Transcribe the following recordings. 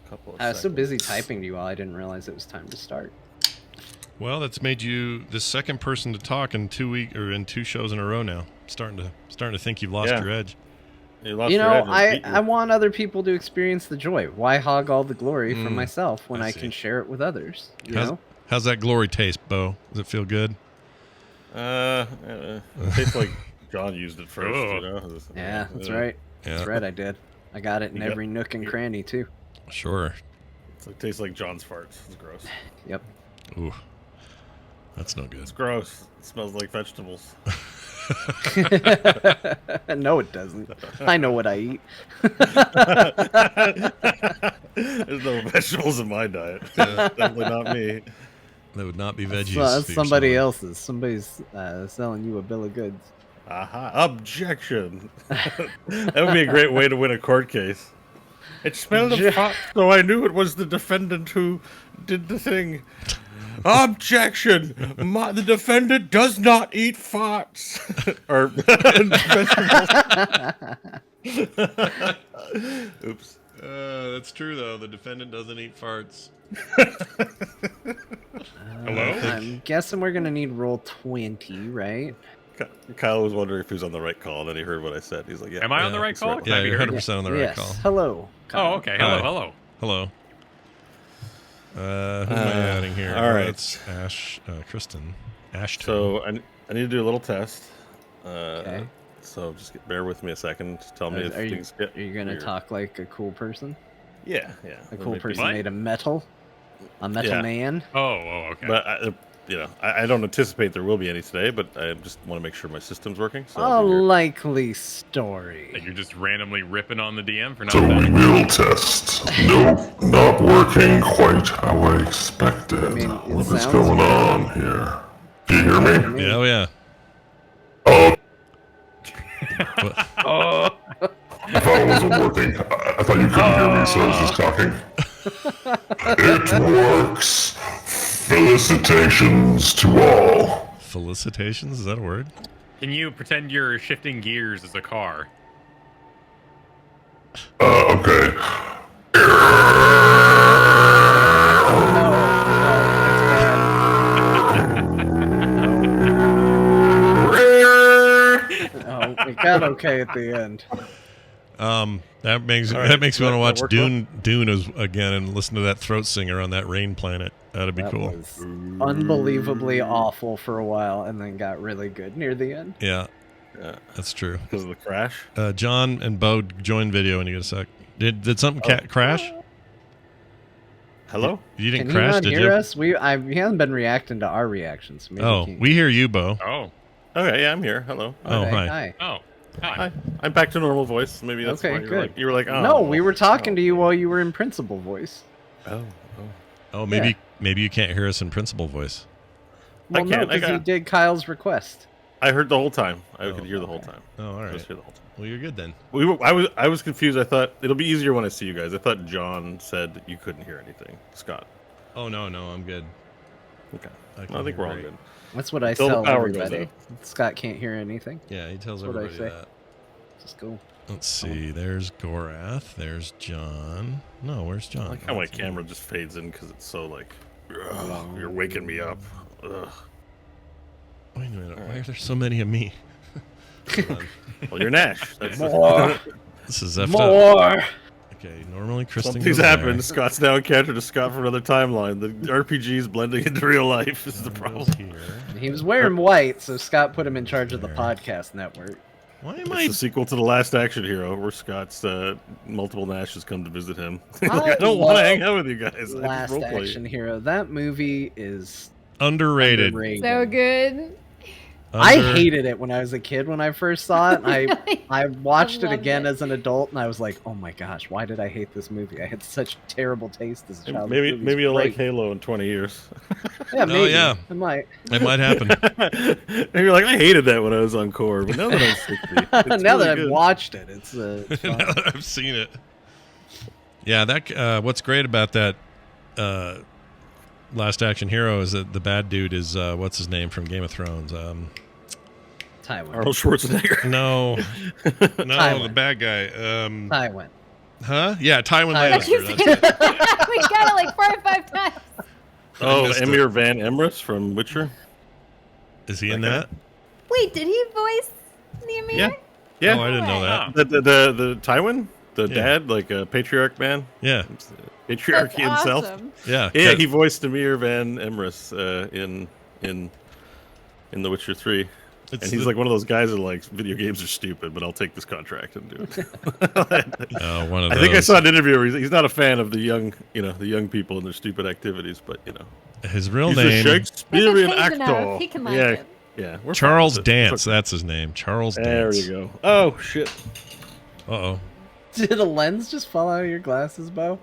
couple of I was so seconds. busy typing to you all, I didn't realize it was time to start. Well, that's made you the second person to talk in 2 shows in a row now. Starting to think you've lost your edge. You lost You your know, edge. I want other people to experience the joy. Why hog all the glory from myself when I can share it with others? You know? How's that glory taste, Bo? Does it feel good? It tastes like John used it first. You know? Yeah, that's right. That's right, I did. I got it in every nook and cranny, too. Sure. It tastes like John's farts. It's gross. Yep. Ooh. That's no good. It's gross. It smells like vegetables. No, it doesn't. I know what I eat. There's no vegetables in my diet. Definitely not me. That would not be veggies. That's somebody else's. Somebody's selling you a bill of goods. Aha. Objection. That would be a great way to win a court case. It smelled of farts, so I knew it was the defendant who did the thing. Objection! The defendant does not eat farts. Or vegetables. Oops. That's true, though. The defendant doesn't eat farts. Hello? I'm guessing we're going to need roll 20, right? Kyle was wondering if he was on the right call, and then he heard what I said. He's like, yeah. Am I on the right call? Yeah, you're 100% on the right call. Hello, Kyle. Oh, okay. Hello. Who am I adding here? All right. It's Kristen. Ashton. So I need to do a little test. Okay. So just bear with me a second. Tell me if things get Are you going to weird. talk like a cool person? Yeah. A cool person made of metal? A metal man? Oh, okay. But I don't anticipate there will be any today, but I just want to make sure my system's working. So A likely story. Like you're just randomly ripping on the DM for So nothing. we will test. Nope, not working quite how I expected. What is going on here? Do you hear me? Yeah, oh yeah. Oh. I thought it wasn't working. I thought you couldn't hear me, so I was just talking. It works. Felicitations to all. Felicitations? Is that a word? Can you pretend you're shifting gears as a car? Okay. Oh, it got okay at the end. That makes me want to watch Dune again and listen to that throat singer on that rain planet. That'd be cool. Was unbelievably awful for a while, and then got really good near the end. Yeah, that's true. Because of the crash. John and Bo, join video when you get a sec. Did something crash? Hello? You didn't Can crash, you not did hear you? us? He hasn't been reacting to our reactions. Maybe We hear you, Bo. Oh. Okay, yeah, I'm here. Hello. Oh, Okay, hi. Oh. Hi. I'm back to normal voice. Maybe that's Okay, why good. you were like, oh. No, we were talking to you while you were in principal voice. Oh, maybe you can't hear us in principal voice. Well, no, because you did Kyle's request. I heard the whole time. I could hear the whole time. Oh, all right. I was here the whole time. Well, you're good then. I was confused. I thought it'll be easier when I see you guys. I thought John said that you couldn't hear anything. Scott. Oh no, I'm good. Okay. I I think we're all good. That's what I Until the tell power goes everybody. out. Scott can't hear anything. Yeah, he tells That's what I everybody say. that. Just go. Let's see. There's Gorath. There's John. No, where's John? I like how my camera just fades in because it's so like, ugh, you're waking me up. Ugh. Wait a minute. Why are there so many of me? Well, you're Nash. That's More. This is effed More. up. Okay, normally Kristen Something's goes happened. there. Scott's now encountered a Scott from another timeline. The RPG is blending into real life. This is the problem. Here. He was wearing white, so Scott put him in charge of the podcast network. Why am It's I? the sequel to The Last Action Hero, where Scott's multiple Nashes come to visit him. I don't want to hang out with you guys. Last Action Hero. That movie is Underrated. So good. I hated it when I was a kid when I first saw it. I watched it loved again it. as an adult, and I was like, oh my gosh, why did I hate this movie? I had such terrible taste as a child. Maybe you'll like Halo in 20 years. Yeah, maybe. Oh, yeah. I might. It might happen. Maybe you're like, I hated that when I was on core, but now that I'm 60, it's now really that I've good. watched it, it's Now that I've seen it. Yeah, that. What's great about that Last Action Hero is that the bad dude is what's his name from Game of Thrones? Tywin. Arnold Schwarzenegger. No, Tywin. the bad guy. Tywin. Huh? Yeah, Tywin Tywin. Lannister. That's it. We got it like 4 or 5 times. Oh, missed Emir Van Emrys from Witcher. Is he in Okay. that? Wait, did he voice the Amir? Yeah. Yeah. Oh, I didn't know that. The Tywin, the Yeah. dad, like a patriarch man. Yeah. Patriarchy That's himself. awesome. Yeah. Yeah, he voiced Emir Van Emrys in The Witcher 3. And he's like one of those guys that likes video games are stupid, but I'll take this contract and do it. One of those. I think I saw an interview where he's not a fan of the young people and their stupid activities, but His real he's name. a Shakespearean If it's Hazen actor. enough, he can like yeah, it. yeah. We're Charles fine with it. Dance. That's his name. Charles There Dance. you go. Oh shit! Uh-oh. Did a lens just fall out of your glasses, Bo?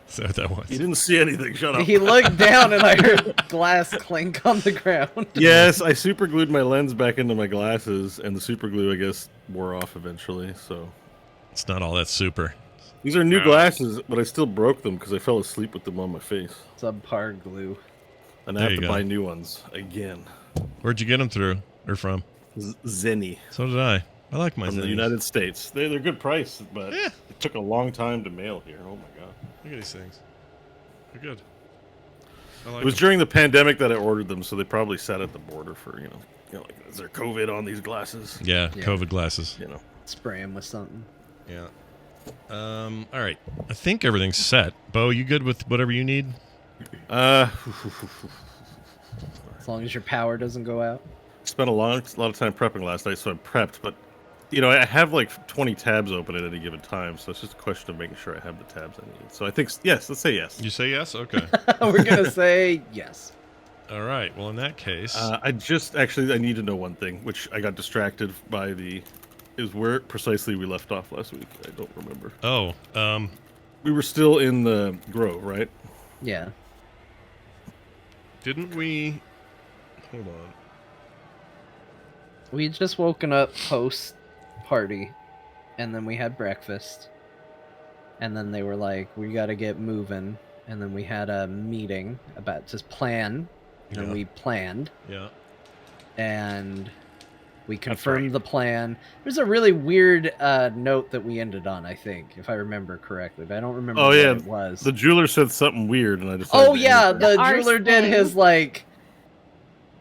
Is that what that was? You didn't see anything. Shut up. He looked down and I heard glass clink on the ground. Yes, I super glued my lens back into my glasses, and the super glue, I guess, wore off eventually. So It's not all that super. these are new No. glasses, but I still broke them because I fell asleep with them on my face, Subpar glue. and I There have you to go. buy new ones again. Where'd you get them through? Or from? Zenny So did I. I like my from the Zennies. United States. They're good price, but Yeah. it took a long time to mail here. Oh my god! Look at these things. They're good. I like It was them. during the pandemic that I ordered them, so they probably sat at the border for like, is there COVID on these glasses? Yeah, Yeah. COVID glasses. Spray him with something. Yeah. All right. I think everything's set. Bo, you good with whatever you need? As long as your power doesn't go out. Spent a lot of time prepping last night, so I prepped. But I have like 20 tabs open at any given time, so it's just a question of making sure I have the tabs I need. So I think yes. Let's say yes. You say yes? Okay. We're gonna say yes. All right. Well, in that case, I need to know one thing, which I got distracted by is where precisely we left off last week. I don't remember. We were still in the Grove, right? Yeah. didn't we? Hold on. We had just woken up post party, and then we had breakfast, and then they were like, "We got to get moving," and then we had a meeting about just plan, and Yeah. we planned, Yeah. and we confirmed the plan. There's a really weird note that we ended on, I think, if I remember correctly, but I don't remember what it was. The jeweler said something weird, and I just Oh yeah, the The arse jeweler did thing. his like,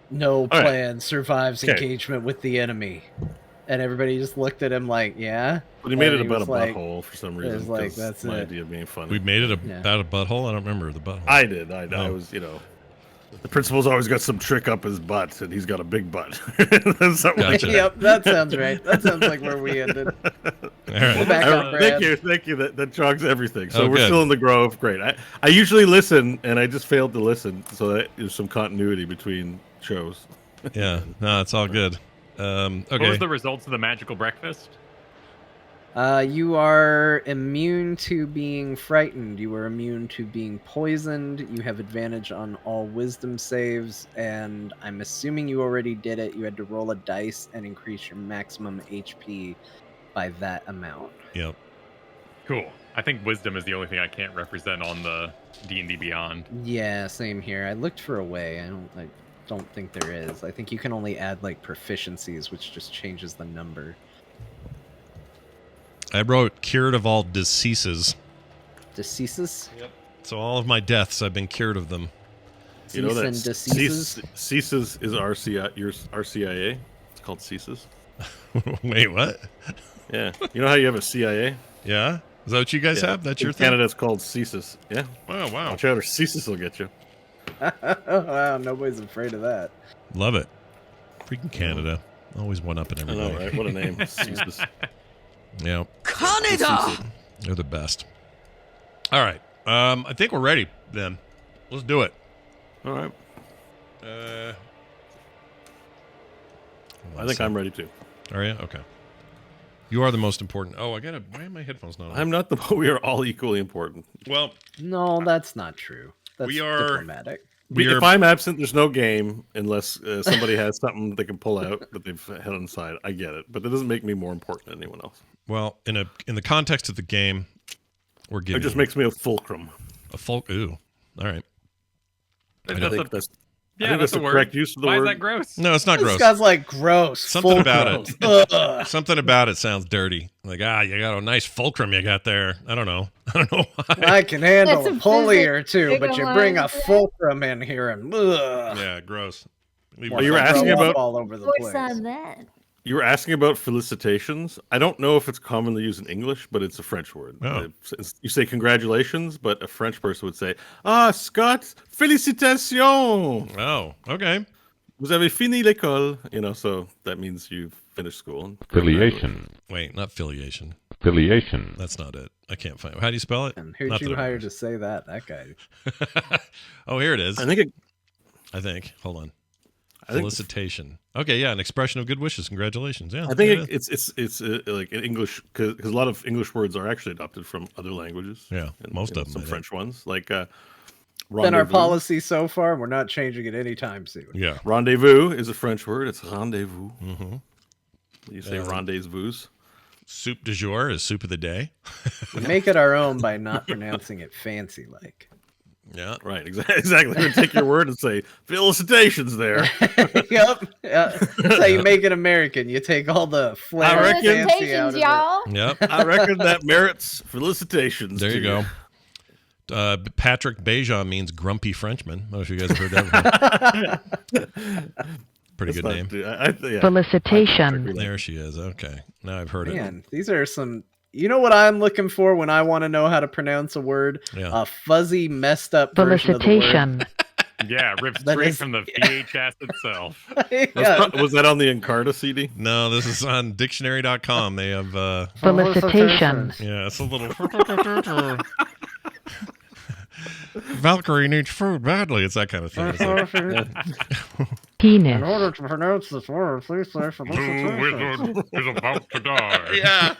no right. plan survives Okay. engagement with the enemy, and everybody just looked at him like, yeah. But he made And it about a was like- butthole for some it reason. was like, 'cause that's my it. idea of being funny. We made it Yeah. about a butthole. I don't remember the butthole. I did. I Oh. was, the principal's always got some trick up his butt, and he's got a big butt. Something like Gotcha. that. Yep, that sounds right. That sounds like where we ended. All right. Back up, Brad. Thank you. That jogs everything. So Oh, we're good. still in the Grove. Great. I usually listen, and I just failed to listen, so that there's some continuity between shows. Yeah. No, it's all good. Okay. What was the results of the magical breakfast? You are immune to being frightened. You are immune to being poisoned. You have advantage on all wisdom saves, and I'm assuming you already did it. You had to roll a dice and increase your maximum HP by that amount. Yep. Cool. I think wisdom is the only thing I can't represent on the D&D Beyond. Yeah, same here. I looked for a way. I don't think there is. I think you can only add like proficiencies, which just changes the number. I wrote cured of all diseases. Diseases? Yep. So all of my deaths, I've been cured of them. You know Cease that and diseases? CSIS is RCI, your RCIA. It's called CSIS. Wait, what? Yeah. You know how you have a CIA? Yeah? Is that what you guys have? That's your In thing? Canada, it's called CSIS. Yeah. Oh, wow. Watch out, or CSIS will get you. Wow, nobody's afraid of that. Love it. Freaking Canada. Always one up in I everybody. know, right? What a name. CSIS. Yeah. Canada! They're the best. All right. I think we're ready then. Let's do it. All right. hold on I a think sec. I'm ready too. Are you? Okay. You are the most important. Oh, I gotta. Why are my headphones not on? I'm not the. We are all equally important. Well, No, that's not true. That's We are- diplomatic. we If are. I'm absent, there's no game unless somebody has something they can pull out that they've had on the side. I get it, but that doesn't make me more important than anyone else. Well, in the context of the game, we're giving It just you makes me a fulcrum. a full. Ooh. All right. I That's think a- that's Yeah, think that's the a word. correct use of the Why word. is that gross? No, it's not This gross. guy's like gross. Something about fulcrum. it. Ugh. Something about it sounds dirty. Like, you got a nice fulcrum you got there. I don't know why. I can handle That's a a pulley physics or two, big but you bring one. a fulcrum in here and ugh. Yeah, gross. Leave Wants you were to yourself asking throw alone. up about- all over the Voice place. on that. You were asking about felicitations. I don't know if it's commonly used in English, but it's a French word. Oh. You say congratulations, but a French person would say, Scott, félicitations! Oh, okay. Vous avez fini l'école. So that means you've finished school. Affiliation. Wait, not filiation. Affiliation. That's not it. I can't find. How do you spell it? And who'd Not you that it hire matters. to say that? That guy. Oh, here it is. I think Hold on. I think Felicitation. Okay, yeah, an expression of good wishes. Congratulations. Yeah. I there think it is. it's like in English because a lot of English words are actually adopted from other languages. Yeah, and, most of them, some I think. French ones like Been our rendezvous. policy so far. We're not changing it anytime soon. Yeah. Rendezvous is a French word. It's rendezvous. Mm-hmm. You say rendezvous. Soup du jour is soup of the day. We make it our own by not pronouncing it fancy like. Yeah. Right, exactly. We take your word and say felicitations there. Yep. That's how you make it American. You take all the flair I and reckon- fancy out Felicitations, of it. y'all. Yep. I reckon that merits felicitations. There to you go. Patrick Bejan means grumpy Frenchman. I don't know if you guys have heard that before. Pretty good name. Felicitation. There she is. Okay. Now I've heard it. Man, these are some. You know what I'm looking for when I want to know how to pronounce a word? Yeah. A fuzzy, messed up version of the word. Felicitation. Yeah, ripped That straight is- from the VHS itself. Yeah. Was that on the Encarta CD? No, this is on dictionary.com. They have, Felicitation. yeah, it's a little. Valkyrie needs food badly. It's that kind of thing. It's like, Penis. order to pronounce this word, please say Wizard is about to die. yeah.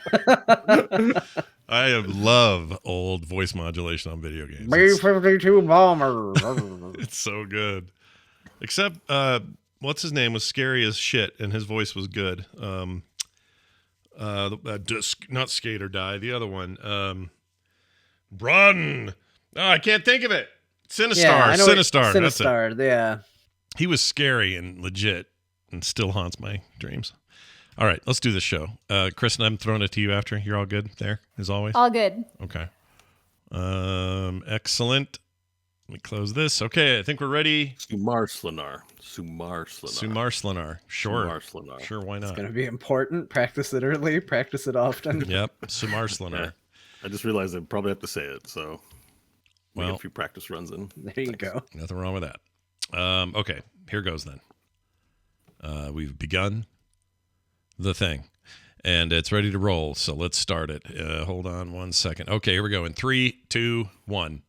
I love old voice modulation on video games. It's, B-52 bomber. it's so good. Except, what's his name was scary as shit, and his voice was good. Not Skate or Die. The other one. Run. Oh, I can't think of it. Sinistar. Sinistar. That's it. Sinistar, yeah. He was scary and legit and still haunts my dreams. All right, let's do this show. Kristen, I'm throwing it to you after. You're all good there, as always? All good. Okay. Excellent. Let me close this. Okay, I think we're ready. Sumarslinar. Sumarslinar. Sure. Sumarslinar. Sure, why It's not? going to be important. Practice it early. Practice it often. Yep, Sumarslinar. I just realized I probably have to say it, so we get Well, a few practice runs in. There you go. nothing wrong with that. Okay, here goes then. We've begun the thing, and it's ready to roll, so let's start it. Hold on 1 second. Okay, here we go. In 3, 2, 1.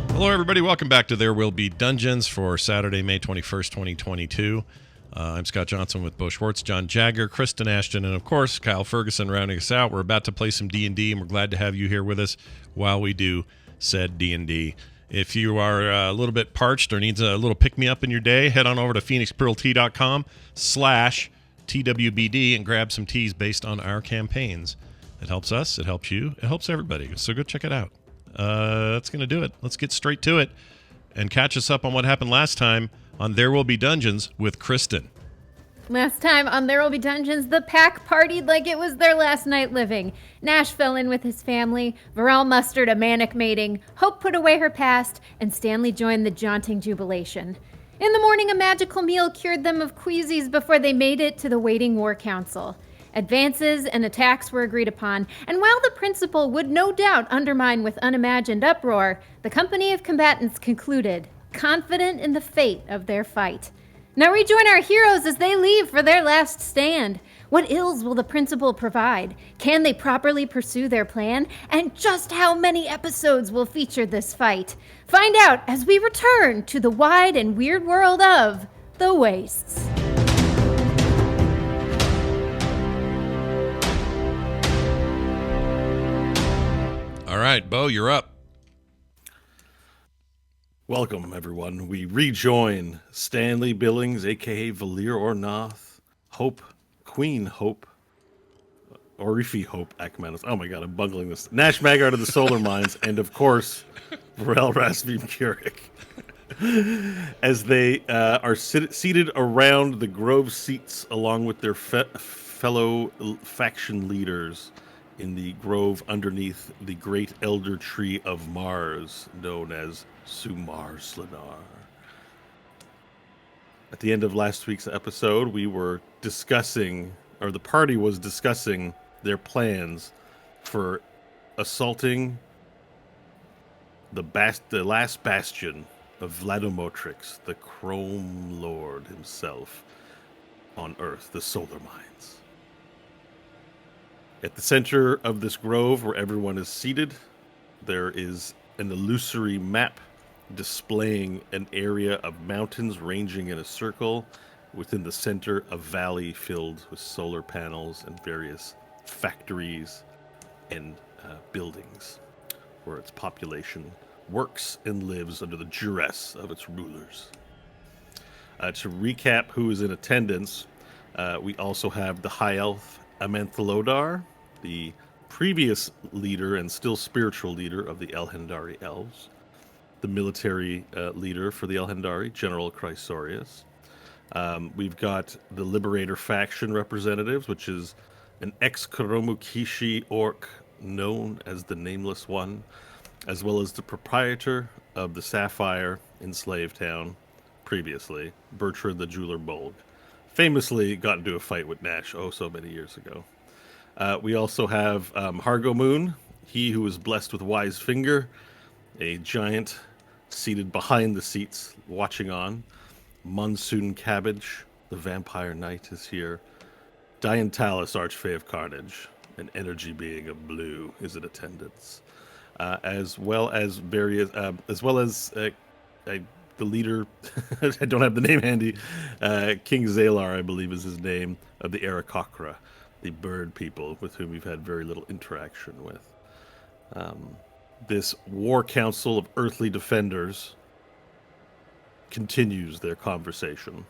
Hello, everybody. Welcome back to There Will Be Dungeons for Saturday, May 21st, 2022. I'm Scott Johnson with Bo Schwartz, John Jagger, Kristen Ashton, and, of course, Kyle Ferguson rounding us out. We're about to play some D&D, and we're glad to have you here with us while we do said D&D. If you are a little bit parched or needs a little pick-me-up in your day, head on over to phoenixpearltea.com/TWBD and grab some teas based on our campaigns. It helps us, it helps you, it helps everybody. So go check it out. That's going to do it. Let's get straight to it and catch us up on what happened last time on There Will Be Dungeons with Kristen. Last time on There Will Be Dungeons, the pack partied like it was their last night living. Nash fell in with his family, Varel mustered a manic mating, Hope put away her past, and Stanley joined the jaunting jubilation. In the morning, a magical meal cured them of queasies before they made it to the waiting war council. Advances and attacks were agreed upon, and while the principal would no doubt undermine with unimagined uproar, the company of combatants concluded, confident in the fate of their fight. Now rejoin our heroes as they leave for their last stand. What ills will the principal provide? Can they properly pursue their plan? And just how many episodes will feature this fight? Find out as we return to the wide and weird world of the Wastes. All right, Bo, you're up. Welcome, everyone. We rejoin Stanley Billings, a.k.a. Valir Ornath, Hope, Queen Hope, Orifi Hope Akmanis. Oh my god, I'm bungling this. Nash Magard of the Solar Mines, and of course, Varel Rasvim Keurig. As they are seated around the grove seats along with their fellow faction leaders in the grove underneath the great elder tree of Mars, known as Sumar Slanar. At the end of last week's episode, we were discussing, or the party was discussing, their plans for assaulting the last bastion of Vladomotrix, the Chrome Lord himself, on Earth, the Solar Mines. At the center of this grove, where everyone is seated, there is an illusory map displaying an area of mountains ranging in a circle within the center of valley filled with solar panels and various factories and buildings where its population works and lives under the duress of its rulers. To recap who is in attendance, we also have the High Elf Amanthalodar, the previous leader and still spiritual leader of the Elhendari Elves, the military leader for the Elhendari, General Chrysorius. We've got the Liberator faction representatives, which is an ex-Koromukishi orc known as the Nameless One, as well as the proprietor of the Sapphire in Slave Town previously, Bertrand the Jeweler Bolg. Famously got into a fight with Nash so many years ago. We also have Hargo Moon, he who is blessed with Wise Finger, a giant seated behind the seats, watching on. Monsoon Cabbage, the Vampire Knight, is here. Diantalis, Archfey of Carnage, an energy being of blue, is in attendance. As well as various, the leader, I don't have the name handy, King Zalar, I believe is his name, of the Arakokra, the bird people with whom we've had very little interaction with. This War Council of Earthly Defenders continues their conversation.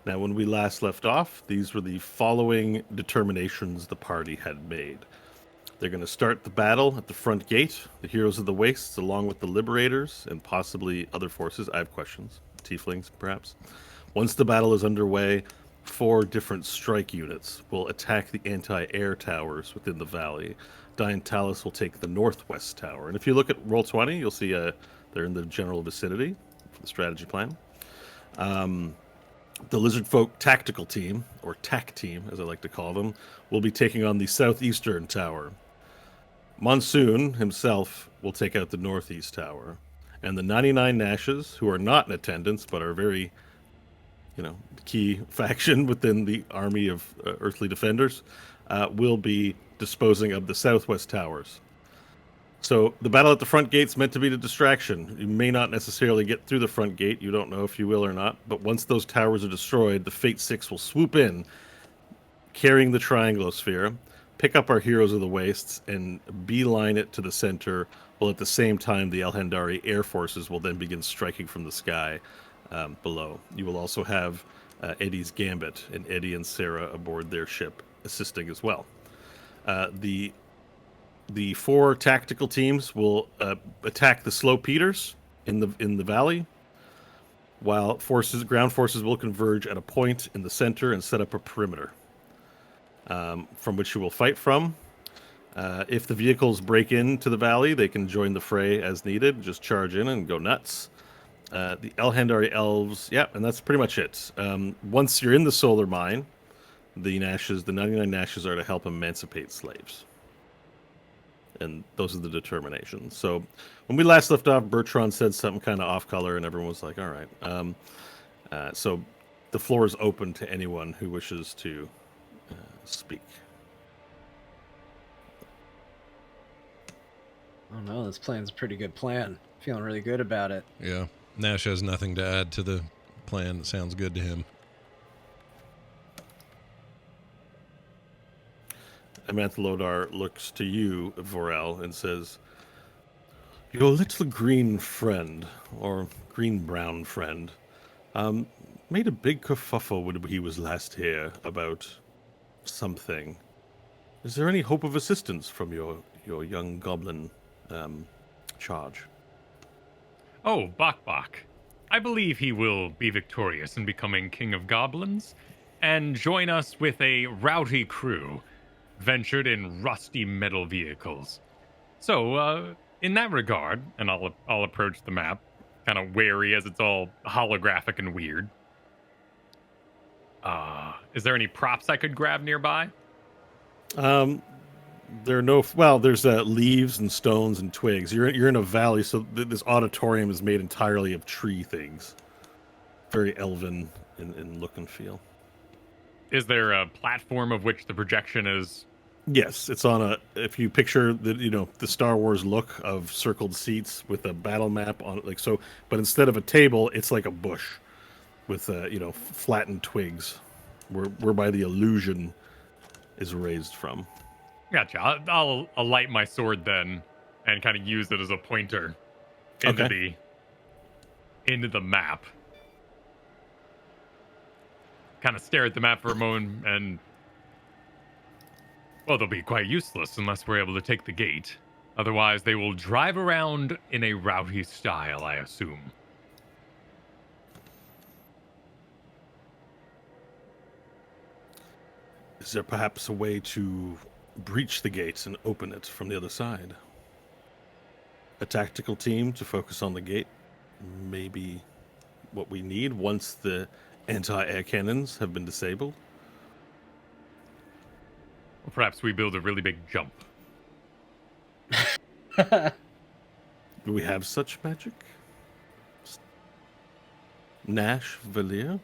Now, when we last left off, these were the following determinations the party had made. They're going to start the battle at the front gate, the Heroes of the Wastes, along with the Liberators and possibly other forces. I have questions. Tieflings, perhaps. Once the battle is underway, 4 different strike units will attack the anti-air towers within the valley. Diantalis will take the northwest tower. And if you look at Roll20, you'll see they're in the general vicinity for the strategy plan. The Lizard Folk Tactical Team, or TAC Team, as I like to call them, will be taking on the southeastern tower. Monsoon himself will take out the northeast tower. And the 99 Nashes, who are not in attendance, but are very, key faction within the army of Earthly Defenders, will be disposing of the southwest towers. So the battle at the front gate's meant to be the distraction. You may not necessarily get through the front gate. You don't know if you will or not. But once those towers are destroyed, the Fate Six will swoop in, carrying the Trianglosphere, pick up our Heroes of the Wastes, and beeline it to the center, while at the same time the Elhendari Air Forces will then begin striking from the sky below. You will also have Eddie's Gambit and Eddie and Sarah aboard their ship assisting as well. The 4 tactical teams will attack the Slow Peters in the valley, while ground forces will converge at a point in the center and set up a perimeter from which you will fight from. If the vehicles break into the valley, they can join the fray as needed, just charge in and go nuts. The Elhendari Elves, and that's pretty much it. Once you're in the solar mine, the 99 Nashes are to help emancipate slaves. And those are the determinations. So when we last left off, Bertrand said something kind of off color, and everyone was like, all right. So the floor is open to anyone who wishes to speak. Oh no, this plan's a pretty good plan. Feeling really good about it. Yeah. Nash has nothing to add to the plan. It sounds good to him. Amanthalodar looks to you, Vorel, and says, your little green friend, or green-brown friend, made a big kerfuffle when he was last here about something. Is there any hope of assistance from your young goblin charge? Oh, Bok Bok. I believe he will be victorious in becoming King of Goblins and join us with a rowdy crew ventured in rusty metal vehicles. So, in that regard, and I'll approach the map, kind of wary as it's all holographic and weird. Is there any props I could grab nearby? There are no. Well, there's leaves and stones and twigs. You're in a valley, so this auditorium is made entirely of tree things. Very elven in look and feel. Is there a platform of which the projection is? Yes, it's on a. If you picture the Star Wars look of circled seats with a battle map on it, like so, but instead of a table, it's like a bush with flattened twigs, whereby the illusion is raised from. Gotcha. I'll light my sword then, and kind of use it as a pointer into the map. Kind of stare at the map for a moment, and well, they'll be quite useless unless we're able to take the gate. Otherwise, they will drive around in a rowdy style, I assume. Is there perhaps a way to breach the gates and open it from the other side? A tactical team to focus on the gate? Maybe what we need once the anti-air cannons have been disabled? Or perhaps we build a really big jump. Do we have such magic? Nash, Valir?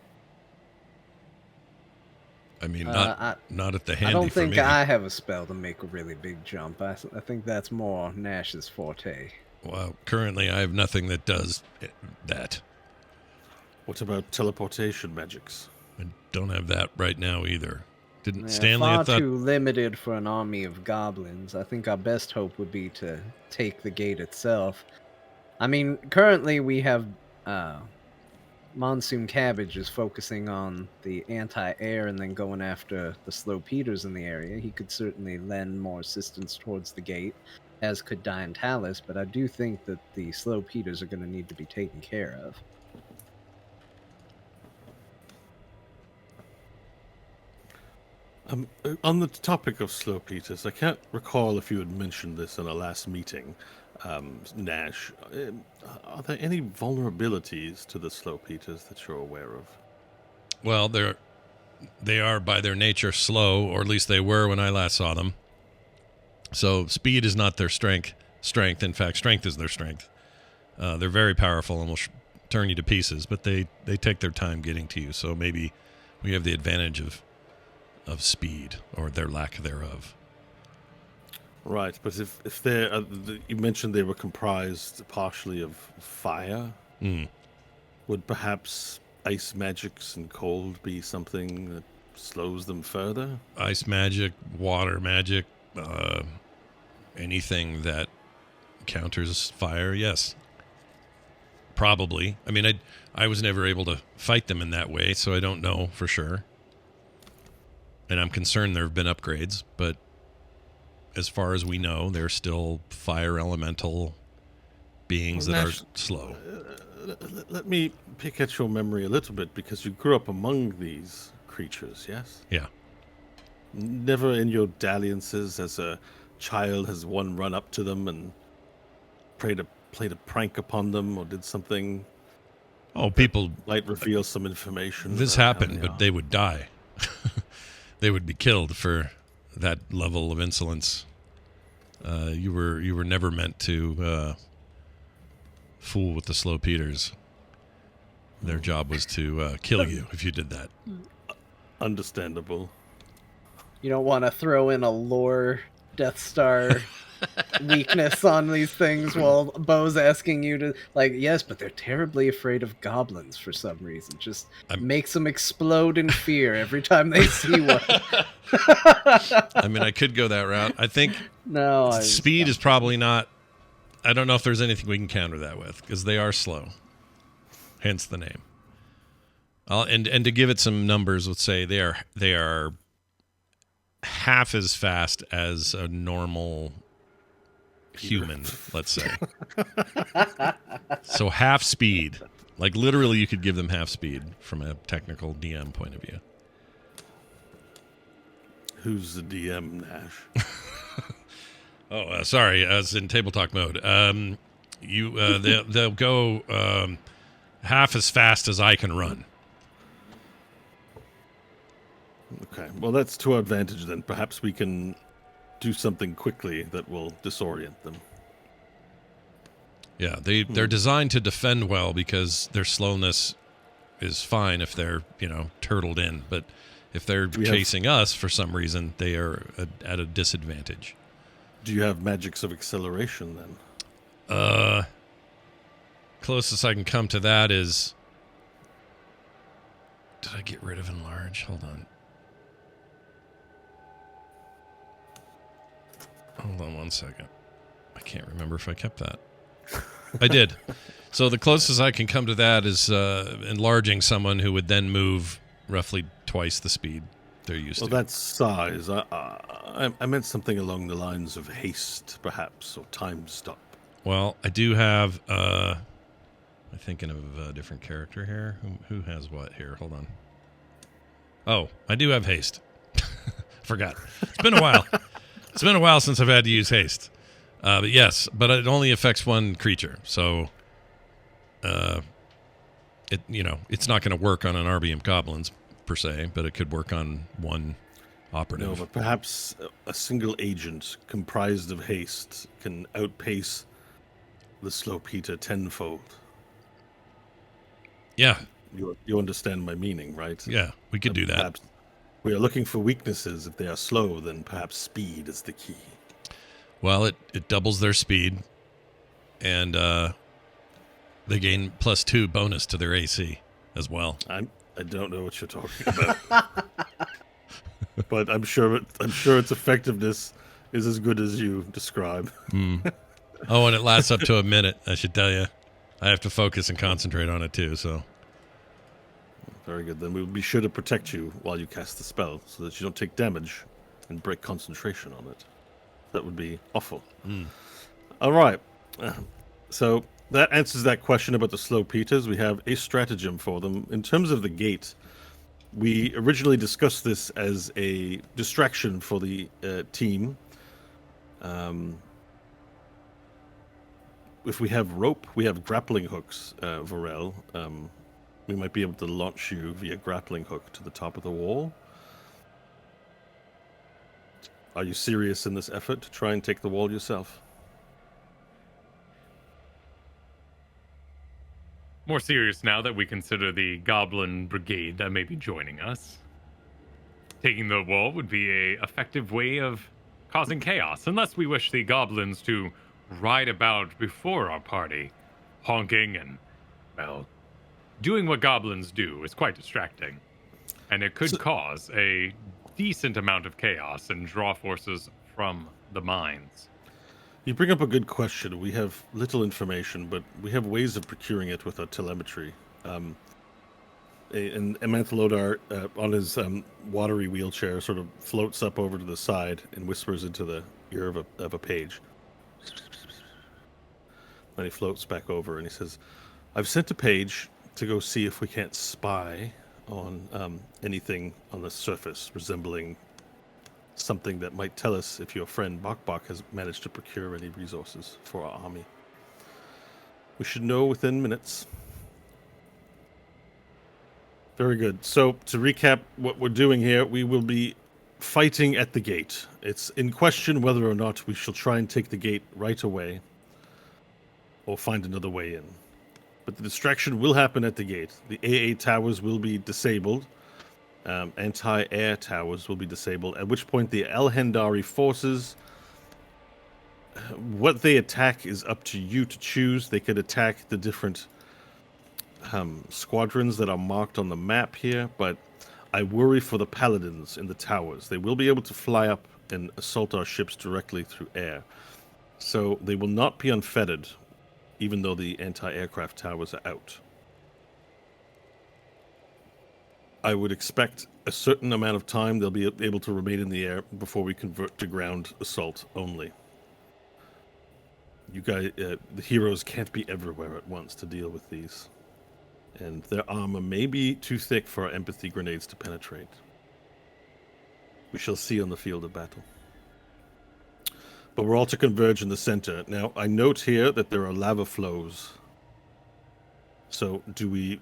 I mean, not at the handy I don't think for me. I have a spell to make a really big jump. I think that's more Nash's forte. Well, currently I have nothing that does that. What about teleportation magics? I don't have that right now either. Didn't Yeah, Stanley? far I thought too limited for an army of goblins. I think our best hope would be to take the gate itself. I mean, currently we have Monsoon Cabbage is focusing on the anti-air and then going after the slow Peters in the area. He could certainly lend more assistance towards the gate, as could Diane Talus, but I do think that the slow Peters are going to need to be taken care of. On the topic of slow Peters, I can't recall if you had mentioned this in our last meeting, Nash. Are there any vulnerabilities to the slow Peters that you're aware of? Well, they are by their nature slow, or at least they were when I last saw them. So speed is not their strength. In fact, strength is their strength. They're very powerful and will turn you to pieces, but they take their time getting to you. So maybe we have the advantage of speed, or their lack thereof. Right, but if they're you mentioned they were comprised partially of fire, would perhaps ice magics and cold be something that slows them further? Ice magic, water magic, anything that counters fire, yes. Probably. I mean, I was never able to fight them in that way, so I don't know for sure. And I'm concerned there have been upgrades, but as far as we know, they're still fire elemental beings that are slow. Let me pick at your memory a little bit, because you grew up among these creatures, yes? Yeah. Never in your dalliances as a child has one run up to them and played a prank upon them, or did something? Oh, people might reveal some information. This happened, but they would die. They would be killed for that level of insolence. You were never meant to fool with the slow Peters. Their job was to kill you if you did that. Understandable. You don't want to throw in a lore Death Star weakness on these things while Bo's asking you to, like, yes, but they're terribly afraid of goblins for some reason. Just makes them explode in fear every time they see one. I mean, I could go that route. I think speed is probably not. I don't know if there's anything we can counter that with, because they are slow. Hence the name. And to give it some numbers, let's say they are half as fast as a normal human, let's say. So half speed. Like literally you could give them half speed from a technical DM point of view. Who's the DM, Nash? Sorry, as in table talk mode. They'll go half as fast as I can run. Okay, well, that's to our advantage then. Perhaps we can do something quickly that will disorient them. Yeah, they're designed to defend well because their slowness is fine if they're, turtled in. But if they're chasing us for some reason, they are at a disadvantage. Do you have magics of acceleration then? Closest I can come to that is... Did I get rid of enlarge? Hold on. Hold on 1 second. I can't remember if I kept that. I did. So the closest I can come to that is enlarging someone who would then move roughly twice the speed they're used to. Well, that's size. I meant something along the lines of haste, perhaps, or time stop. Well, I do have... I'm thinking of a different character here. Who has what here? Hold on. Oh, I do have haste. Forgot. It's been a while. It's been a while since I've had to use haste. But yes, but it only affects one creature. So, it's not going to work on an RBM goblins per se, but it could work on one operative. No, but perhaps a single agent comprised of haste can outpace the slow Peter tenfold. Yeah. You understand my meaning, right? Yeah, we could do that. Perhaps we are looking for weaknesses. If they are slow, then perhaps speed is the key. Well, it doubles their speed, and they gain +2 bonus to their AC as well. I don't know what you're talking about, but I'm sure its effectiveness is as good as you describe. Oh, and it lasts up to a minute. I should tell you, I have to focus and concentrate on it too. So very good. Then we'll be sure to protect you while you cast the spell, so that you don't take damage and break concentration on it. That would be awful. All right. So that answers that question about the slow Peters. We have a stratagem for them. In terms of the gate, we originally discussed this as a distraction for the team. If we have rope, we have grappling hooks, Varel. We might be able to launch you via grappling hook to the top of the wall. Are you serious in this effort to try and take the wall yourself? More serious now that we consider the goblin brigade that may be joining us. Taking the wall would be an effective way of causing chaos, unless we wish the goblins to ride about before our party, honking and, well, doing what goblins do is quite distracting. And it could cause a decent amount of chaos and draw forces from the mines. You bring up a good question. We have little information, but we have ways of procuring it with our telemetry. And Amanthalodar, on his watery wheelchair, sort of floats up over to the side and whispers into the ear of a page. Then he floats back over and he says, I've sent a page to go see if we can't spy on anything on the surface resembling something that might tell us if your friend Bok has managed to procure any resources for our army. We should know within minutes. Very good. So, to recap what we're doing here, we will be fighting at the gate. It's in question whether or not we shall try and take the gate right away or find another way in. But the distraction will happen at the gate. The AA towers will be disabled. Anti-air towers will be disabled, at which point the Elhendari forces, what they attack is up to you to choose. They could attack the different squadrons that are marked on the map here, but I worry for the paladins in the towers. They will be able to fly up and assault our ships directly through air. So they will not be unfettered, even though the anti-aircraft towers are out. I would expect a certain amount of time they'll be able to remain in the air before we convert to ground assault only. You guys, the heroes can't be everywhere at once to deal with these. And their armor may be too thick for our empathy grenades to penetrate. We shall see on the field of battle. But we're all to converge in the center. Now, I note here that there are lava flows. So, do we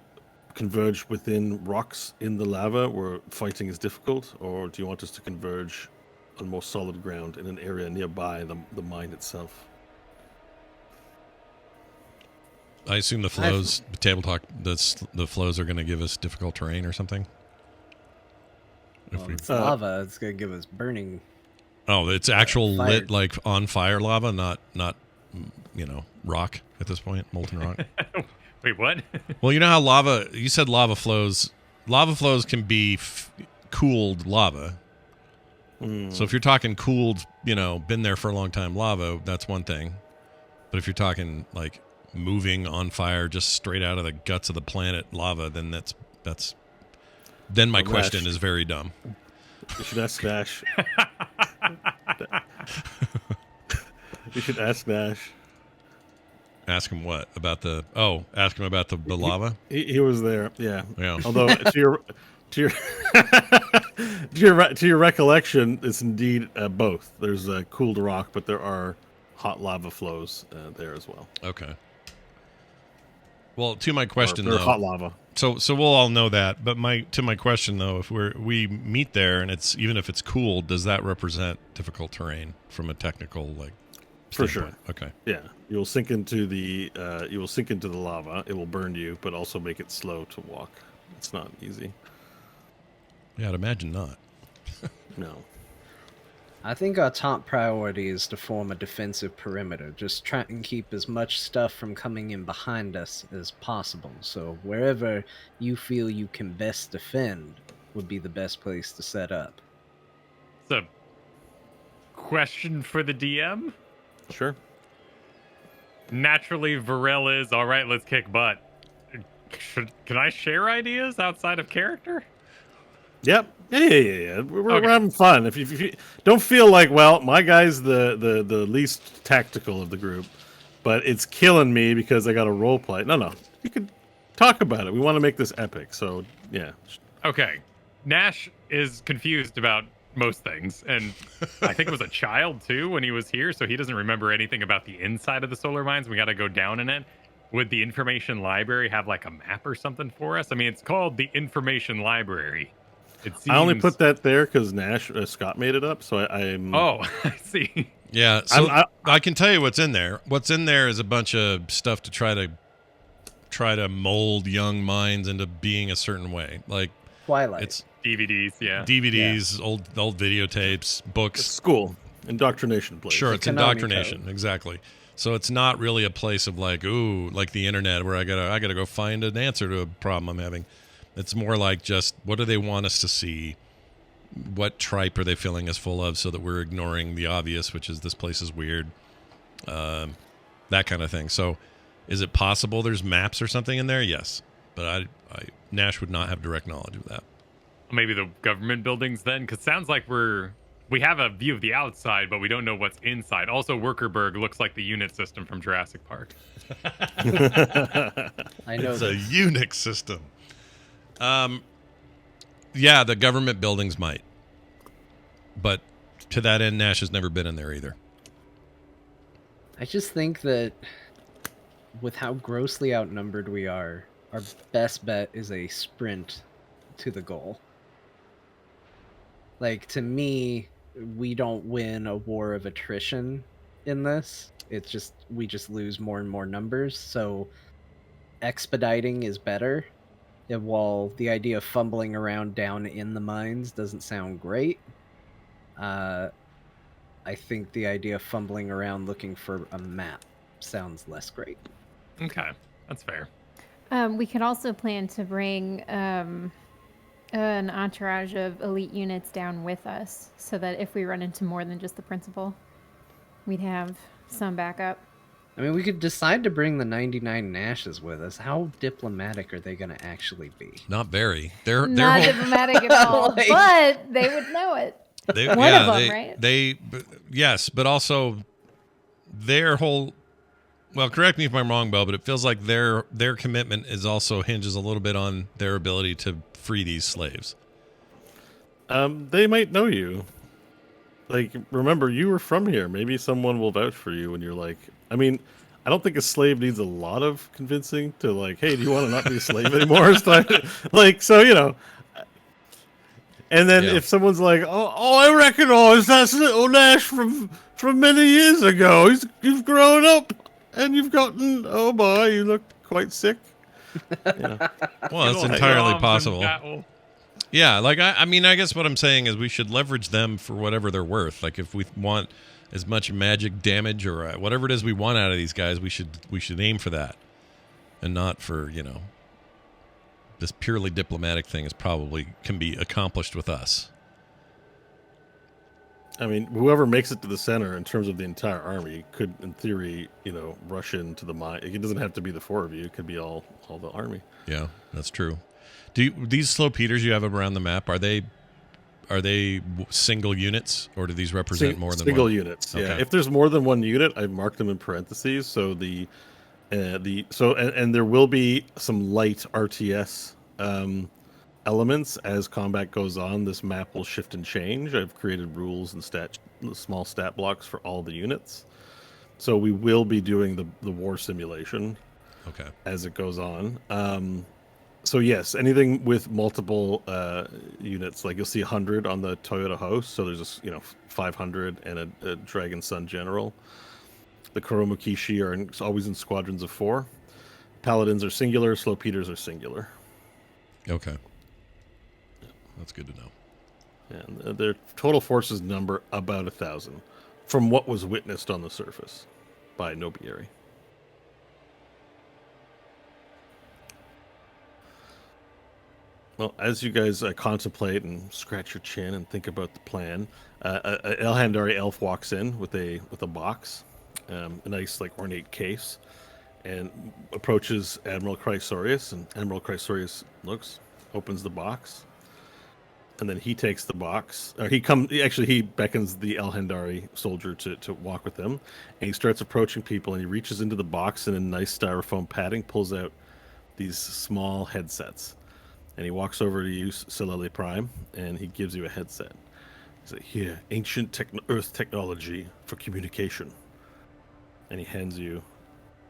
converge within rocks in the lava where fighting is difficult? Or do you want us to converge on more solid ground in an area nearby the mine itself? I assume the flows, table talk, the flows are going to give us difficult terrain or something? Well, it's lava. It's going to give us burning. Oh, it's actual fire. lit, like on fire lava, not rock at this point, molten rock. Wait, what? Well, you know how lava, you said lava flows can be cooled lava. So if you're talking cooled, been there for a long time lava, that's one thing. But if you're talking like moving on fire just straight out of the guts of the planet lava, then then my question is very dumb. You should ask Nash. You should ask Nash. Ask him what about ask him about the lava. He was there, yeah. Although to your recollection, it's indeed both. There's a cooled rock, but there are hot lava flows there as well. Okay. Well, to my question though, hot lava. So we'll all know that. But to my question though, if we meet there and it's even if it's cooled, does that represent difficult terrain from a technical For sure. Okay. Yeah, you'll sink into the lava. It will burn you, but also make it slow to walk. It's not easy. Yeah, I'd imagine not. No. I think our top priority is to form a defensive perimeter. Just try and keep as much stuff from coming in behind us as possible. So wherever you feel you can best defend would be the best place to set up. It's a question for the DM. Sure. Naturally, Varel is all right. Let's kick butt. Can I share ideas outside of character? Yep. Yeah. We're having fun. If you don't feel like, well, my guy's the least tactical of the group, but it's killing me because I got to role play. No. You could talk about it. We want to make this epic. So yeah. Okay. Nash is confused about most things, and I think was a child too when he was here, so he doesn't remember anything about the inside of the solar mines. We got to go down in it. Would the information library have like a map or something for us? I mean, it's called the information library. I only put that there because Scott made it up, so I'm. Oh, I see. Yeah, so I can tell you what's in there. What's in there is a bunch of stuff to try to mold young minds into being a certain way, like Twilight. It's DVDs, yeah. DVDs, old videotapes, books. It's school indoctrination place. Sure, it's indoctrination, exactly. So it's not really a place of like the internet where I gotta go find an answer to a problem I'm having. It's more like just what do they want us to see? What tripe are they filling us full of so that we're ignoring the obvious, which is this place is weird, that kind of thing. So is it possible there's maps or something in there? Yes, but Nash would not have direct knowledge of that. Maybe the government buildings then, because sounds like we have a view of the outside, but we don't know what's inside. Also, Workerberg looks like the unit system from Jurassic Park. I know it's a Unix system. Yeah, the government buildings might, but to that end, Nash has never been in there either. I just think that with how grossly outnumbered we are, our best bet is a sprint to the goal. Like, to me, we don't win a war of attrition in this. It's just, we just lose more and more numbers. So expediting is better. And while the idea of fumbling around down in the mines doesn't sound great, I think the idea of fumbling around looking for a map sounds less great. Okay, that's fair. We could also plan to bring an entourage of elite units down with us, so that if we run into more than just the principal, we'd have some backup. I mean, we could decide to bring the 99 Nashes with us. How diplomatic are they going to actually be? Not very. They're Not whole, diplomatic at all, Like- but they would know it. One of them, right? Yes, but also their whole. Well, correct me if I'm wrong, Bo, but it feels like their commitment is also hinges a little bit on their ability to free these slaves. They might know you. Like, remember, you were from here. Maybe someone will vouch for you when you're like. I mean, I don't think a slave needs a lot of convincing to like, hey, do you want to not be a slave anymore? Like, so you know. And then if someone's like, oh, I recognize that's little Nash from many years ago. You've grown up and you've gotten. Oh my, you look quite sick. Yeah. Well, it's entirely possible. Yeah, like I mean, I guess what I'm saying is we should leverage them for whatever they're worth. Like if we want as much magic damage or whatever it is we want out of these guys, we should aim for that, and not for this purely diplomatic thing can be accomplished with us. I mean, whoever makes it to the center in terms of the entire army could, in theory, rush into the mine. It doesn't have to be the four of you. It could be all the army. Yeah, that's true. These slow peters you have around the map, are they single units, or do these represent more than single one? units? Okay. Yeah, if there's more than one unit, I've marked them in parentheses. So and there will be some light RTS elements as combat goes on. This map will shift and change. I've created rules and small stat blocks for all the units. So we will be doing the war simulation. Okay. As it goes on. So yes, anything with multiple units, like you'll see 100 on the Toyota host. So there's 500 and a Dragon Sun General. The Kuromukishi are always in squadrons of 4. Paladins are singular. Slow Peters are singular. Okay. That's good to know. And their total forces number about 1,000, from what was witnessed on the surface by Nobieri. Well, as you guys contemplate and scratch your chin and think about the plan, a Elhandari elf walks in with a box, a nice ornate case, and approaches Admiral Chrysorius. And Admiral Chrysorius opens the box, and then he takes the box. Or he beckons the Elhandari soldier to walk with him, and he starts approaching people. And he reaches into the box and in nice styrofoam padding pulls out these small headsets. And he walks over to you, Silele Prime, and he gives you a headset. He's like, here, ancient Earth technology for communication. And he hands you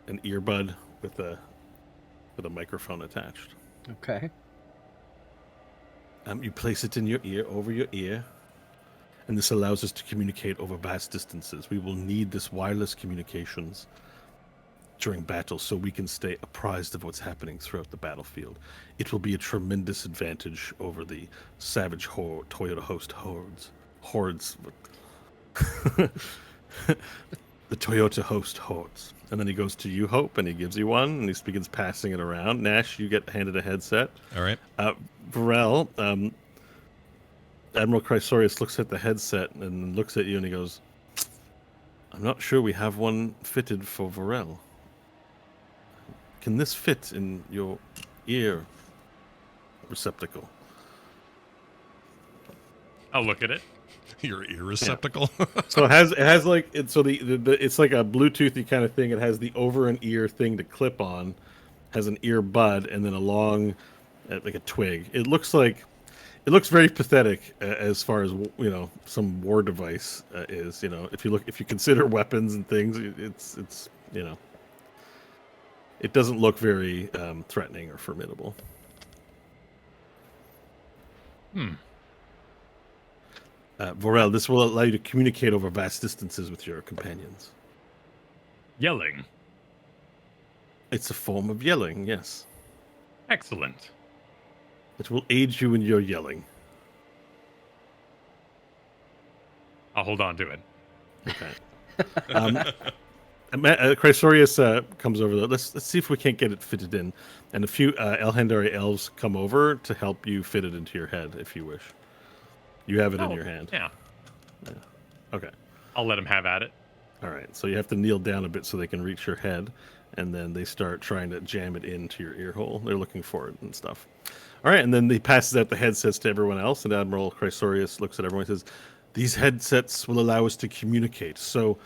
an earbud with a microphone attached. Okay. You place it in your ear, over your ear, and this allows us to communicate over vast distances. We will need this wireless communications during battle so we can stay apprised of what's happening throughout the battlefield. It will be a tremendous advantage over the savage Toyota host hordes. The Toyota host hordes. And then he goes to you, Hope, and he gives you one, and he begins passing it around. Nash, you get handed a headset. All right. Varel, Admiral Chrysorius looks at the headset and looks at you, and he goes, I'm not sure we have one fitted for Varel. Can this fit in your ear receptacle? I'll look at it. Your ear receptacle. Yeah. So it's like a Bluetoothy kind of thing. It has the over an ear thing to clip on, has an ear bud, and then a long, like a twig. It looks very pathetic as far as some war device is. If you consider weapons and things, it's it doesn't look very threatening or formidable. Vorel, this will allow you to communicate over vast distances with your companions. Yelling. It's a form of yelling, yes. Excellent. It will aid you in your yelling. I'll hold on to it. Okay. Chrysorius comes over there. Let's see if we can't get it fitted in. And a few Elhandari elves come over to help you fit it into your head, if you wish. You have it in your hand. Yeah. Okay. I'll let him have at it. All right, so you have to kneel down a bit so they can reach your head, and then they start trying to jam it into your ear hole. They're looking for it and stuff. All right, and then he passes out the headsets to everyone else, and Admiral Chrysorius looks at everyone and says, "These headsets will allow us to communicate. So,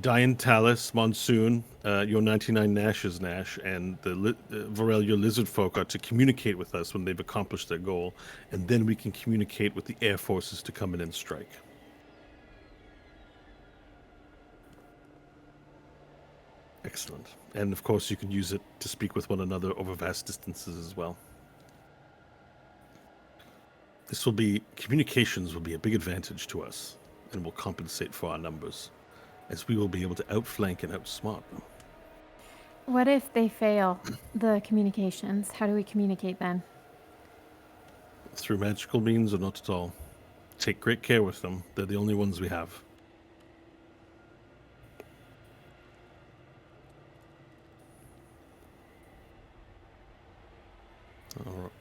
Diane Talus, Monsoon, your 99 Nash's Nash, and the Varel, your lizard folk, are to communicate with us when they've accomplished their goal, and then we can communicate with the air forces to come in and strike." Excellent. And of course, you can use it to speak with one another over vast distances as well. Communications will be a big advantage to us, and will compensate for our numbers, as we will be able to outflank and outsmart them. What if they fail the communications? How do we communicate then? Through magical means or not at all. Take great care with them. They're the only ones we have. All right.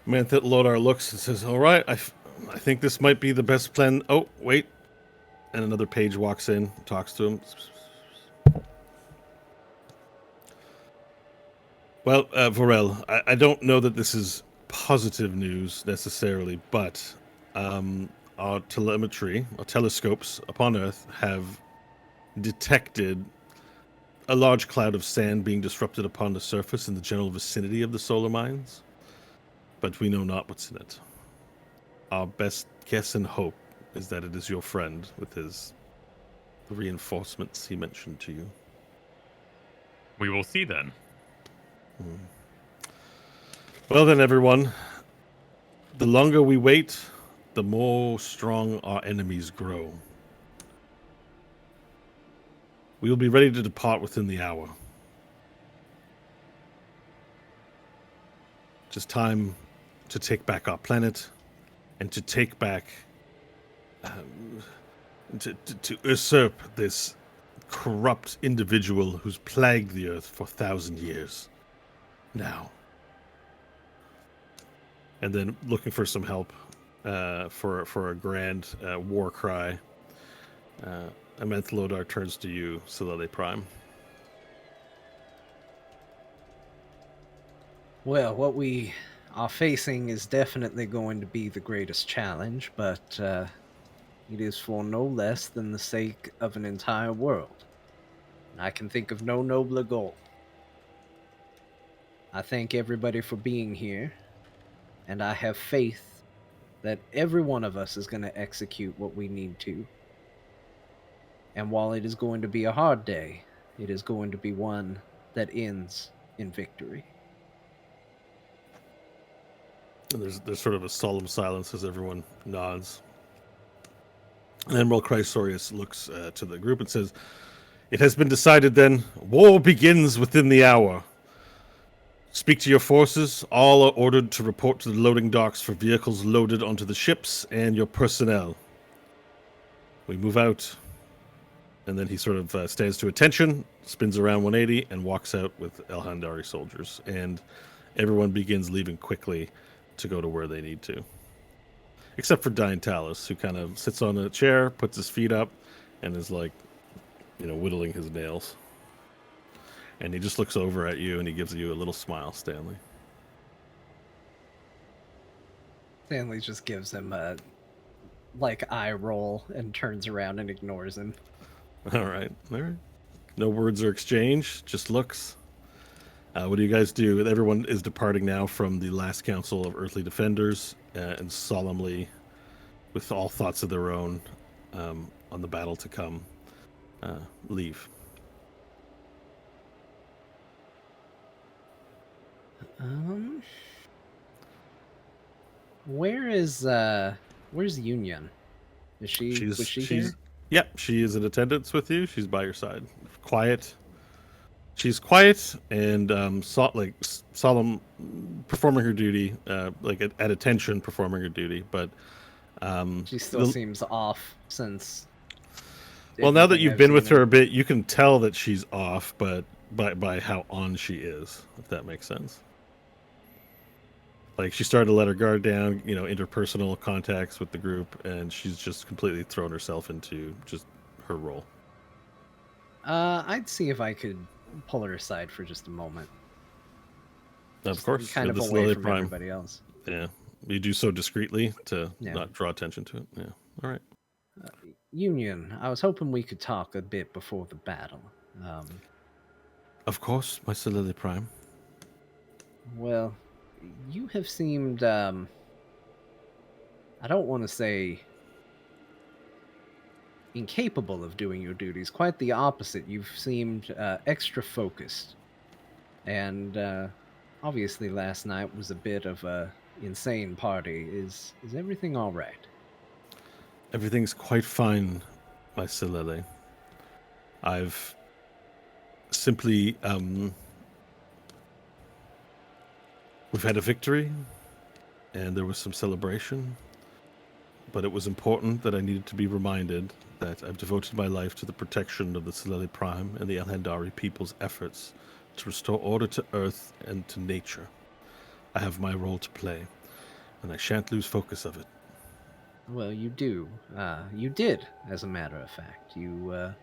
Manthet Lodar looks and says, "All right, I think this might be the best plan." Oh, wait. And another page walks in, talks to him. "Well, Varel, I don't know that this is positive news necessarily, but our telemetry, our telescopes upon Earth have detected a large cloud of sand being disrupted upon the surface in the general vicinity of the solar mines, but we know not what's in it. Our best guess and hope is that it is your friend with the reinforcements he mentioned to you." We will see then. Well then, everyone, the longer we wait, the more strong our enemies grow. We will be ready to depart within the hour. Just time to take back our planet, and to take back, to usurp this corrupt individual who's plagued the Earth for 1,000 years now. And then looking for some help for a grand war cry. Amanthlodar turns to you, Silele Prime. Well, what we are facing is definitely going to be the greatest challenge, but it is for no less than the sake of an entire world. And I can think of no nobler goal. I thank everybody for being here, and I have faith that every one of us is going to execute what we need to. And while it is going to be a hard day, it is going to be one that ends in victory. And there's sort of a solemn silence as everyone nods. And Admiral Chrysorius looks to the group and says, "It has been decided then, war begins within the hour. Speak to your forces. All are ordered to report to the loading docks for vehicles loaded onto the ships and your personnel. We move out." And then he sort of stands to attention, spins around 180, and walks out with Elhandari soldiers. And everyone begins leaving quickly to go to where they need to. Except for Diane Talus, who kind of sits on a chair, puts his feet up, and is like, whittling his nails. And he just looks over at you, and he gives you a little smile, Stanley. Stanley just gives him a, eye roll and turns around and ignores him. All right. No words are exchanged, just looks. What do you guys do? Everyone is departing now from the last council of Earthly Defenders, and solemnly, with all thoughts of their own on the battle to come, leave. Where's Union? Was she here? Yep, she is in attendance with you. She's by your side. Quiet. She's quiet and solemn, performing her duty, at attention, performing her duty. But she still seems off since. Well, now that you've been with her a bit, you can tell that she's off, but by how on she is, if that makes sense. Like, she started to let her guard down, interpersonal contacts with the group, and she's just completely thrown herself into just her role. I'd see if I could pull her aside for just a moment. Of Just course, kind with of the away Slowly from Prime. everybody else. Yeah, you do so discreetly to Yeah. not draw attention to it. Yeah, all right. Union, I was hoping we could talk a bit before the battle. Of course, my Solili Prime. Well, you have seemed, I don't want to say incapable of doing your duties. Quite the opposite. You've seemed extra focused. And obviously last night was a bit of a insane party. Is everything all right? Everything's quite fine, my Solili. I've simply we've had a victory, and there was some celebration, but it was important that I needed to be reminded that I've devoted my life to the protection of the Solili Prime and the Elhendari people's efforts to restore order to Earth and to nature. I have my role to play, and I shan't lose focus of it. Well, you do. You did, as a matter of fact. You,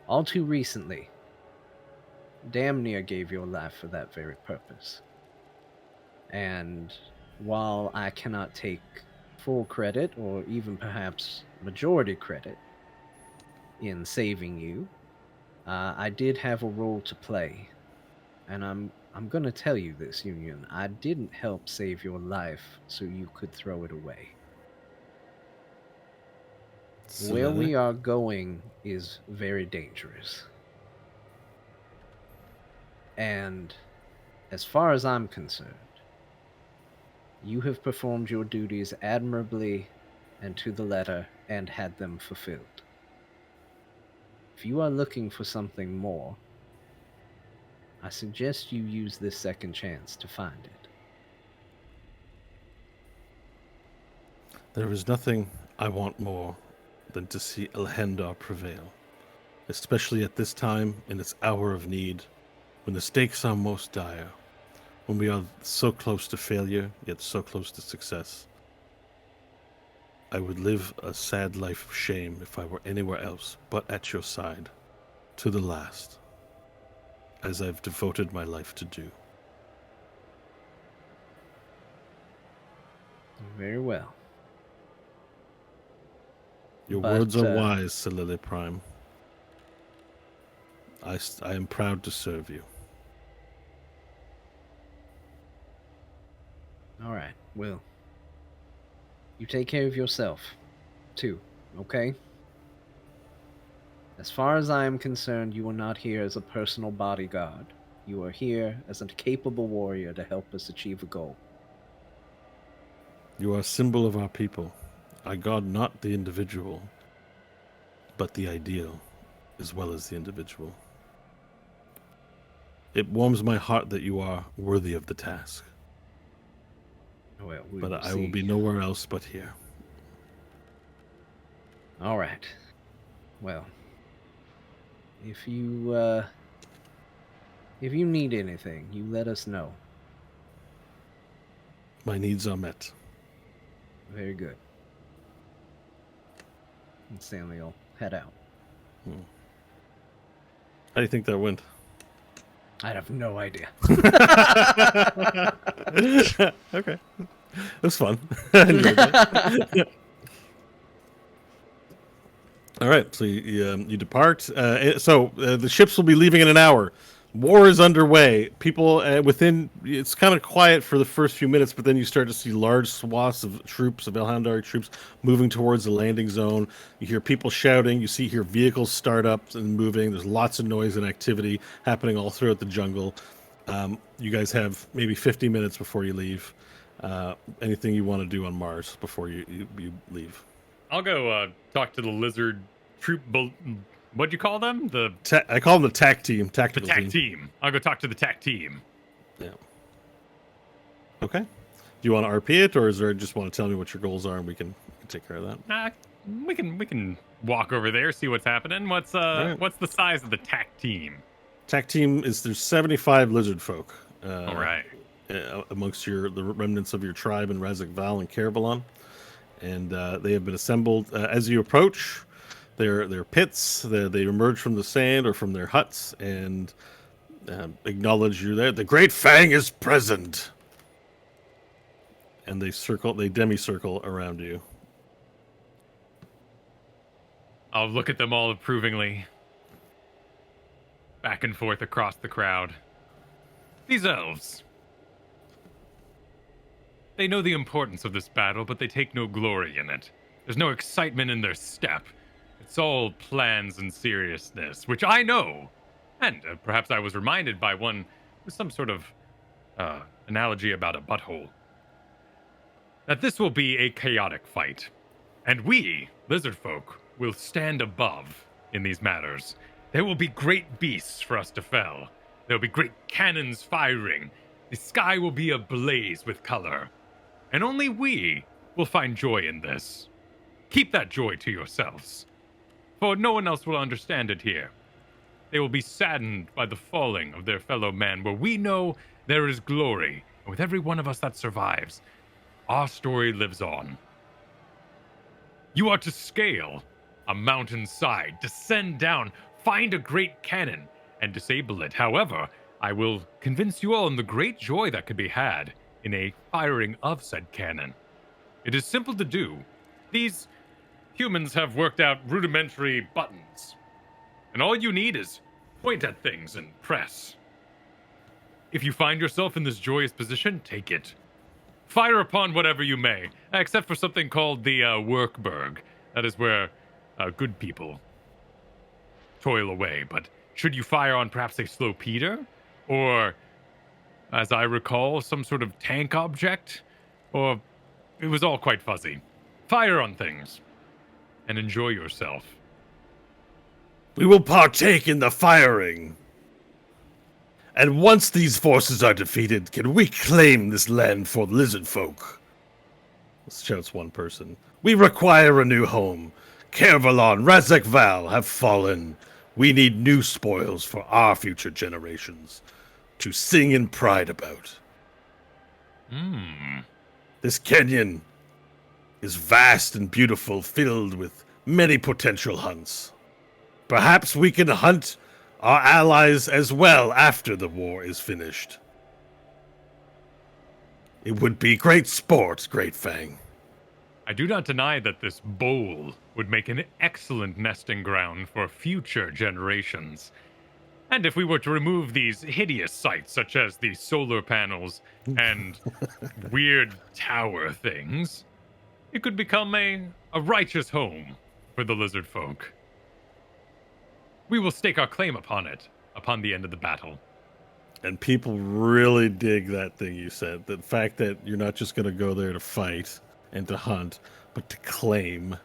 all too recently, damn near gave your life for that very purpose. And while I cannot take full credit, or even perhaps majority credit, in saving you, I did have a role to play. And I'm gonna tell you this, Union. I didn't help save your life so you could throw it away. Where we are going is very dangerous. And as far as I'm concerned, you have performed your duties admirably and to the letter and had them fulfilled. If you are looking for something more, I suggest you use this second chance to find it. There is nothing I want more than to see Elhendar prevail, especially at this time in its hour of need, when the stakes are most dire, when we are so close to failure, yet so close to success. I would live a sad life of shame if I were anywhere else but at your side, to the last, as I've devoted my life to do. Very well. Your But, words are wise, Solili Prime. I am proud to serve you. All right, Will. You take care of yourself, too, okay? As far as I am concerned, you are not here as a personal bodyguard. You are here as a capable warrior to help us achieve a goal. You are a symbol of our people. I guard not the individual, but the ideal, as well as the individual. It warms my heart that you are worthy of the task. Well, But I will be nowhere else but here. All right. Well, if you need anything, you let us know. My needs are met. Very good. And Stanley will head out. How do you think that went? I have no idea. Okay. It was fun. I enjoyed that. All right, so you depart. The ships will be leaving in an hour. War is underway. People it's kind of quiet for the first few minutes, but then you start to see large swaths of troops, of Elhandari troops, moving towards the landing zone. You hear people shouting. You hear vehicles start up and moving. There's lots of noise and activity happening all throughout the jungle. You guys have maybe 50 minutes before you leave. Anything you want to do on Mars before you leave? I'll go talk to the lizard troop. What'd you call them? I call them the TAC team. The TAC team. I'll go talk to the TAC team. Yeah. Okay. Do you want to RP it, or just want to tell me what your goals are, and we can take care of that? We can walk over there, see what's happening. What's the size of the TAC team? TAC team there's 75 lizard folk. All right. Amongst the remnants of your tribe in Razak Val and Kerbalon, and they have been assembled as you approach. their pits. They emerge from the sand or from their huts and acknowledge you there. The Great Fang is present. And they demi-circle around you. I'll look at them all approvingly. Back and forth across the crowd. These elves. They know the importance of this battle, but they take no glory in it. There's no excitement in their step. It's all plans and seriousness, which I know. And perhaps I was reminded by one with some sort of analogy about a butthole. That this will be a chaotic fight. And we, lizard folk, will stand above in these matters. There will be great beasts for us to fell. There will be great cannons firing. The sky will be ablaze with color. And only we will find joy in this. Keep that joy to yourselves. For no one else will understand it here. They will be saddened by the falling of their fellow man, where we know there is glory. And with every one of us that survives, our story lives on. You are to scale a mountainside, descend down, find a great cannon, and disable it. However, I will convince you all in the great joy that could be had in a firing of said cannon. It is simple to do. These humans have worked out rudimentary buttons, and all you need is point at things and press. If you find yourself in this joyous position, take it. Fire upon whatever you may, except for something called the Workberg. That is where good people toil away. But should you fire on perhaps a slow Peter? Or, as I recall, some sort of tank object? Or it was all quite fuzzy. Fire on things. And enjoy yourself. We will partake in the firing. And once these forces are defeated, can we claim this land for lizard folk? Shouts one person. We require a new home. Kervalon, Razek Val have fallen. We need new spoils for our future generations to sing in pride about. This canyon is vast and beautiful, filled with many potential hunts. Perhaps we can hunt our allies as well after the war is finished. It would be great sport, Great Fang. I do not deny that this bowl would make an excellent nesting ground for future generations. And if we were to remove these hideous sights, such as the solar panels and weird tower things, it could become a righteous home for the lizard folk. We will stake our claim upon it, upon the end of the battle. And people really dig that thing you said. The fact that you're not just going to go there to fight and to hunt, but to claim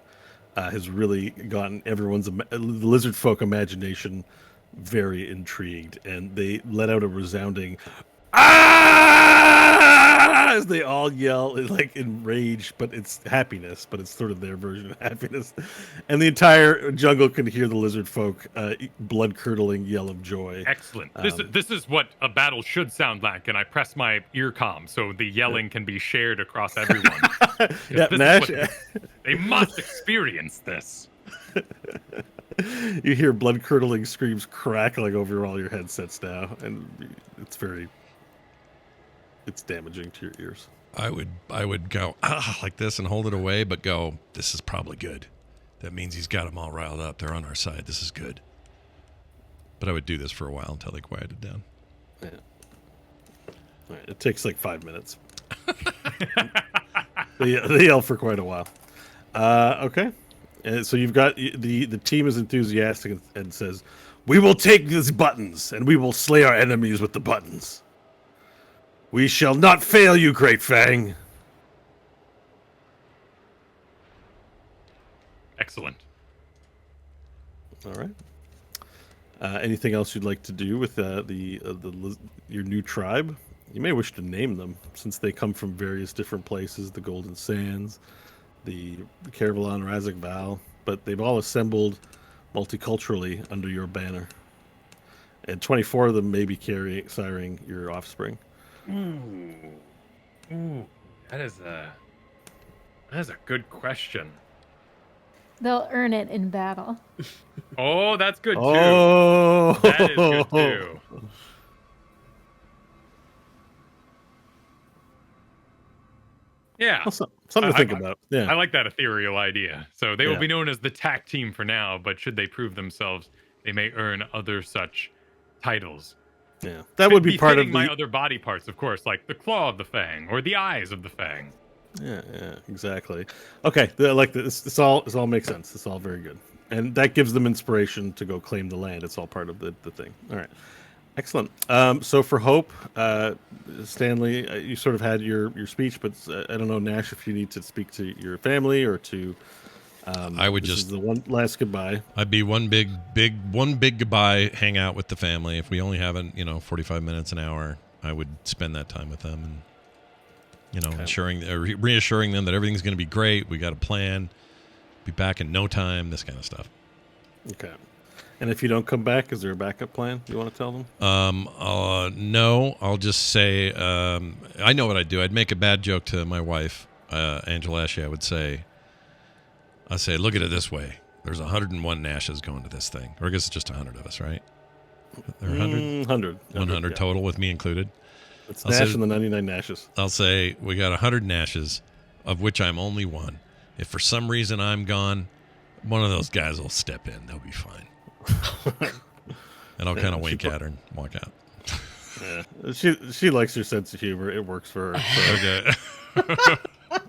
has really gotten everyone's lizard folk imagination very intrigued. And they let out a resounding "Ah!" as they all yell, like enraged, but it's happiness, but it's sort of their version of happiness. And the entire jungle can hear the lizard folk blood-curdling yell of joy. Excellent. This is what a battle should sound like, and I press my earcom so the yelling can be shared across everyone. Yeah, Nash. They must experience this. You hear blood-curdling screams crackling over all your headsets now, and it's damaging to your ears. I would go like this and hold it away, but go, this is probably good. That means he's got them all riled up. They're on our side. This is good. But I would do this for a while until they quieted down. Yeah. All right, it takes like 5 minutes. They yell for quite a while. Okay. So you've got the team is enthusiastic and says, "We will take these buttons and we will slay our enemies with the buttons. We shall not fail you, Great Fang." Excellent. All right. Anything else you'd like to do with your new tribe? You may wish to name them, since they come from various different places: the Golden Sands, the Kervalon, Razek Val, but they've all assembled multiculturally under your banner. And 24 of them may be siring your offspring. Ooh, that is a good question. They'll earn it in battle. Oh, that's good too. Oh, That is good too. Yeah. Well, something to think about. Yeah. I like that ethereal idea. So they will Yeah. be known as the TAC team for now, but should they prove themselves, they may earn other such titles. Yeah. That would be part of befitting my other body parts, of course, like the claw of the fang or the eyes of the fang. Yeah, exactly. Okay, like this. This all makes sense. It's all very good, and that gives them inspiration to go claim the land. It's all part of the thing. All right, excellent. So for Hope, Stanley, you sort of had your speech, but I don't know, Nash, if you need to speak to your family or to. I would this just is the one last goodbye. I'd be one big goodbye. Hang out with the family. If we only have 45 minutes, an hour, I would spend that time with them and. Reassuring them that everything's going to be great. We got a plan. Be back in no time. This kind of stuff. Okay. And if you don't come back, is there a backup plan you want to tell them? No. I'll just say I know what I'd do. I'd make a bad joke to my wife, Angela Ashley. I'd say, look at it this way. There's 101 Nashes going to this thing. Or I guess it's just 100 of us, right? There are 100? 100 total with me included. It's Nash and the 99 Nashes. I'll say we got 100 Nashes, of which I'm only one. If for some reason I'm gone, one of those guys will step in. They'll be fine. And I'll kind of wink at her and walk out. Yeah, she likes your sense of humor. It works for her. So. Okay.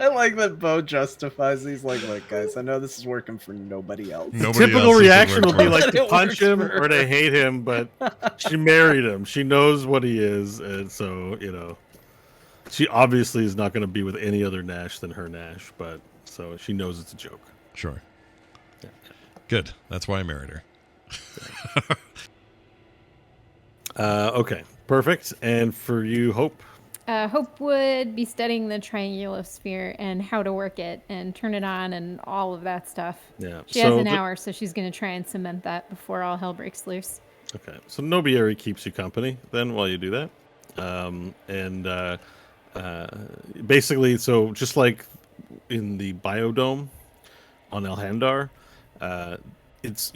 I like that Bo justifies these. Like, guys, I know this is working for nobody else. Typical reaction will be like to punch him or to hate him, but she married him. She knows what he is, and so she obviously is not going to be with any other Nash than her Nash. But so she knows it's a joke. Sure. Yeah. Good. That's why I married her. Okay. Perfect. And for you, Hope. Hope would be studying the triangular sphere and how to work it and turn it on and all of that stuff. Yeah. She has an hour, so she's going to try and cement that before all hell breaks loose. Okay. So Nobieri keeps you company then while you do that. Basically, so just like in the biodome on Elhandar, it's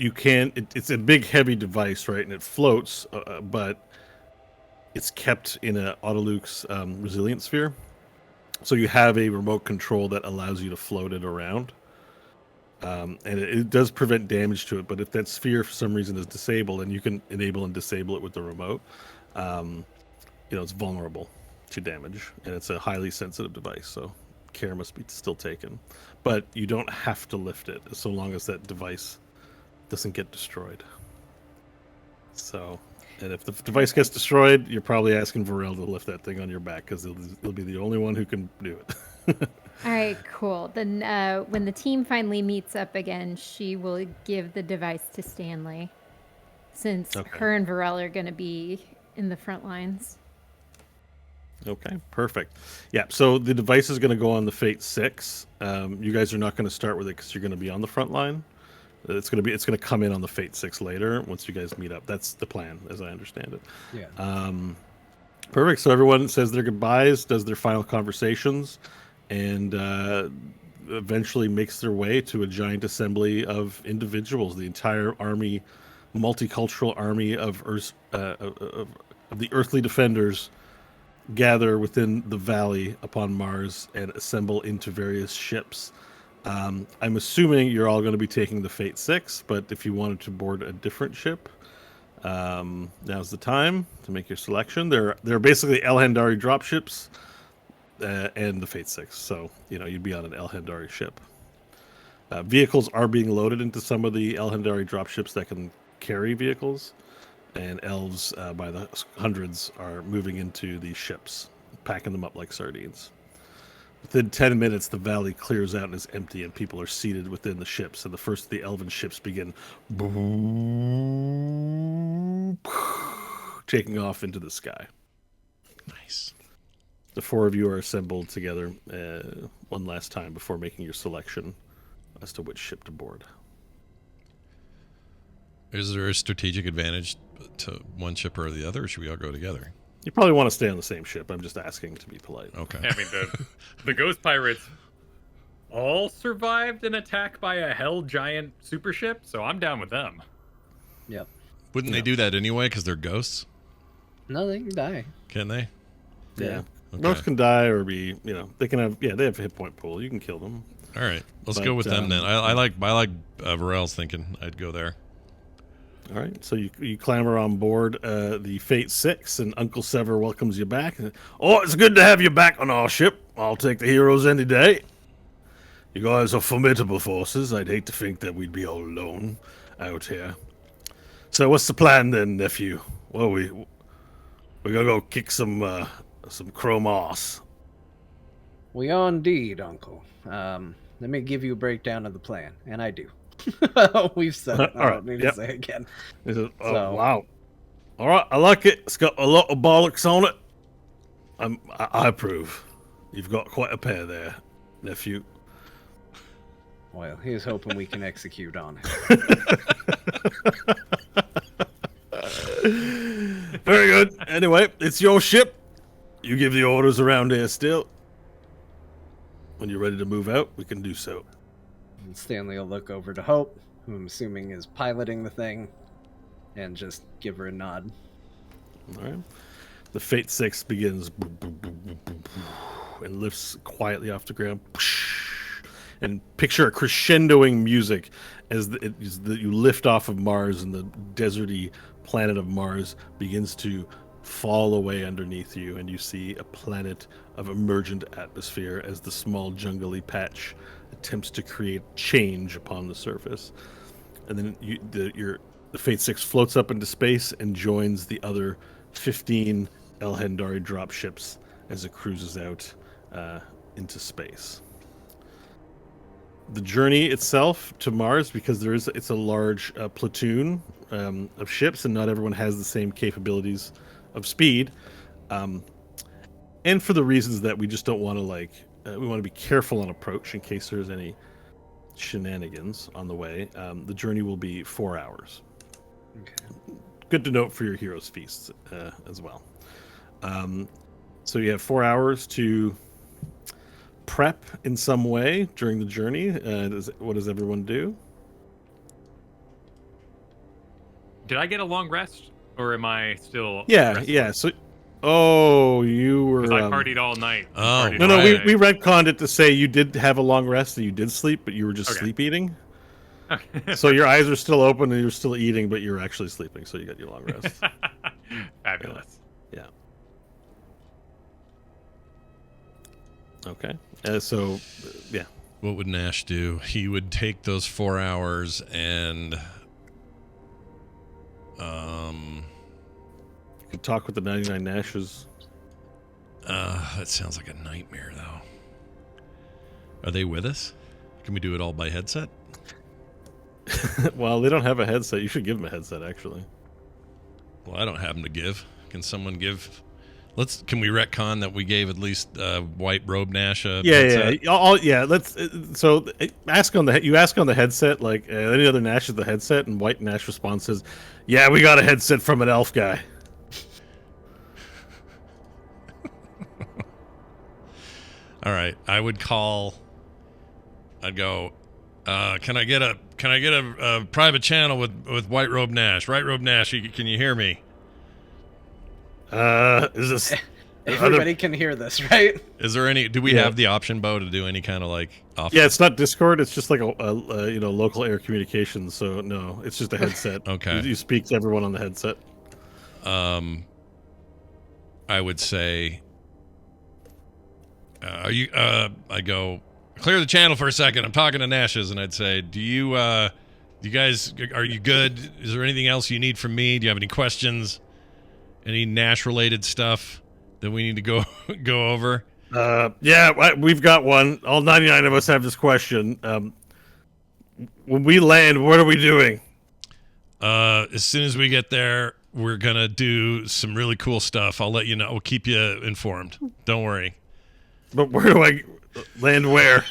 a big heavy device, right? And it floats, but it's kept in an Autoluke's resilience sphere. So you have a remote control that allows you to float it around. And it does prevent damage to it, but if that sphere for some reason is disabled, and you can enable and disable it with the remote, it's vulnerable to damage, and it's a highly sensitive device, so care must be still taken. But you don't have to lift it, so long as that device doesn't get destroyed. So... And if the device gets destroyed, you're probably asking Varel to lift that thing on your back because he'll be the only one who can do it. All right, cool. Then when the team finally meets up again, she will give the device to Stanley, since her and Varel are going to be in the front lines. Okay, perfect. Yeah, so the device is going to go on the Fate 6. You guys are not going to start with it because you're going to be on the front line. It's going to come in on the Fate 6 later once you guys meet up. That's the plan, as I understand it. Yeah. Perfect. So everyone says their goodbyes, does their final conversations, and eventually makes their way to a giant assembly of individuals. The entire army, multicultural army of the earthly defenders, gather within the valley upon Mars and assemble into various ships. I'm assuming you're all going to be taking the Fate 6, but if you wanted to board a different ship, now's the time to make your selection. They're basically Elhandari dropships and the Fate 6, so you'd be on an Elhandari ship. Vehicles are being loaded into some of the Elhandari dropships that can carry vehicles, and elves by the hundreds are moving into these ships, packing them up like sardines. Within 10 minutes, the valley clears out and is empty, and people are seated within the ships. And the first of the elven ships begin taking off into the sky. Nice. The four of you are assembled together one last time before making your selection as to which ship to board. Is there a strategic advantage to one ship or the other, or should we all go together? You probably want to stay on the same ship. I'm just asking to be polite. Okay. I mean, the Ghost Pirates all survived an attack by a hell giant super ship, so I'm down with them. Yep. Wouldn't they do that anyway because they're ghosts? No, they can die. Can they? Yeah. Okay. Most can die or be, they can have, they have a hit point pool. You can kill them. All right, let's go with them then. I like Varel's thinking. I'd go there. All right, so you clamber on board the Fate 6, and Uncle Sever welcomes you back. Oh, it's good to have you back on our ship. I'll take the heroes any day. You guys are formidable forces. I'd hate to think that we'd be all alone out here. So what's the plan then, nephew? Well, we're gonna go kick some chrome ass. We are indeed, Uncle. Let me give you a breakdown of the plan, and I do. We've said it. I don't need to say it again. He says, wow. All right, I like it. It's got a lot of bollocks on it. I approve. You've got quite a pair there, nephew. Well, here's hoping we can execute on it. Very good. Anyway, it's your ship. You give the orders around here still. When you're ready to move out, we can do so. And Stanley will look over to Hope, who I'm assuming is piloting the thing, and just give her a nod. All right. The Fate 6 begins and lifts quietly off the ground. And picture a crescendoing music as you lift off of Mars, and the deserty planet of Mars begins to fall away underneath you, and you see a planet of emergent atmosphere as the small jungly patch attempts to create change upon the surface. And then the Fate 6 floats up into space and joins the other 15 Elhendari dropships as it cruises out into space. The journey itself to Mars, because it's a large platoon of ships, and not everyone has the same capabilities of speed, and for the reasons that we just don't want to we want to be careful on approach in case there's any shenanigans on the way. The journey will be 4 hours. Okay. Good to note for your heroes feasts as well. So you have 4 hours to prep in some way during the journey. What does everyone do? Did I get a long rest, or am I still? Yeah. So, you were. Because I partied all night. Oh, no. We retconned it to say you did have a long rest and you did sleep, but you were just sleep eating. Okay. So your eyes are still open and you're still eating, but you're actually sleeping. So you got your long rest. Fabulous. Yeah. Okay. Yeah. What would Nash do? He would take those 4 hours and You could talk with the 99 Nashes. that sounds like a nightmare, though. Are they with us? Can we do it all by headset? Well, they don't have a headset. You should give them a headset, actually. Well, I don't have them to give. Can someone give? Can we retcon that we gave at least White Robe Nash a headset? Let's. So ask on the headset, like any other Nash is the headset, and White Nash response is, "Yeah, we got a headset from an elf guy." All right, I'd go. Can I get a private channel with White Robe Nash? White Robe Nash, can you hear me? Is this? Everybody can hear this, right? Is there any? Do we have the option, Bo, to do any kind of off? Yeah, it's not Discord. It's just like a local air communications. So no, it's just a headset. Okay. You speak to everyone on the headset. I would say. I go clear the channel for a second. I'm talking to Nash's, and I'd say, do you guys, are you good? Is there anything else you need from me? Do you have any questions? Any Nash related stuff that we need to go over? Yeah, we've got one. All 99 of us have this question. When we land, what are we doing? As soon as we get there, we're gonna do some really cool stuff. I'll let you know. We'll keep you informed. Don't worry. But where do I? Land where?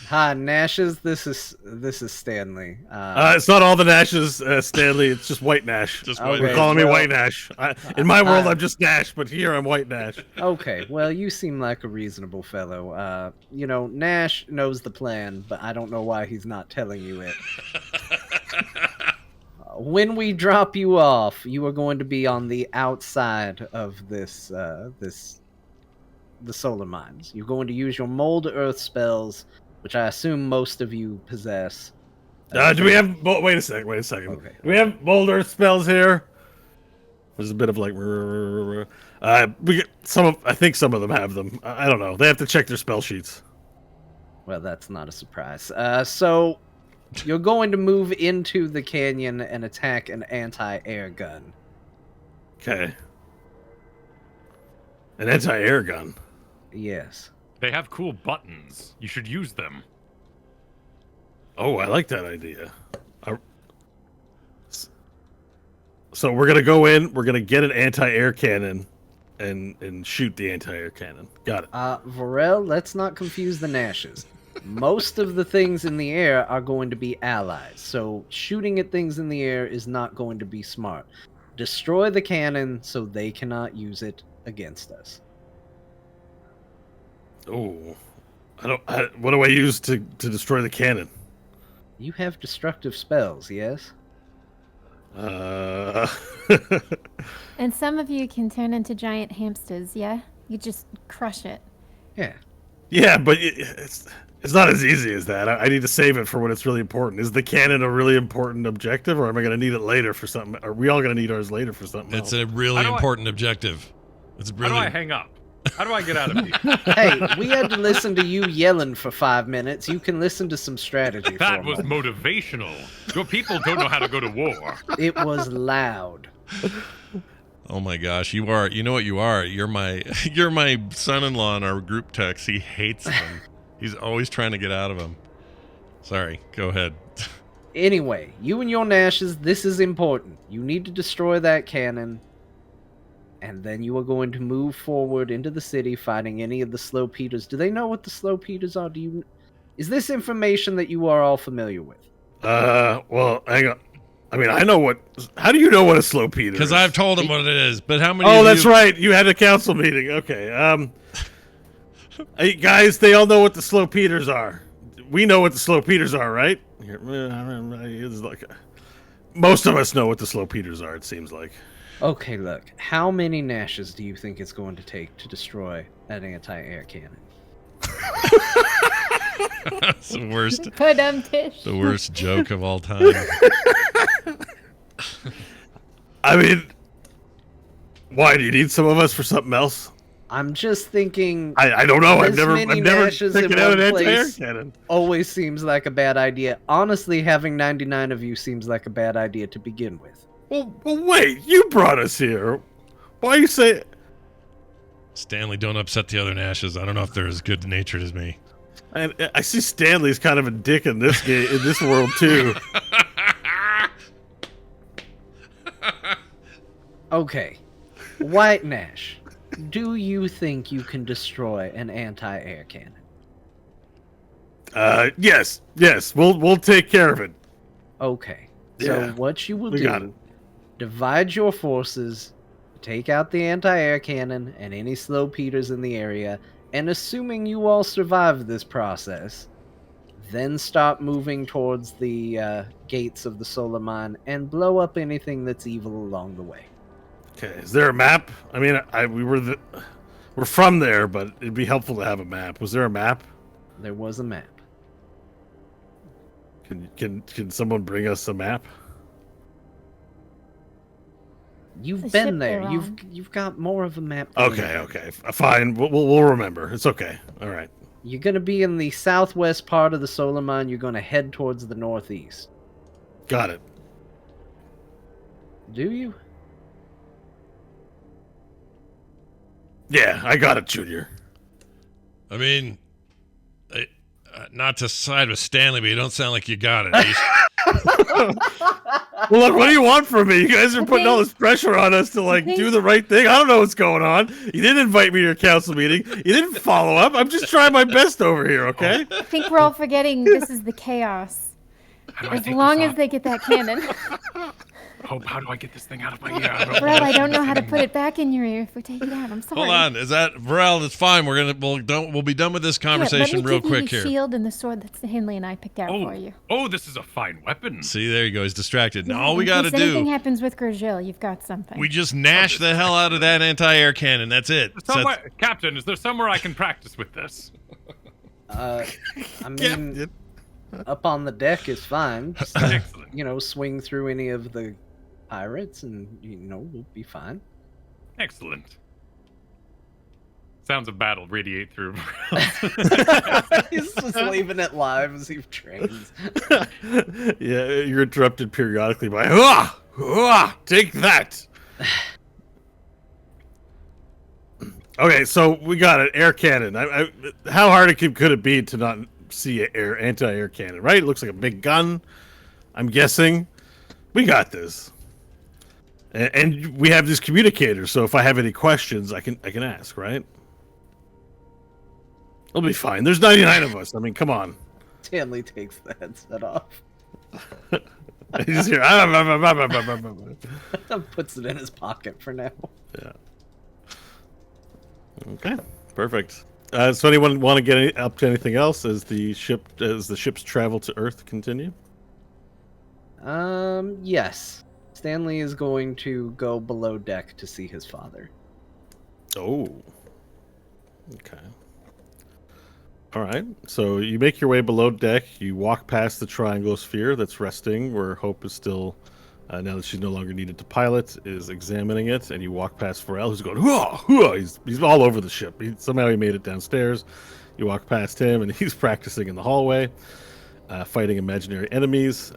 Hi, Nashes. This is Stanley. It's not all the Nashes, Stanley. It's just White Nash. Just Okay, You're calling me well, White Nash. In my world, I'm just Nash, but here I'm White Nash. Okay, well, you seem like a reasonable fellow. Nash knows the plan, but I don't know why he's not telling you it. When we drop you off, you are going to be on the outside of the solar mines. You're going to use your mold earth spells, which I assume most of you possess. Do we have? Wait a second. Okay. Do we have mold earth spells here? There's a bit of like. We get some of. I think some of them have them. I don't know. They have to check their spell sheets. Well, that's not a surprise. So you're going to move into the canyon and attack an anti-air gun. Okay. An anti-air gun. Yes. They have cool buttons. You should use them. Oh, I like that idea. So we're gonna go in. We're gonna get an anti-air cannon, and shoot the anti-air cannon. Got it. Varel, let's not confuse the Nashes. Most of the things in the air are going to be allies, so shooting at things in the air is not going to be smart. Destroy the cannon so they cannot use it against us. Oh, what do I use to destroy the cannon? You have destructive spells, yes? And some of you can turn into giant hamsters, yeah? You just crush it. Yeah. Yeah, but it's not as easy as that. I need to save it for when it's really important. Is the cannon a really important objective, or am I going to need it later for something? Are we all going to need ours later for something It's else? a really important objective. It's really. How do I hang up? How do I get out of here? Hey, we had to listen to you yelling for 5 minutes. You can listen to some strategy for That a was moment. motivational. Your people don't know how to go to war. It was loud. Oh my gosh, you are. You know what you are? You're my son-in-law in our group text. He hates them. He's always trying to get out of them. Sorry, go ahead. Anyway, you and your Nashes, this is important. You need to destroy that cannon, and then you are going to move forward into the city fighting any of the slow Peters. Do they know what the slow Peters are? Is this information that you are all familiar with? Well, hang on. I mean, I know what. How do you know what a slow Peter is? Because I've told him what it is. But how many? Oh, of that's you... right. You had a council meeting. Okay. Hey, guys, they all know what the slow Peters are. We know what the slow Peters are, right? It's like most of us know what the slow Peters are. It seems like. Okay, look. How many Nashes do you think it's going to take to destroy an anti-air cannon? That's the worst. Tish. The worst joke of all time. I mean, why do you need some of us for something else? I'm just thinking. I don't know. I've This never many taken Nashes out in an one anti-air place cannon. always seems like a bad idea. Honestly, having 99 of you seems like a bad idea to begin with. Well, wait. You brought us here. Why you say? Stanley, don't upset the other Nashes. I don't know if they're as good natured as me. I see Stanley's kind of a dick in this game, in this world too. Okay, White Nash, do you think you can destroy an anti-air cannon? Yes. We'll take care of it. Okay, so Yeah, what you will we got it. do, divide your forces, take out the anti-air cannon and any slow Peters in the area, and assuming you all survive this process, then start moving towards the gates of the solar mine and blow up anything that's evil along the way. Okay. Is there a map? I mean, we're from there, but it'd be helpful to have a map. Was there a map? There was a map. Can someone bring us a map? You've The been ship there. they're You've got more of a map. than Okay. anything. Okay. Fine. We'll remember. It's okay. All right. You're gonna be in the southwest part of the solar mine. You're gonna head towards the northeast. Got it. Do you? Yeah, I got it, Junior. I mean, not to side with Stanley, but you don't sound like you got it. Well, look, what do you want from me? You guys are putting all this pressure on us to like do the right thing. I don't know what's going on. You didn't invite me to your council meeting. You didn't follow up. I'm just trying my best over here, okay? I think we're all forgetting this is the chaos. As long as they get that cannon. Hope, how do I get this thing out of my ear? Bro, I don't know how to put it back in your ear if we take it out. I'm sorry. Hold on, is that Varel? It's fine. We'll be done with this conversation real quick here. Let me give you the shield and the sword that Stanley and I picked out for you. Oh, this is a fine weapon. See, there you go. He's distracted. Yeah, Now all we got to If anything do, happens with Gurgil, you've got something. we just gnash the hell out of that anti-air cannon. That's it. Captain, is there somewhere I can practice with this? I mean, up on the deck is fine. Just, Excellent. Swing through any of the pirates and, we'll be fine. Excellent. Sounds of battle radiate through. He's just leaving it live as he trains. Yeah, you're interrupted periodically by, "Hua! Hua! Take that!" Okay, so we got an air cannon. How hard could it be to not see an anti-air cannon, right? It looks like a big gun, I'm guessing. We got this. And we have this communicator, so if I have any questions, I can ask, right? It'll be fine. There's 99 of us. I mean, come on. Stanley takes the headset off. He's here. Puts it in his pocket for now. Yeah. Okay. Perfect. So anyone want to get up to anything else as the ship's travel to Earth continue? Yes. Stanley is going to go below deck to see his father. Oh. Okay. All right. So you make your way below deck. You walk past the triangle sphere that's resting, where Hope is still, now that she's no longer needed to pilot, is examining it. And you walk past Pharrell, who's going, "Hua, hua." He's all over the ship. Somehow he made it downstairs. You walk past him, and he's practicing in the hallway, fighting imaginary enemies.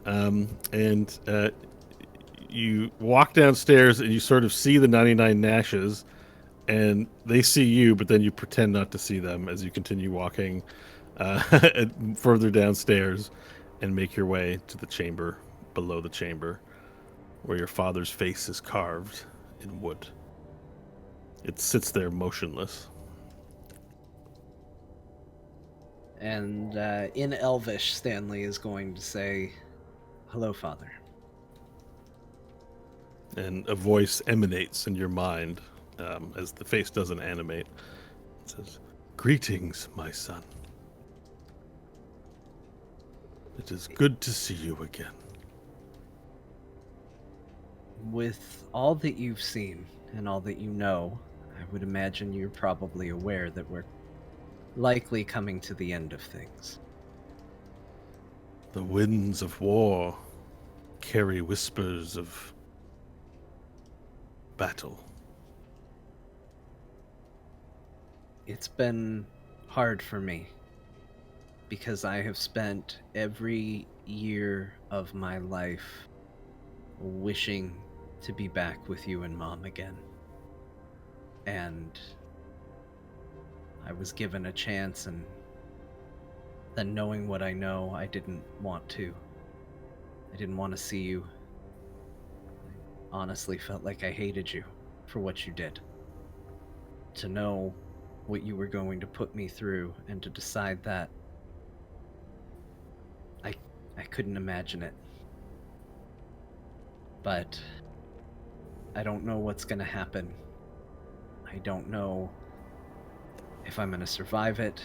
You walk downstairs, and you sort of see the 99 Nashes, and they see you, but then you pretend not to see them as you continue walking further downstairs and make your way to the chamber below the chamber where your father's face is carved in wood. It sits there motionless. And in Elvish, Stanley is going to say, "Hello, Father." And a voice emanates in your mind as the face doesn't animate. It says, "Greetings, my son. It is good to see you again." With all that you've seen and all that you know, I would imagine you're probably aware that we're likely coming to the end of things. The winds of war carry whispers of battle. It's been hard for me because I have spent every year of my life wishing to be back with you and Mom again. And I was given a chance, and then knowing what I know, I didn't want to. I didn't want to see you. I honestly felt like I hated you for what you did. To know what you were going to put me through and to decide that, I couldn't imagine it. But I don't know what's going to happen. I don't know if I'm going to survive it.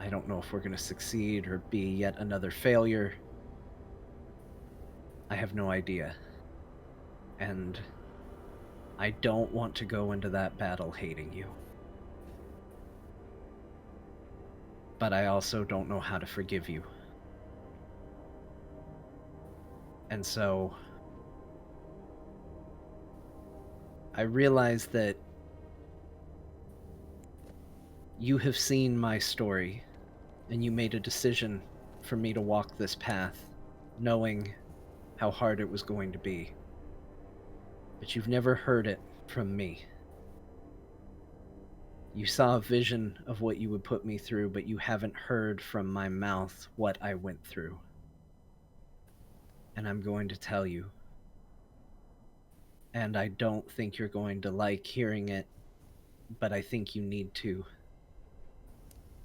I don't know if we're going to succeed or be yet another failure. I have no idea. And I don't want to go into that battle hating you. But I also don't know how to forgive you. And so I realize that you have seen my story, and you made a decision for me to walk this path, knowing how hard it was going to be. But you've never heard it from me. You saw a vision of what you would put me through, but you haven't heard from my mouth what I went through. And I'm going to tell you. And I don't think you're going to like hearing it, but I think you need to,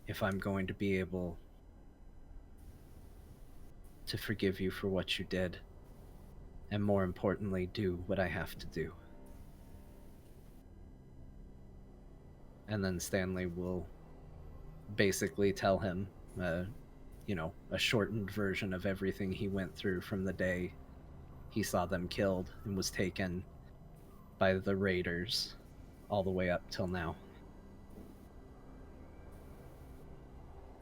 if I'm going to be able to forgive you for what you did, and more importantly, do what I have to do. And then Stanley will basically tell him, a shortened version of everything he went through from the day he saw them killed and was taken by the raiders all the way up till now.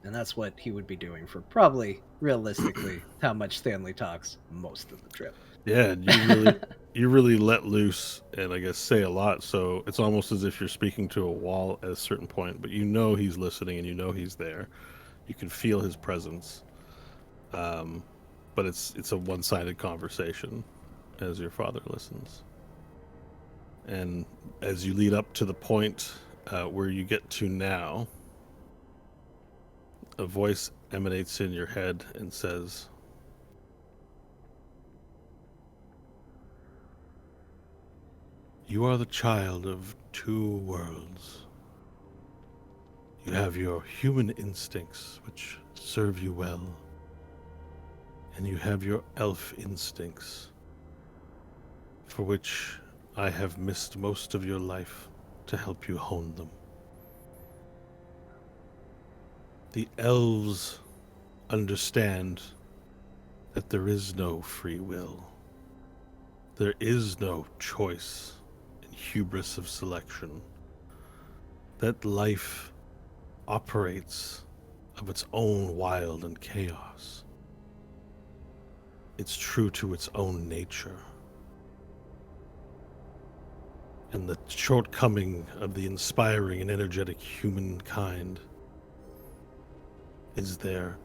And that's what he would be doing for probably, realistically, how much Stanley talks most of the trip. Yeah, and you really let loose and I guess say a lot, so it's almost as if you're speaking to a wall at a certain point, but you know he's listening and you know he's there. You can feel his presence. But it's a one-sided conversation as your father listens. And as you lead up to the point where you get to now, a voice emanates in your head and says, "You are the child of two worlds. You have your human instincts, which serve you well, and you have your elf instincts, for which I have missed most of your life to help you hone them. The elves understand that there is no free will. There is no choice and hubris of selection. That life operates of its own wild and chaos. It's true to its own nature. And the shortcoming of the inspiring and energetic humankind is their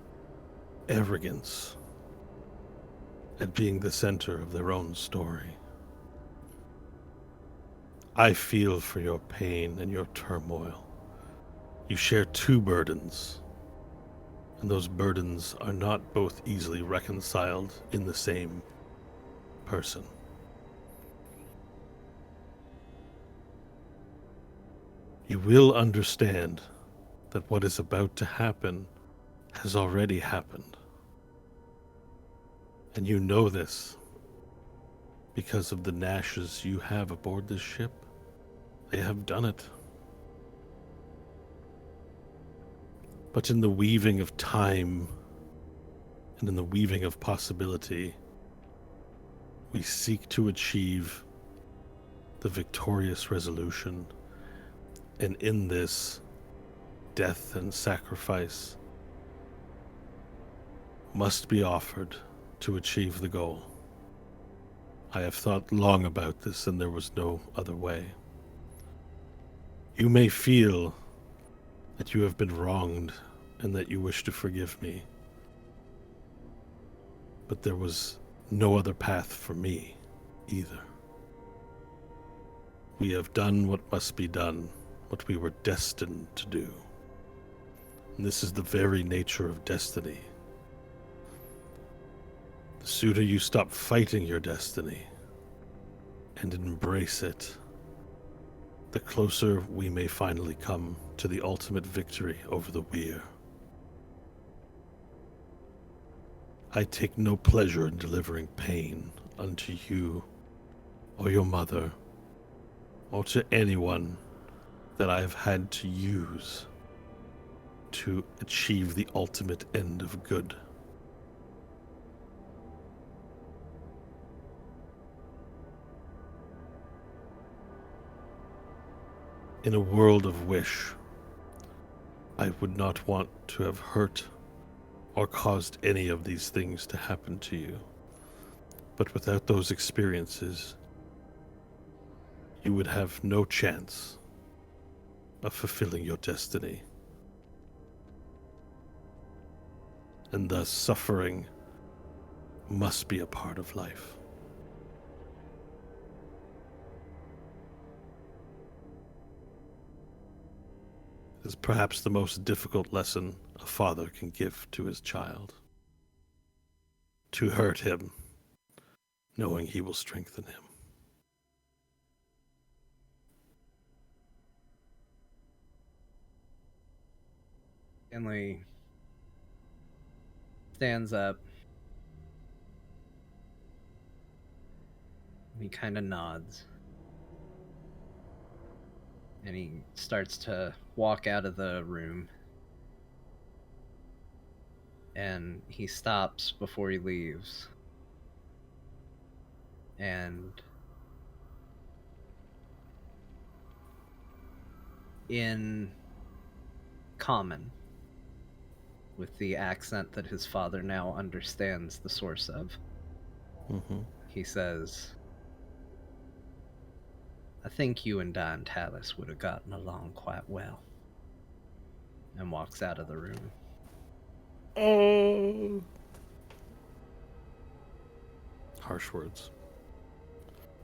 arrogance at being the center of their own story. I feel for your pain and your turmoil. You share two burdens, and those burdens are not both easily reconciled in the same person. You will understand that what is about to happen has already happened. And you know this because of the Nashes you have aboard this ship. They have done it. But in the weaving of time and in the weaving of possibility, we seek to achieve the victorious resolution. And in this, death and sacrifice must be offered to achieve the goal. I have thought long about this, and there was no other way. You may feel that you have been wronged and that you wish to forgive me, but there was no other path for me either. We have done what must be done, what we were destined to do. And this is the very nature of destiny. The sooner you stop fighting your destiny and embrace it, the closer we may finally come to the ultimate victory over the Weir. I take no pleasure in delivering pain unto you or your mother or to anyone that I have had to use to achieve the ultimate end of good. In a world of wish, I would not want to have hurt or caused any of these things to happen to you. But without those experiences, you would have no chance of fulfilling your destiny. And thus suffering must be a part of life. is perhaps the most difficult lesson a father can give to his child. To hurt him, knowing he will strengthen him. Stanley stands up. He kind of nods. And he starts to walk out of the room. And he stops before he leaves. And in common, with the accent that his father now understands the source of, he says, I think you and Don Tallis would have gotten along quite well. And walks out of the room. Oh. Harsh words.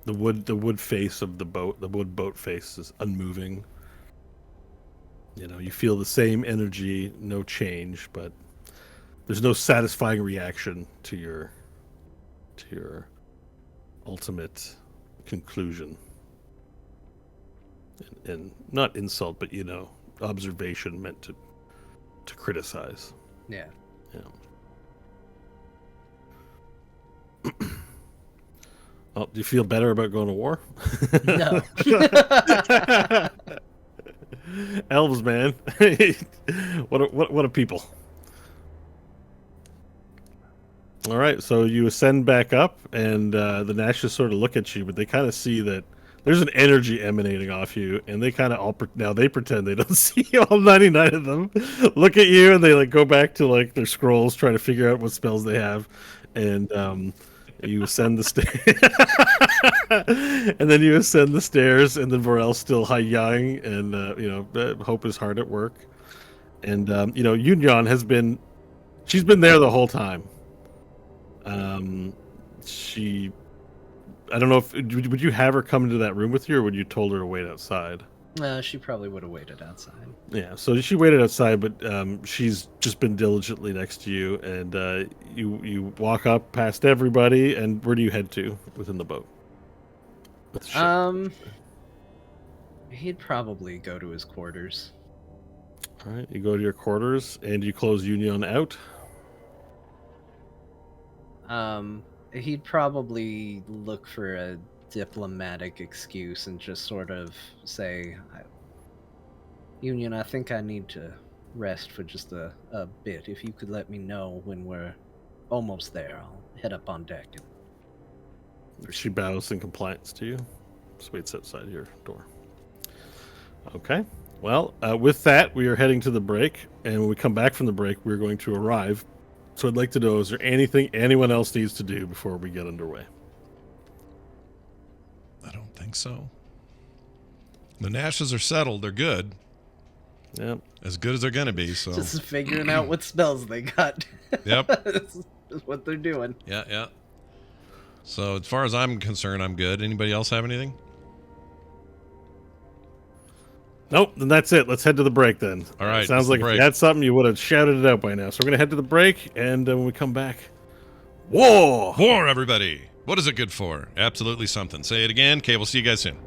The wood face of the wood boat face is unmoving. You know, you feel the same energy, no change, but there's no satisfying reaction to your ultimate conclusion. And not insult, but observation meant to criticize. Yeah. Oh, do you feel better about going to war? No. Elves, man. what a people. All right, so you ascend back up, and the Nashes sort of look at you, but they kind of see that there's an energy emanating off you, and they kind of now they pretend they don't see you. All 99 of them look at you, and they go back to their scrolls, trying to figure out what spells they have, and you ascend the stairs, and then you ascend the stairs, and then Vorel's still high-yawing, and Hope is hard at work, and Yunyan she's been there the whole time. I don't know if would you have her come into that room with you, or would you told her to wait outside? She probably would have waited outside. Yeah, so she waited outside, but she's just been diligently next to you, and you walk up past everybody, and where do you head to within the boat? He'd probably go to his quarters. All right, you go to your quarters, and you close Union out. He'd probably look for a diplomatic excuse and just sort of say, Union, I think I need to rest for just a bit. If you could let me know when we're almost there, I'll head up on deck. She bows in compliance to you. Just waits outside your door. Okay. Well, with that, we are heading to the break, and when we come back from the break, we're going to arrive. So I'd like to know, is there anything anyone else needs to do before we get underway? I don't think so. The Nashes are settled. They're good. Yep. As good as they're going to be. So just figuring out what spells they got. Yep. That's what they're doing. Yeah. So as far as I'm concerned, I'm good. Anybody else have anything? Nope, then that's it. Let's head to the break then. All right. Sounds like if you had something, you would have shouted it out by now. So we're going to head to the break, and when we come back, war! War, everybody! What is it good for? Absolutely something. Say it again. Okay, we'll see you guys soon.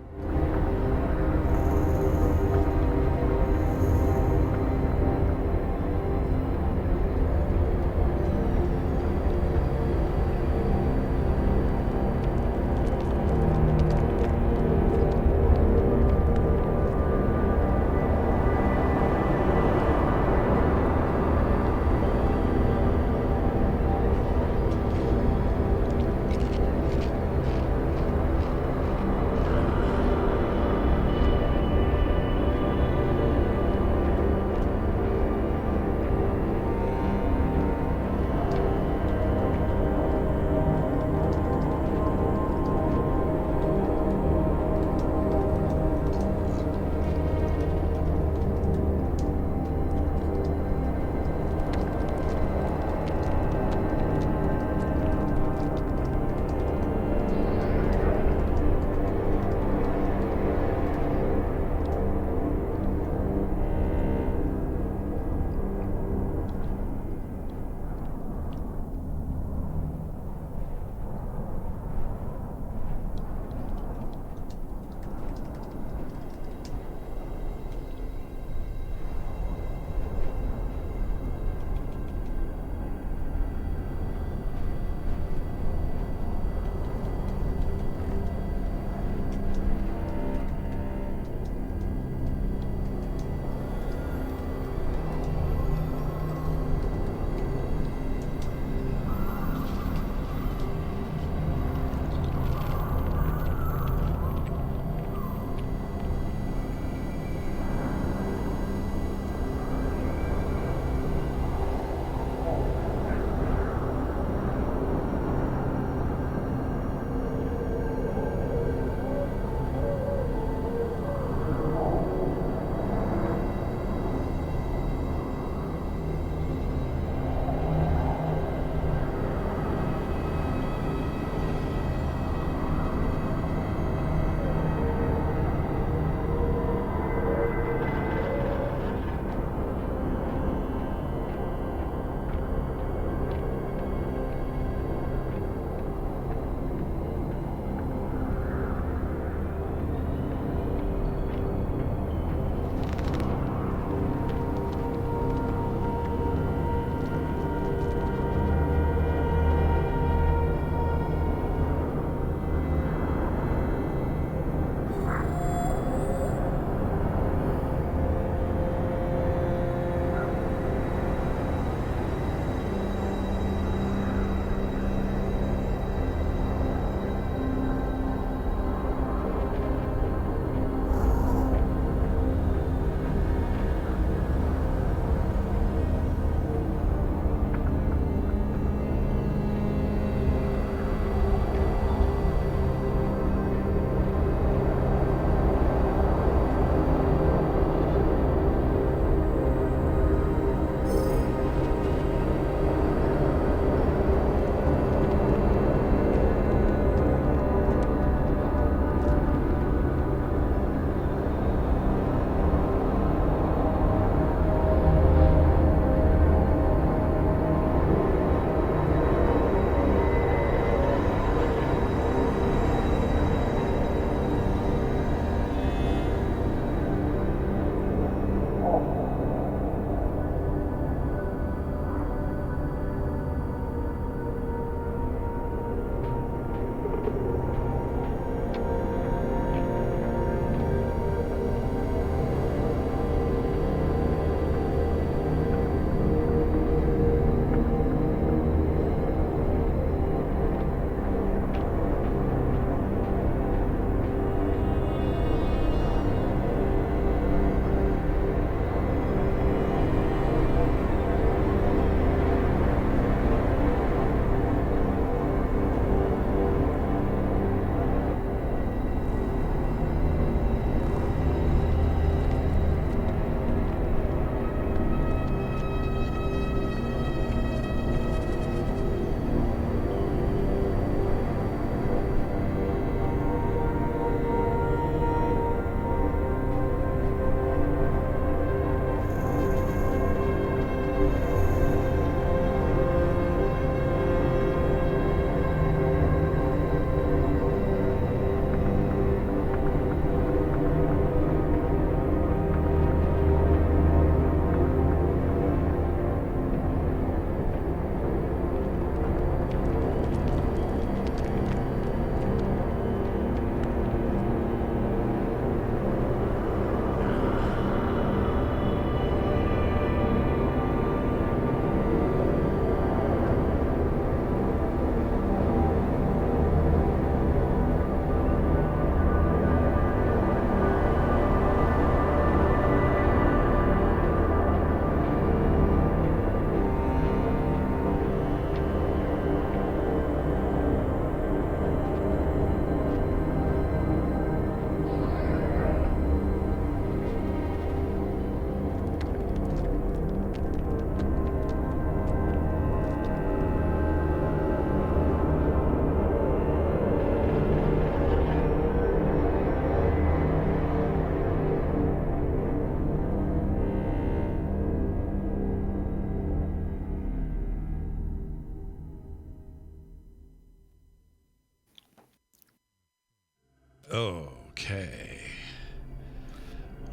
Okay.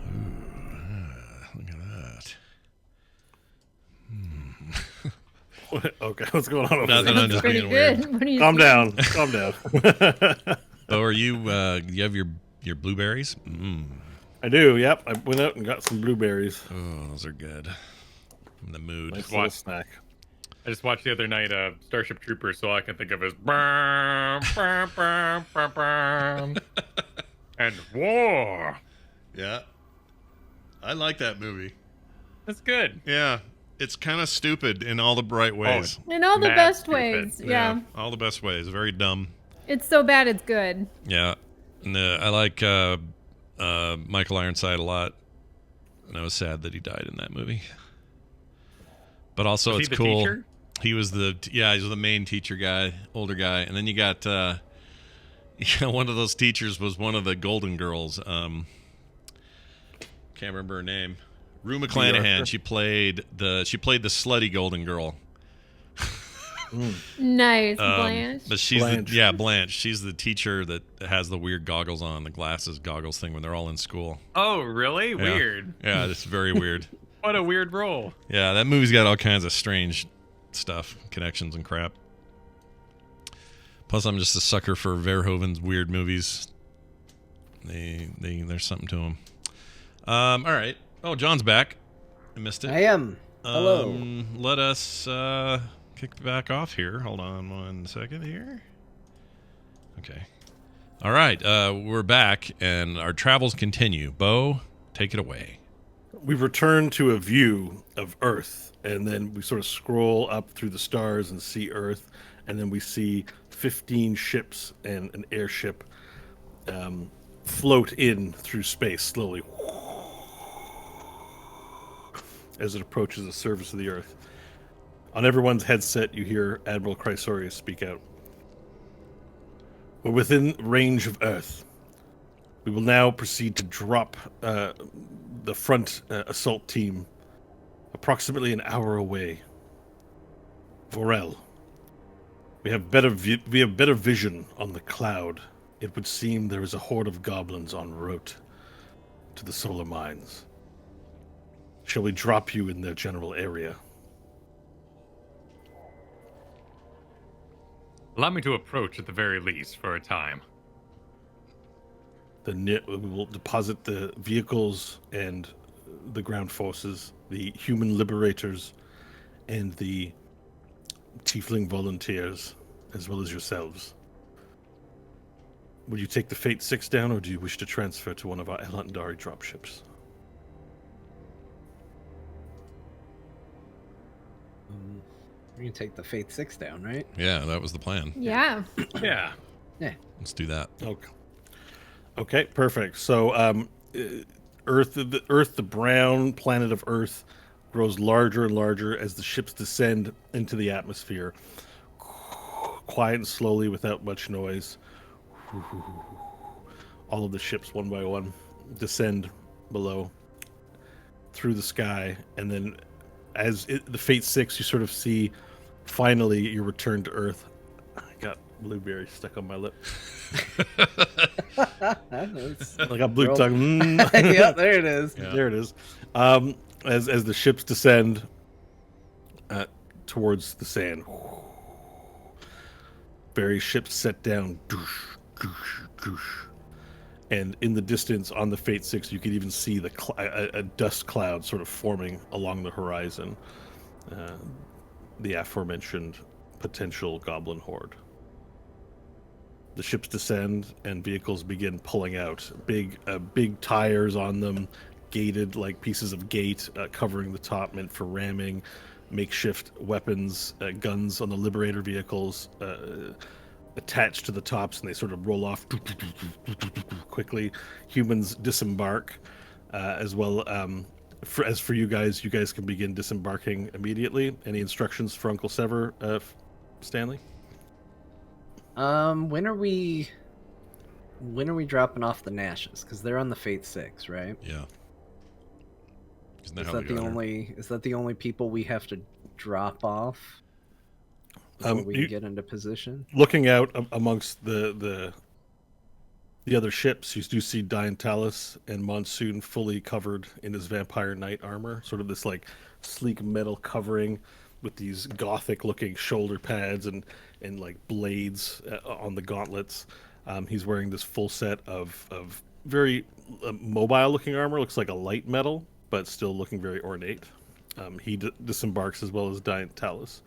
Ooh, look at that. Okay, what's going on over Nothing, there? I'm just Pretty being good. weird. What are you Calm doing? down. Calm down. Bo, are you you have your blueberries? I do, yep. I went out and got some blueberries. Oh, those are good. I'm in the mood. Nice little snack. I just watched the other night Starship Troopers, so all I can think of is and war. Yeah. I like that movie. That's good. Yeah. It's kind of stupid in all the right ways. In all the Mad best stupid. ways. Yeah. All the best ways. Very dumb. It's so bad it's good. Yeah. And I like Michael Ironside a lot. And I was sad that he died in that movie. But also Was it's he the cool. teacher? He was the main teacher guy, older guy. And then you got one of those teachers was one of the Golden Girls. Can't remember her name. Rue McClanahan. She played the slutty Golden Girl. Nice, Blanche. But she's Blanche. Blanche. She's the teacher that has the weird goggles on, the glasses goggles thing when they're all in school. Oh, really? Yeah. Weird. Yeah, it's very weird. What a weird role. Yeah, that movie's got all kinds of strange stuff, connections and crap. Plus, I'm just a sucker for Verhoeven's weird movies. There's something to them. All right. Oh, John's back. I missed it. I am. Hello. Let us kick back off here. Hold on 1 second here. Okay. All right. We're back, and our travels continue. Bo, take it away. We return to a view of Earth, and then we sort of scroll up through the stars and see Earth, and then we see 15 ships and an airship float in through space slowly as it approaches the surface of the Earth. On everyone's headset, you hear Admiral Chrysorius speak out. We're within range of Earth. We will now proceed to drop the front assault team approximately an hour away. Vorel, we have better vision on the cloud. It would seem there is a horde of goblins en route to the solar mines. Shall we drop you in their general area? Allow me to approach at the very least for a time. We will deposit the vehicles and the ground forces, the human liberators, and the tiefling volunteers, as well as yourselves. Would you take the Fate 6 down, or do you wish to transfer to one of our Elandari dropships? We're gonna take the Faith 6 down, right? Yeah, that was the plan. Yeah. Yeah. Let's do that. Okay, perfect. So, Earth, the brown planet of Earth, grows larger and larger as the ships descend into the atmosphere. Quiet and slowly, without much noise. All of the ships, one by one, descend below through the sky, and then the Fate 6, you sort of see finally your return to Earth. I got blueberry stuck on my lip. I got blue tongue. Yeah, there it is. Yeah. There it is. As the ships descend towards the sand, various ships set down, and in the distance on the Fate 6, you could even see a dust cloud sort of forming along the horizon. The aforementioned potential goblin horde. The ships descend and vehicles begin pulling out. Big tires on them, gated like pieces of gate covering the top, meant for ramming. Makeshift weapons, guns on the Liberator vehicles attached to the tops, and they sort of roll off quickly. Humans disembark as well. As for you guys can begin disembarking immediately. Any instructions for Uncle Sever, Stanley? When are we dropping off the Nashes? Because they're on the Fate 6, right? Yeah. Isn't Is how that we the got her? only people we have to drop off before we You- get into position? Looking out amongst the the other ships, you do see Diantalis and Monsoon fully covered in his vampire knight armor, sort of this like sleek metal covering with these gothic looking shoulder pads and like blades on the gauntlets. He's wearing this full set of very mobile looking armor, looks like a light metal, but still looking very ornate. He disembarks as well as Diantalis.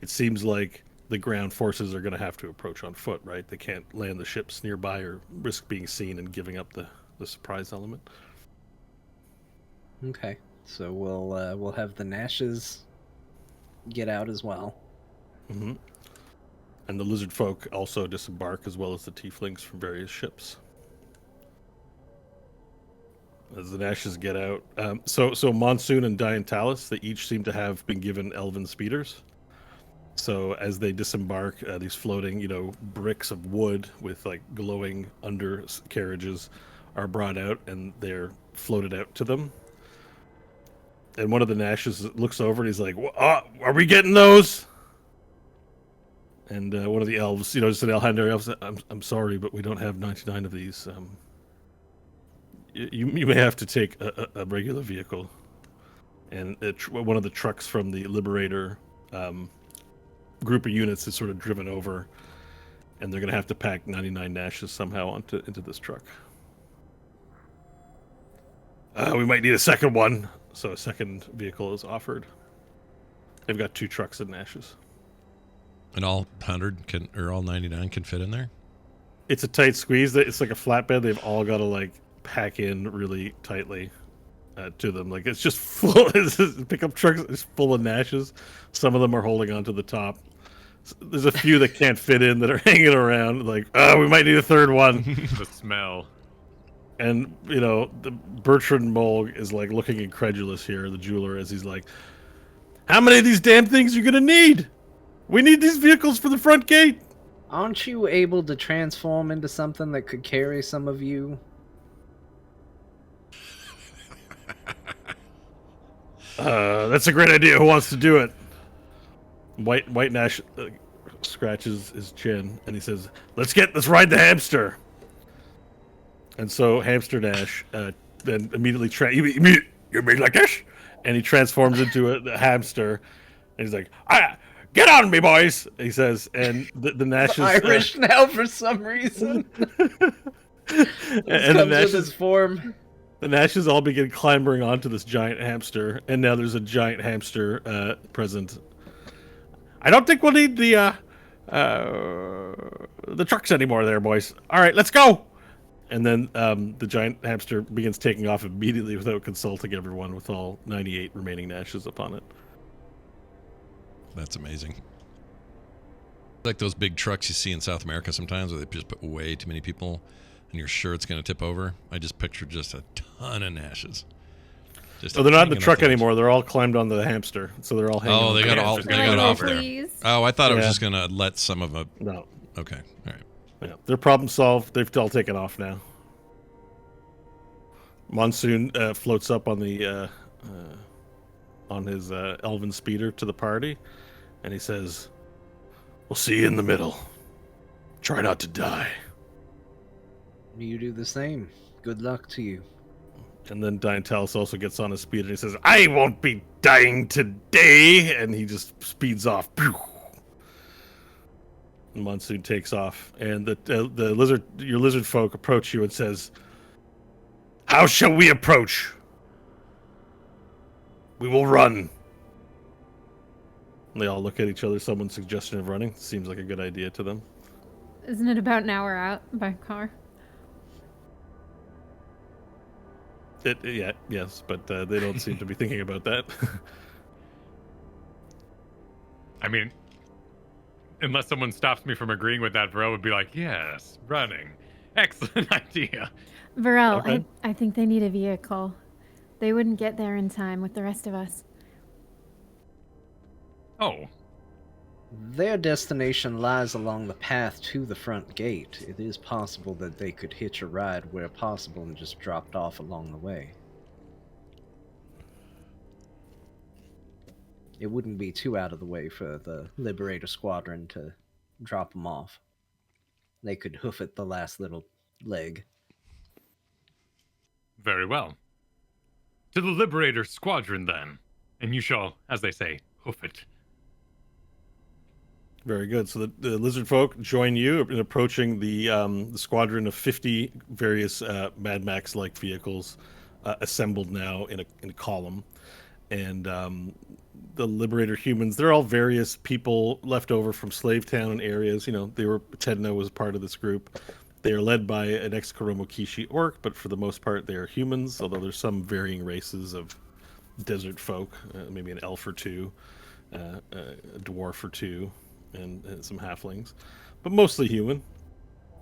It seems like the ground forces are going to have to approach on foot, right? They can't land the ships nearby or risk being seen and giving up the surprise element. Okay, so we'll have the Nashes get out as well. Mm-hmm. And the lizard folk also disembark as well as the tieflings from various ships. As the Nashes get out, so Monsoon and Diantalis, they each seem to have been given elven speeders. So as they disembark, these floating, bricks of wood with like glowing undercarriages are brought out, and they're floated out to them. And one of the Nashes looks over and he's like, "Are we getting those?" And one of the elves, just an Elhander elf, said, "I'm sorry, but we don't have 99 of these. You may have to take a regular vehicle." And one of the trucks from the Liberator group of units is sort of driven over, and they're going to have to pack 99 Nashes somehow into this truck. We might need a second one, so a second vehicle is offered. They've got 2 trucks of Nashes. And all 100 or all 99 can fit in there? It's a tight squeeze. It's like a flatbed. They've all got to like pack in really tightly to them. Like it's just full. Pickup trucks is full of Nashes. Some of them are holding onto the top. There's a few that can't fit in that are hanging around. Like, we might need a third one. The smell. And the Bertrand Molg is like looking incredulous here, the jeweler, as he's like, "How many of these damn things are you gonna need? We need these vehicles for the front gate." Aren't you able to transform into something that could carry some of you? That's a great idea. Who wants to do it? White Nash scratches his chin and he says, let's ride the hamster." And so Hamster Nash then immediately you mean like this? And he transforms into a hamster, and he's like, "Get on me, boys!" He says, and the Nashes Irish now for some reason. and the Comes with his form. The Nashes all begin clambering onto this giant hamster, and now there's a giant hamster present. "I don't think we'll need the trucks anymore there, boys. All right, let's go." And then the giant hamster begins taking off immediately without consulting everyone, with all 98 remaining Nashes upon it. That's amazing. Like those big trucks you see in South America sometimes, where they just put way too many people and you're sure it's going to tip over. I just pictured just a ton of Nashes. They're not in the truck anymore. They're all climbed on the hamster, so they're all hanging. Oh, they got off there. Please. Oh, I thought I was just going to let some of them. No. Okay, all right. Yeah, their problem solved. They've all taken off now. Monsoon floats up on the on his elven speeder to the party, and he says, "We'll see you in the middle. Try not to die." You do the same. Good luck to you. And then Diantalis also gets on his speed and he says, "I won't be dying today," and he just speeds off. And Monsoon takes off, and your lizard folk approach you and says, "How shall we approach? We will run." And they all look at each other. Someone's suggestion of running seems like a good idea to them. Isn't it about an hour out by car? Yes, but they don't seem to be thinking about that. I mean, unless someone stops me from agreeing with that, Varel would be like, yes, running. Excellent idea. Varel, Okay. I think they need a vehicle. They wouldn't get there in time with the rest of us. Oh, Their destination lies along the path to the front gate. It is possible that they could hitch a ride where possible and just dropped off along the way. It wouldn't be too out of the way for the Liberator Squadron to drop them off. They could hoof it the last little leg. Very well. To the Liberator Squadron, then. And you shall, as they say, hoof it. Very good. So the lizard folk join you in approaching the squadron of 50 various Mad Max-like vehicles assembled now in a column. And the Liberator humans, they're all various people left over from Slavetown and areas. Tedno was part of this group. They are led by an ex-Kuromokishi orc, but for the most part they are humans, although there's some varying races of desert folk, maybe an elf or two, a dwarf or two, and some halflings, but mostly human.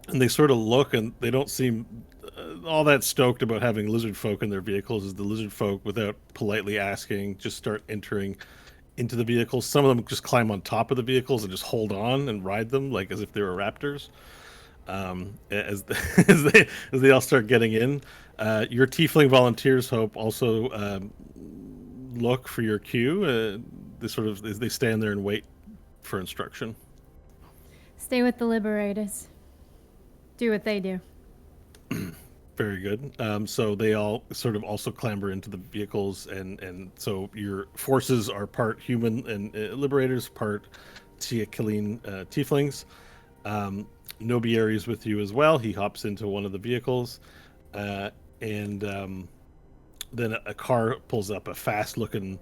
And they sort of look, and they don't seem all that stoked about having lizard folk in their vehicles. As the lizard folk, without politely asking, just start entering into the vehicles. Some of them just climb on top of the vehicles and just hold on and ride them like as if they were raptors. As they all start getting in, your tiefling volunteers, Hope, also look for your cue. They stand there and wait for instruction. Stay with the Liberators. Do what they do. Very good. So they all sort of also clamber into the vehicles, and so your forces are part human and Liberators, part Tiakiline tieflings. Nobieri is with you as well. He hops into one of the vehicles, and then a car pulls up, a fast-looking,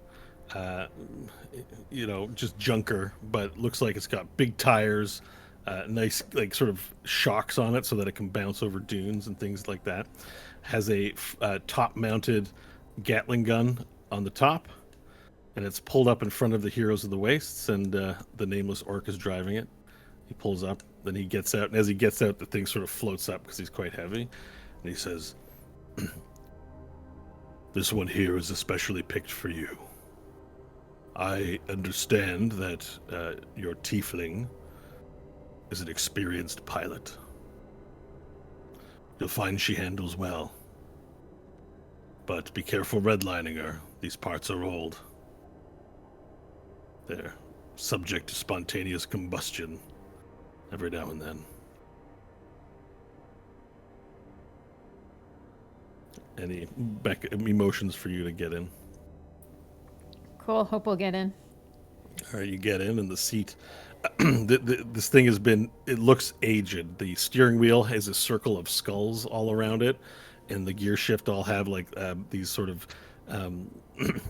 just junker, but looks like it's got big tires, nice, like, sort of shocks on it so that it can bounce over dunes and things like that. Has a top-mounted Gatling gun on the top, and it's pulled up in front of the Heroes of the Wastes, and the nameless orc is driving it. He pulls up, then he gets out, and as he gets out, the thing sort of floats up because he's quite heavy, and he says, "This one here is especially picked for you. I understand that your tiefling is an experienced pilot. You'll find she handles well. But be careful redlining her. These parts are old. They're subject to spontaneous combustion every now and then." Any emotions for you to get in? Cool. Hope we'll get in. All right, you get in, and the seat. This thing has been. It looks aged. The steering wheel has a circle of skulls all around it, and the gear shift all have like these sort of,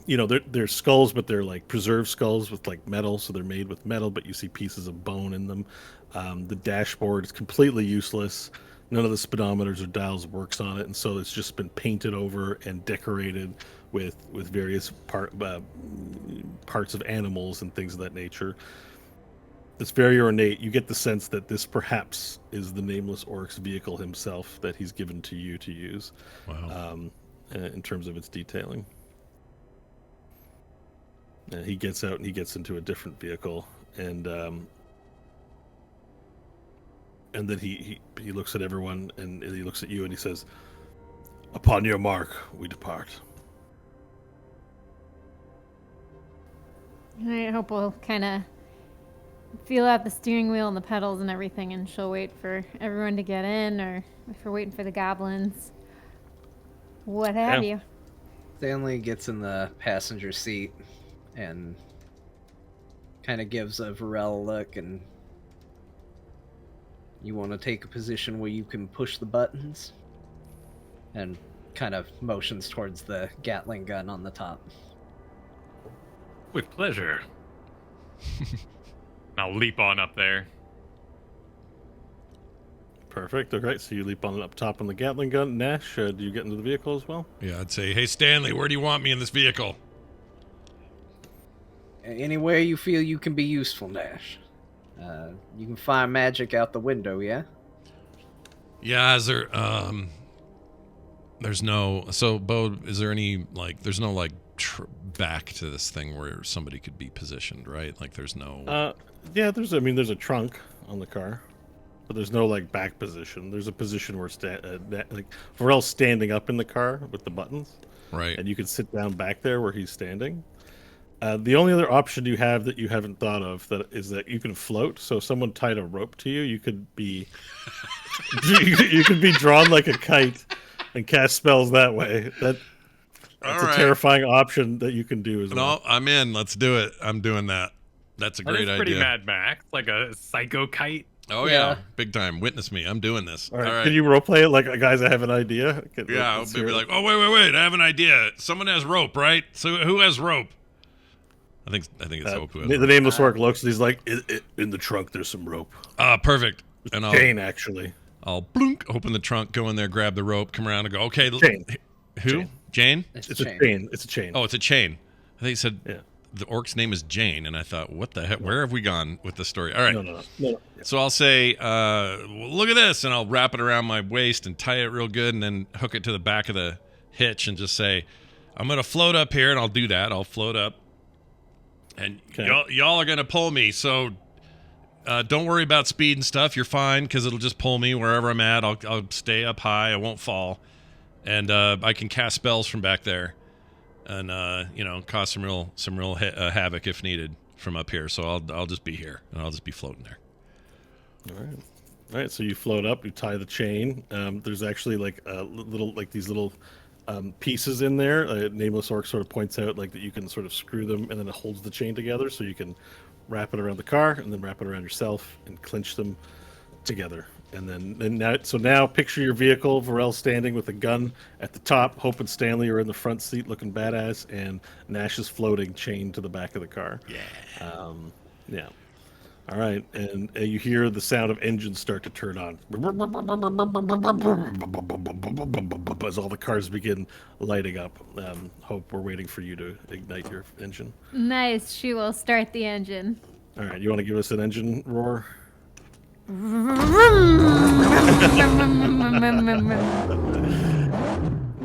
they're skulls, but they're like preserved skulls with like metal, so they're made with metal, but you see pieces of bone in them. The dashboard is completely useless. None of the speedometers or dials works on it, and so it's just been painted over and decorated with various parts of animals and things of that nature. It's very ornate. You get the sense that this perhaps is the nameless orc's vehicle himself that he's given to you to use. Wow. In terms of its detailing. He gets out and he gets into a different vehicle, and then he looks at everyone, and he looks at you, and he says, "Upon your mark, we depart." I hope we'll kind of feel out the steering wheel and the pedals and everything, and she'll wait for everyone to get in, or if we're waiting for the goblins, what have you. Stanley gets in the passenger seat and kind of gives a Varel look, and you want to take a position where you can push the buttons, and kind of motions towards the Gatling gun on the top. With pleasure. I'll leap on up there. Perfect. Okay, so you leap on up top on the Gatling gun. Nash, do you get into the vehicle as well? Yeah, I'd say, "Hey, Stanley, where do you want me in this vehicle?" Anywhere you feel you can be useful, Nash. You can fire magic out the window, yeah? Yeah, is there, there's no, so, Bo, is there any, like, there's no, like, back to this thing where somebody could be positioned, right? Like, there's no... Yeah, there's a trunk on the car, but there's no, like, back position. There's a position where, Varel's standing up in the car with the buttons. Right. And you can sit down back there where he's standing. The only other option you have that you haven't thought of is that you can float. So if someone tied a rope to you, you could be you could be drawn like a kite and cast spells that way. That's a terrifying option that you can do as well. No, I'm in. Let's do it. I'm doing that. That's a great idea. Pretty Mad Max, like a psycho kite. Oh yeah, big time. Witness me. I'm doing this. All right. Can you roleplay it like, guys, I have an idea? Yeah, I'll be like, oh wait. I have an idea. Someone has rope, right? So who has rope? I think it's Hope who has rope. The nameless orc looks and he's like, in the trunk there's some rope. Perfect. And Chain, actually. I'll blunk, open the trunk, go in there, grab the rope, come around and go, okay. Chain. Who? Jane? It's a chain. It's a chain. Oh, it's a chain. I think you said yeah. The orc's name is Jane, and I thought, what the heck? Where have we gone with the story? All right. No. So I'll say, look at this, and I'll wrap it around my waist and tie it real good, and then hook it to the back of the hitch and just say, I'm going to float up here, and I'll do that. I'll float up, and y'all are going to pull me, so don't worry about speed and stuff. You're fine, because it'll just pull me wherever I'm at. I'll stay up high. I won't fall, and I can cast spells from back there. And cause some real havoc if needed from up here. So I'll just be here and I'll just be floating there. All right. So you float up. You tie the chain. There's actually like these little pieces in there. Nameless Orc sort of points out like that you can sort of screw them and then it holds the chain together. So you can wrap it around the car and then wrap it around yourself and clinch them together. And now picture your vehicle, Varel standing with a gun at the top. Hope and Stanley are in the front seat looking badass, and Nash is floating, chained to the back of the car. Yeah. Yeah. All right, and you hear the sound of engines start to turn on as all the cars begin lighting up. Hope, we're waiting for you to ignite your engine. Nice. She will start the engine. All right, you want to give us an engine roar?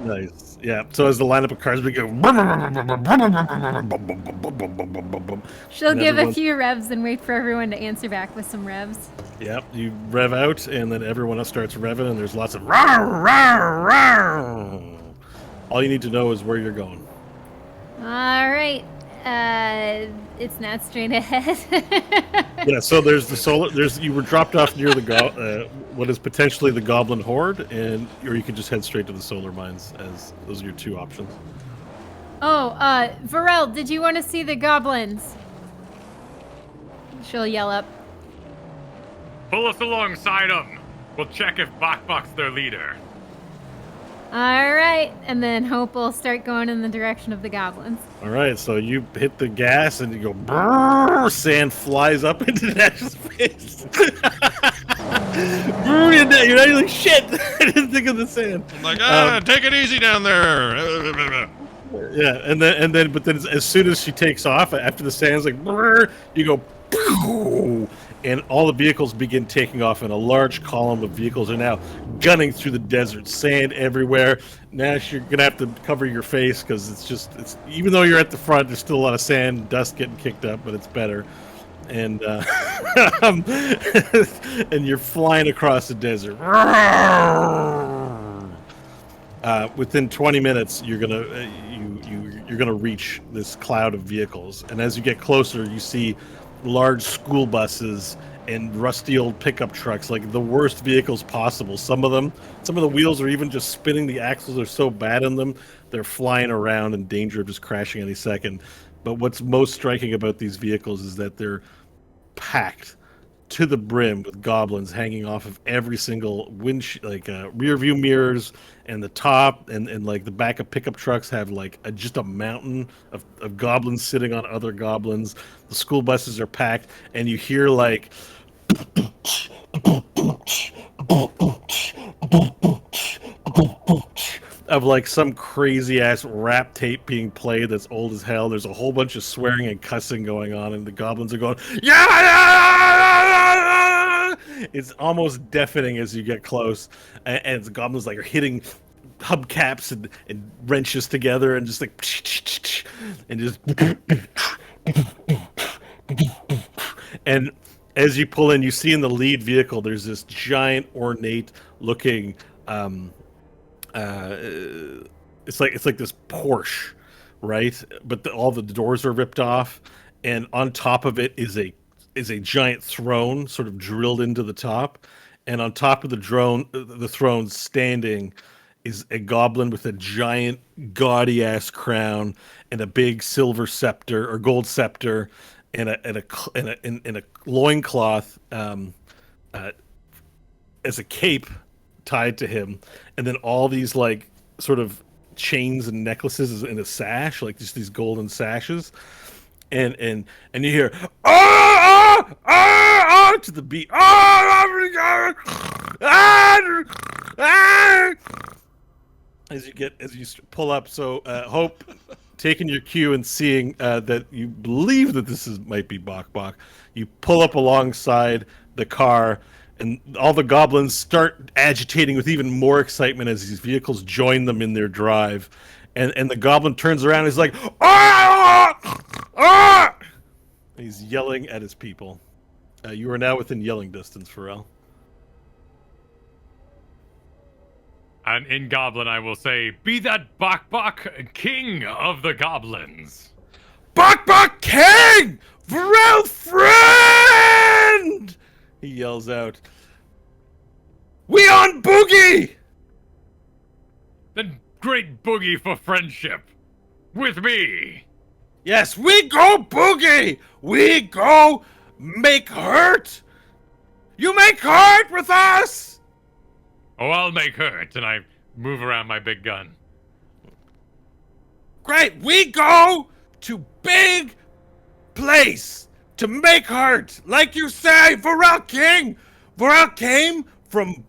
Nice. Yeah. So as the lineup of cars begin, she'll give a few revs and wait for everyone to answer back with some revs. Yep. You rev out, and then everyone else starts revving, and there's lots of rawr, rawr, rawr. All you need to know is where you're going. All right. It's not straight ahead. Yeah, so there's the solar. You were dropped off near the what is potentially the Goblin Horde, or you could just head straight to the solar mines. As those are your two options. Oh, Varel, did you want to see the goblins? She'll yell up. Pull us alongside them. We'll check if Bokbok's their leader. All right, and then Hope will start going in the direction of the goblins. All right, so you hit the gas and you go, brrr, sand flies up into Nash's face. You're not like, shit, I didn't think of the sand. I'm like, take it easy down there. Yeah, and then, but then as soon as she takes off, after the sand's like, brrr, you go, poof, and all the vehicles begin taking off, and a large column of vehicles are now gunning through the desert, sand everywhere. Nash, you're gonna have to cover your face because it's even though you're at the front, there's still a lot of sand, dust getting kicked up, but it's better. And and you're flying across the desert. Within 20 minutes, you're gonna reach this cloud of vehicles, and as you get closer, you see large school buses and rusty old pickup trucks, like the worst vehicles possible. Some of the wheels are even just spinning. The axles are so bad in them, they're flying around in danger of just crashing any second. But what's most striking about these vehicles is that they're packed to the brim with goblins hanging off of every single rear view mirrors, and the top and like the back of pickup trucks have like just a mountain of goblins sitting on other goblins. The school buses are packed, and you hear like of like some crazy ass rap tape being played that's old as hell. There's a whole bunch of swearing and cussing going on, and the goblins are going, yeah! It's almost deafening as you get close, and the goblins like are hitting hubcaps and wrenches together, and just like and just and as you pull in, you see in the lead vehicle there's this giant ornate looking it's like this Porsche right? But all the doors are ripped off, and on top of it is a giant throne, sort of drilled into the top, and on top of the throne standing is a goblin with a giant gaudy ass crown and a big silver scepter or gold scepter and a loincloth as a cape tied to him, and then all these like sort of chains and necklaces in a sash, like just these golden sashes, and you hear to the beat as you pull up. So Hope, taking your cue and seeing that you believe that might be Bok Bok, you pull up alongside the car, and all the goblins start agitating with even more excitement as these vehicles join them in their drive. And the goblin turns around and he's like, ah! Ah! And he's yelling at his people. You are now within yelling distance, Pharrell. And in Goblin, I will say, be that Bok Bok, king of the goblins. Bok Bok king! Pharrell friend! He yells out. We on Boogie! Then great Boogie for friendship. With me. Yes, we go Boogie! We go make hurt! You make hurt with us! Oh, I'll make hurt, and I move around my big gun. Great, we go to big place to make hurt. Like you say, Pharrell King. Pharrell came from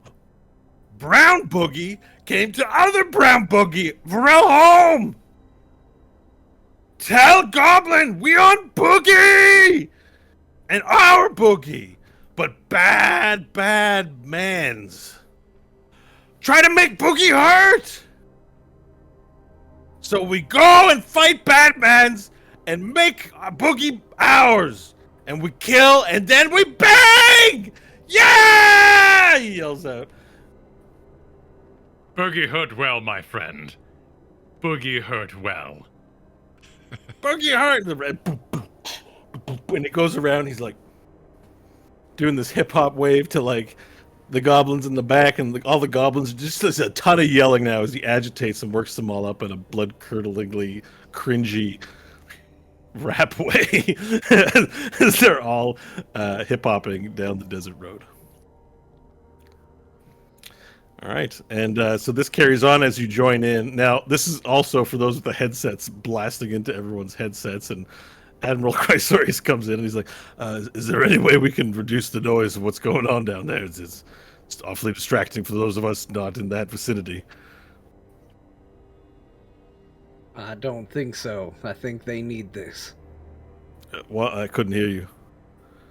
Brown Boogie, came to other Brown Boogie. Pharrell home. Tell Goblin we on Boogie! And our Boogie, but bad man's. Try to make Boogie hurt! So we go and fight Batmans and make Boogie ours. And we kill and then we bang! Yeah! He yells out. Boogie hurt well, my friend. Boogie hurt well. Boogie hurt! When it goes around, he's like doing this hip-hop wave to like the goblins in the back, and all the goblins, just there's a ton of yelling now as he agitates and works them all up in a blood-curdlingly cringy rap way as they're all hip-hopping down the desert road. All right, and so this carries on as you join in. Now, this is also for those with the headsets blasting into everyone's headsets, and Admiral Chrysaorus comes in and he's like, is there any way we can reduce the noise of what's going on down there? It's awfully distracting for those of us not in that vicinity. I don't think so. I think they need this. Well, I couldn't hear you.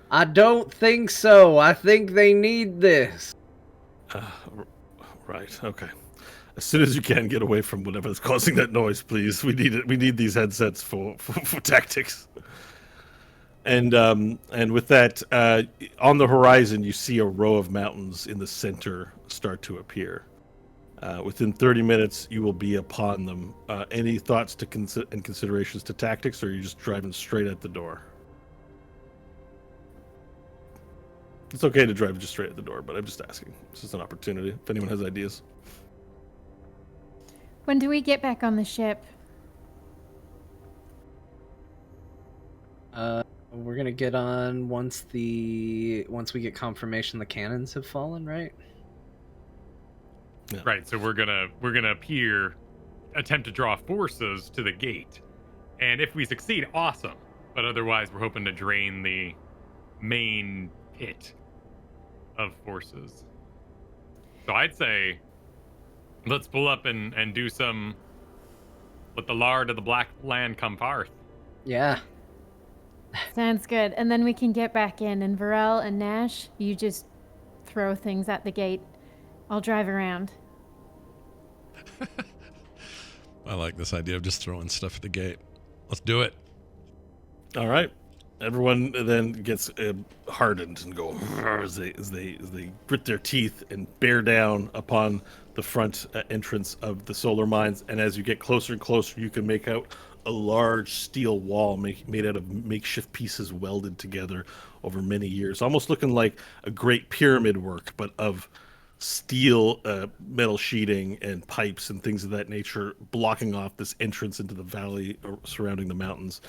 I don't think so. I think they need this. Right, okay. As soon as you can, get away from whatever's causing that noise, please. We need it. We need these headsets for tactics. And with that, on the horizon, you see a row of mountains in the center start to appear. Within 30 minutes, you will be upon them. Any thoughts and considerations to tactics, or are you just driving straight at the door? It's okay to drive just straight at the door, but I'm just asking. This is an opportunity if anyone has ideas. When do we get back on the ship? We're gonna get on once we get confirmation the cannons have fallen, right? Yeah. Right, so we're gonna attempt to draw forces to the gate, and if we succeed, awesome. But otherwise, we're hoping to drain the main pit of forces. So I'd say, let's pull up and do some. Let the lard of the Black Land come forth. Yeah. Sounds good. And then we can get back in. And Varel and Nash, you just throw things at the gate. I'll drive around. I like this idea of just throwing stuff at the gate. Let's do it. All right. Everyone then gets hardened and go as they grit their teeth and bear down upon the front entrance of the solar mines. And as you get closer and closer, you can make out a large steel wall made out of makeshift pieces welded together over many years, almost looking like a great pyramid work, but of steel, metal sheeting and pipes and things of that nature, blocking off this entrance into the valley surrounding the mountains.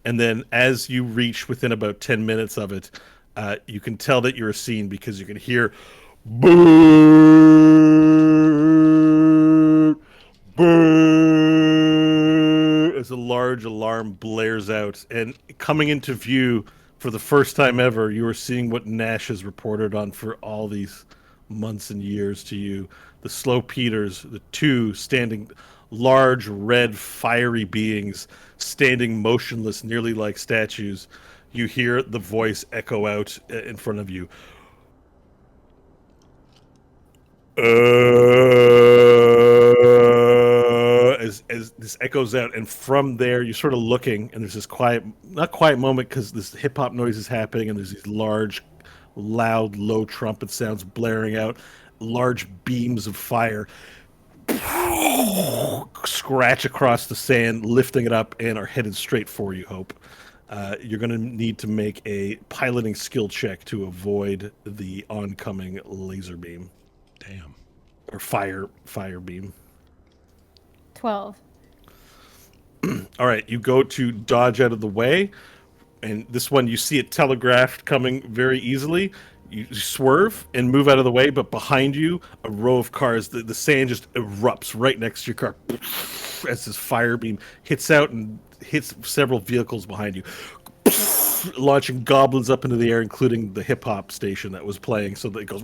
And then as you reach within about 10 minutes of it, you can tell that you're seen because you can hear boo, boo, as a large alarm blares out. And coming into view for the first time ever, you are seeing what Nash has reported on for all these months and years to you. The Slow Peters, the two standing large, red, fiery beings standing motionless, nearly like statues. You hear the voice echo out in front of you. As this echoes out, and from there you're sort of looking, and there's this not quiet moment because this hip hop noise is happening, and there's these large, loud, low trumpet sounds blaring out, large beams of fire scratch across the sand, lifting it up, and are headed straight for you, Hope. You're going to need to make a piloting skill check to avoid the oncoming laser beam. Damn. Or fire beam. 12. All right, you go to dodge out of the way, and this one you see it telegraphed coming very easily. You swerve and move out of the way, but behind you, a row of cars, the sand just erupts right next to your car as this fire beam hits out and hits several vehicles behind you, launching goblins up into the air, including the hip-hop station that was playing, so that it goes,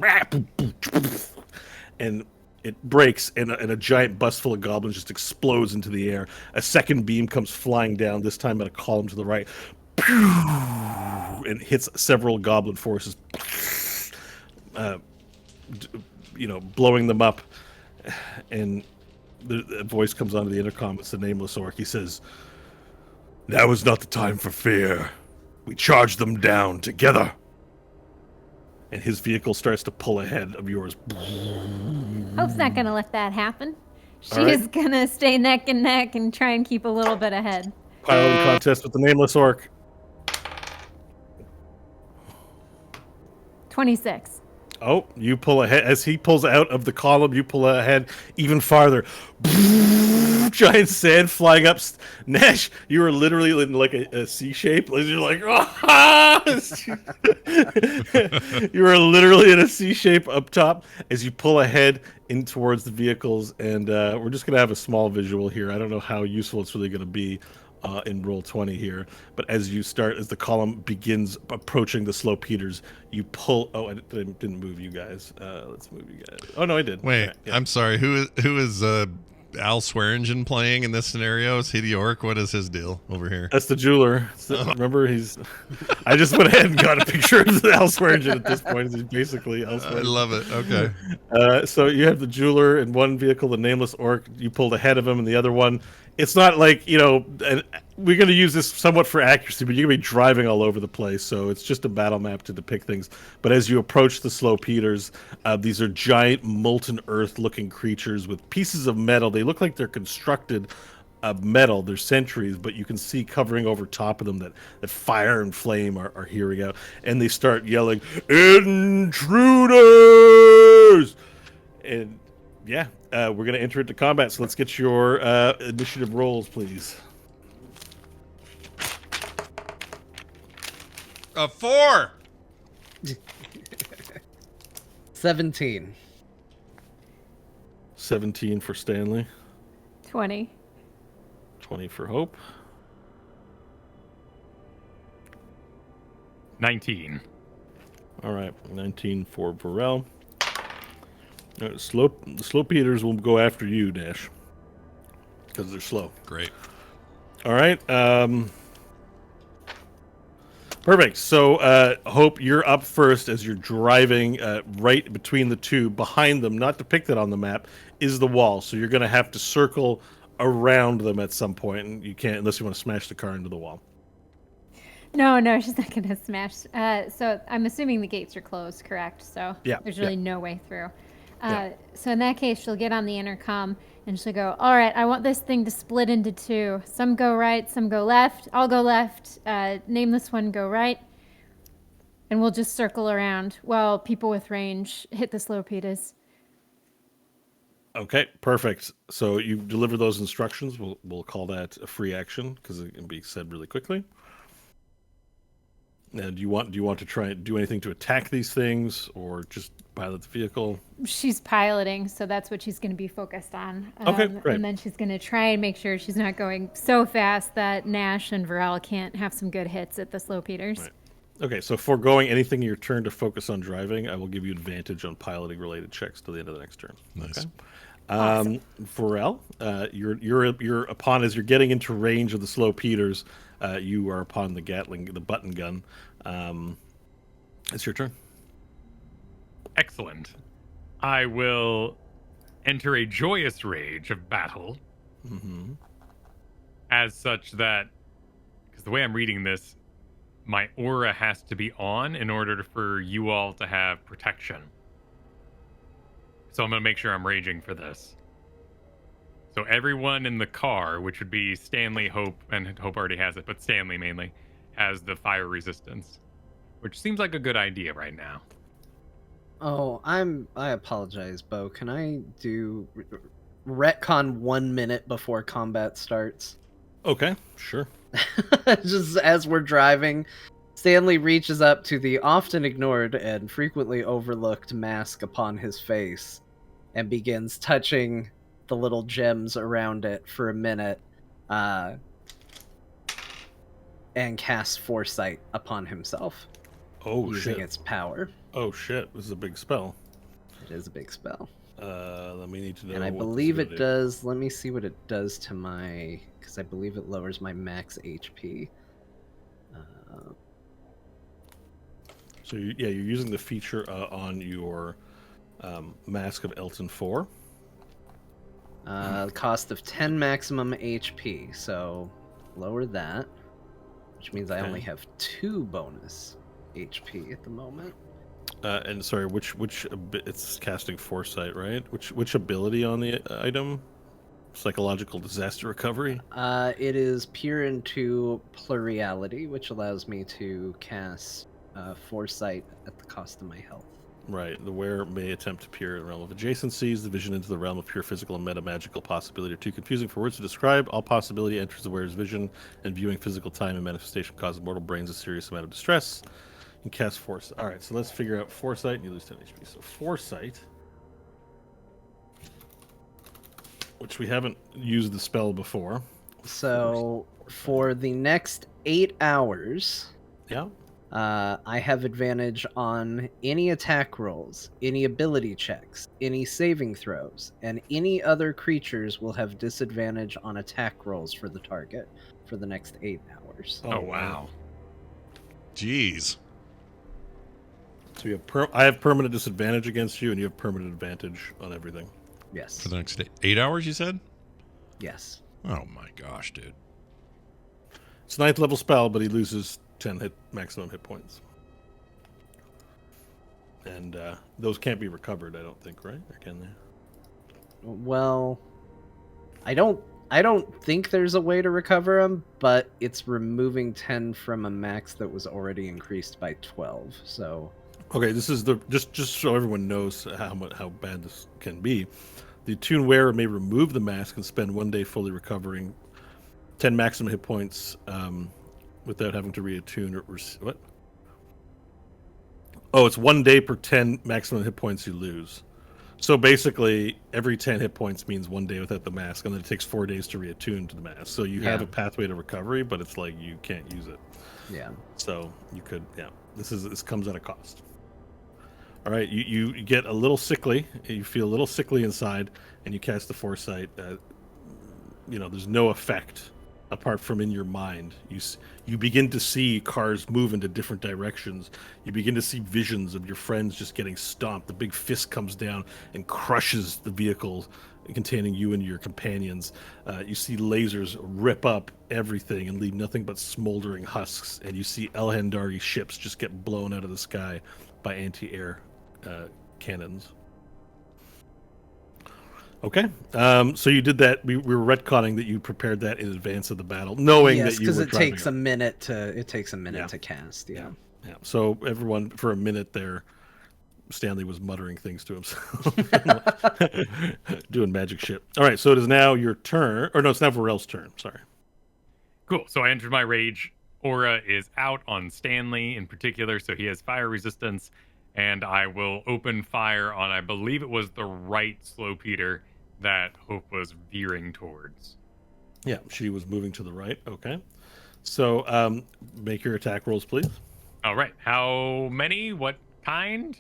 and it breaks, and a giant bus full of goblins just explodes into the air. A second beam comes flying down, this time at a column to the right, and hits several goblin forces, blowing them up. And the voice comes onto the intercom. It's the nameless orc. He says, "Now is not the time for fear. We charge them down together." And his vehicle starts to pull ahead of yours. Hope's not going to let that happen. She's right. going to stay neck and neck and try and keep a little bit ahead. Piloting contest with the nameless orc. 26. Oh, you pull ahead. As he pulls out of the column, you pull ahead even farther. Giant sand flying up. Nash, you are literally in like a C shape. You're like, ah! You are literally in a C shape up top as you pull ahead in towards the vehicles. And we're just going to have a small visual here. I don't know how useful it's really going to be in Roll20 here. But as the column begins approaching the Slow Peters, you pull. Oh, I didn't move you guys. Let's move you guys. Oh, no, I did. Wait, right, yeah. I'm sorry. Who is Al Swearingen playing in this scenario? Is he the orc? What is his deal over here? That's the jeweler. Remember, I just went ahead and got a picture of Al Swearingen at this point. He's basically Al Swearingen. I love it. Okay. So you have the jeweler in one vehicle, the nameless orc. You pulled ahead of him, and the other one. It's not like, and we're going to use this somewhat for accuracy, but you're going to be driving all over the place, so it's just a battle map to depict things. But as you approach the Slow Peters, these are giant molten earth-looking creatures with pieces of metal. They look like they're constructed of metal. They're sentries, but you can see covering over top of them that fire and flame are hearing out. And they start yelling, "Intruders!" And yeah, we're going to enter into combat, so let's get your initiative rolls, please. 4. 17. 17 for Stanley. 20. 20 for Hope. 19. All right, 19 for Varel. The Slow Peters will go after you, Dash, because they're slow. Great. All right. Perfect. So, Hope, you're up first as you're driving right between the two. Behind them, not depicted on the map, is the wall. So you're going to have to circle around them at some point, and you can't unless you want to smash the car into the wall. No, she's not going to smash. So I'm assuming the gates are closed, correct? So yeah, there's really no way through. So in that case, she'll get on the intercom and she'll go, all right, I want this thing to split into two. Some go right, some go left. I'll go left. Name this one go right. And we'll just circle around while people with range hit the slow petas. Okay, perfect. So you deliver those instructions. We'll call that a free action because it can be said really quickly. And do you want to try and do anything to attack these things or just pilot the vehicle? She's piloting, so that's what she's going to be focused on. Okay, great. And then she's going to try and make sure she's not going so fast that Nash and Varel can't have some good hits at the slow peters. Right. Okay, so foregoing anything in your turn to focus on driving, I will give you advantage on piloting related checks till the end of the next turn. Nice. Okay. Awesome. Varel, you're upon as you're getting into range of the slow peters, you are upon the the button gun. It's your turn. Excellent. I will enter a joyous rage of battle. Mm-hmm. As such that, because the way I'm reading this, my aura has to be on in order for you all to have protection. So I'm going to make sure I'm raging for this. So everyone in the car, which would be Stanley, Hope, and Hope already has it, but Stanley mainly, has the fire resistance. Which seems like a good idea right now. Oh, I apologize, Bo. Can I do retcon 1 minute before combat starts? Okay, sure. Just as we're driving, Stanley reaches up to the often ignored and frequently overlooked mask upon his face and begins touching the little gems around it for a minute, and casts Foresight upon himself. Oh, using shit. its power. Oh, shit. This is a big spell. It is a big spell. Let me need to know. And I believe it does. Let me see what it does to my. Because I believe it lowers my max HP. So, you're using the feature on your Mask of Elton 4. Cost of 10 maximum HP. So lower that. Which means I only have 2 bonus HP at the moment. And sorry, which it's casting Foresight, right? Which ability on the item? Psychological disaster recovery? It is peer into plurality, which allows me to cast Foresight at the cost of my health. Right. The wearer may attempt to peer in the realm of adjacencies. The vision into the realm of pure physical and meta-magical possibility are too confusing for words to describe. All possibility enters the wearer's vision, and viewing physical time and manifestation causes mortal brains a serious amount of distress. You cast Foresight. All right, so let's figure out Foresight, and you lose 10 HP. So Foresight, which we haven't used the spell before. So for the next 8 hours, Yeah. I have advantage on any attack rolls, any ability checks, any saving throws, and any other creatures will have disadvantage on attack rolls for the target for the next 8 hours. Oh, wow. Jeez. So you have I have permanent disadvantage against you, and you have permanent advantage on everything. Yes. For the next 8 hours, you said? Yes. Oh my gosh, dude. It's 9th level spell, but he loses 10 maximum hit points. And those can't be recovered, I don't think, right? Or can they? Well, I don't think there's a way to recover them, but it's removing 10 from a max that was already increased by 12. So okay, this is the just so everyone knows how bad this can be. The attuned wearer may remove the mask and spend 1 day fully recovering 10 maximum hit points without having to reattune or what? Oh, it's 1 day per 10 maximum hit points you lose. So basically, every 10 hit points means 1 day without the mask, and then it takes 4 days to reattune to the mask. So you have a pathway to recovery, but it's like you can't use it. yeah. So you could, this comes at a cost. All right, you get a little sickly. You feel a little sickly inside, and you cast the Foresight. There's no effect apart from in your mind. You begin to see cars move into different directions. You begin to see visions of your friends just getting stomped. The big fist comes down and crushes the vehicle containing you and your companions. You see lasers rip up everything and leave nothing but smoldering husks. And you see Elhandari ships just get blown out of the sky by anti-air cannons. Okay. So you did that. We were retconning that you prepared that in advance of the battle, knowing Yes, that you were because it driving takes up. a minute to Yeah. to cast. Yeah. Yeah. So everyone, for a minute there, Stanley was muttering things to himself, doing magic shit. All right. So it is now your turn, or no, it's now Varel's turn. Sorry. Cool. So I entered my rage. Aura is out on Stanley in particular, so he has fire resistance, and I will open fire on, I believe it was the right Slow Peter that Hope was veering towards. Yeah, she was moving to the right. Okay. So make your attack rolls, please. All right. How many? What kind?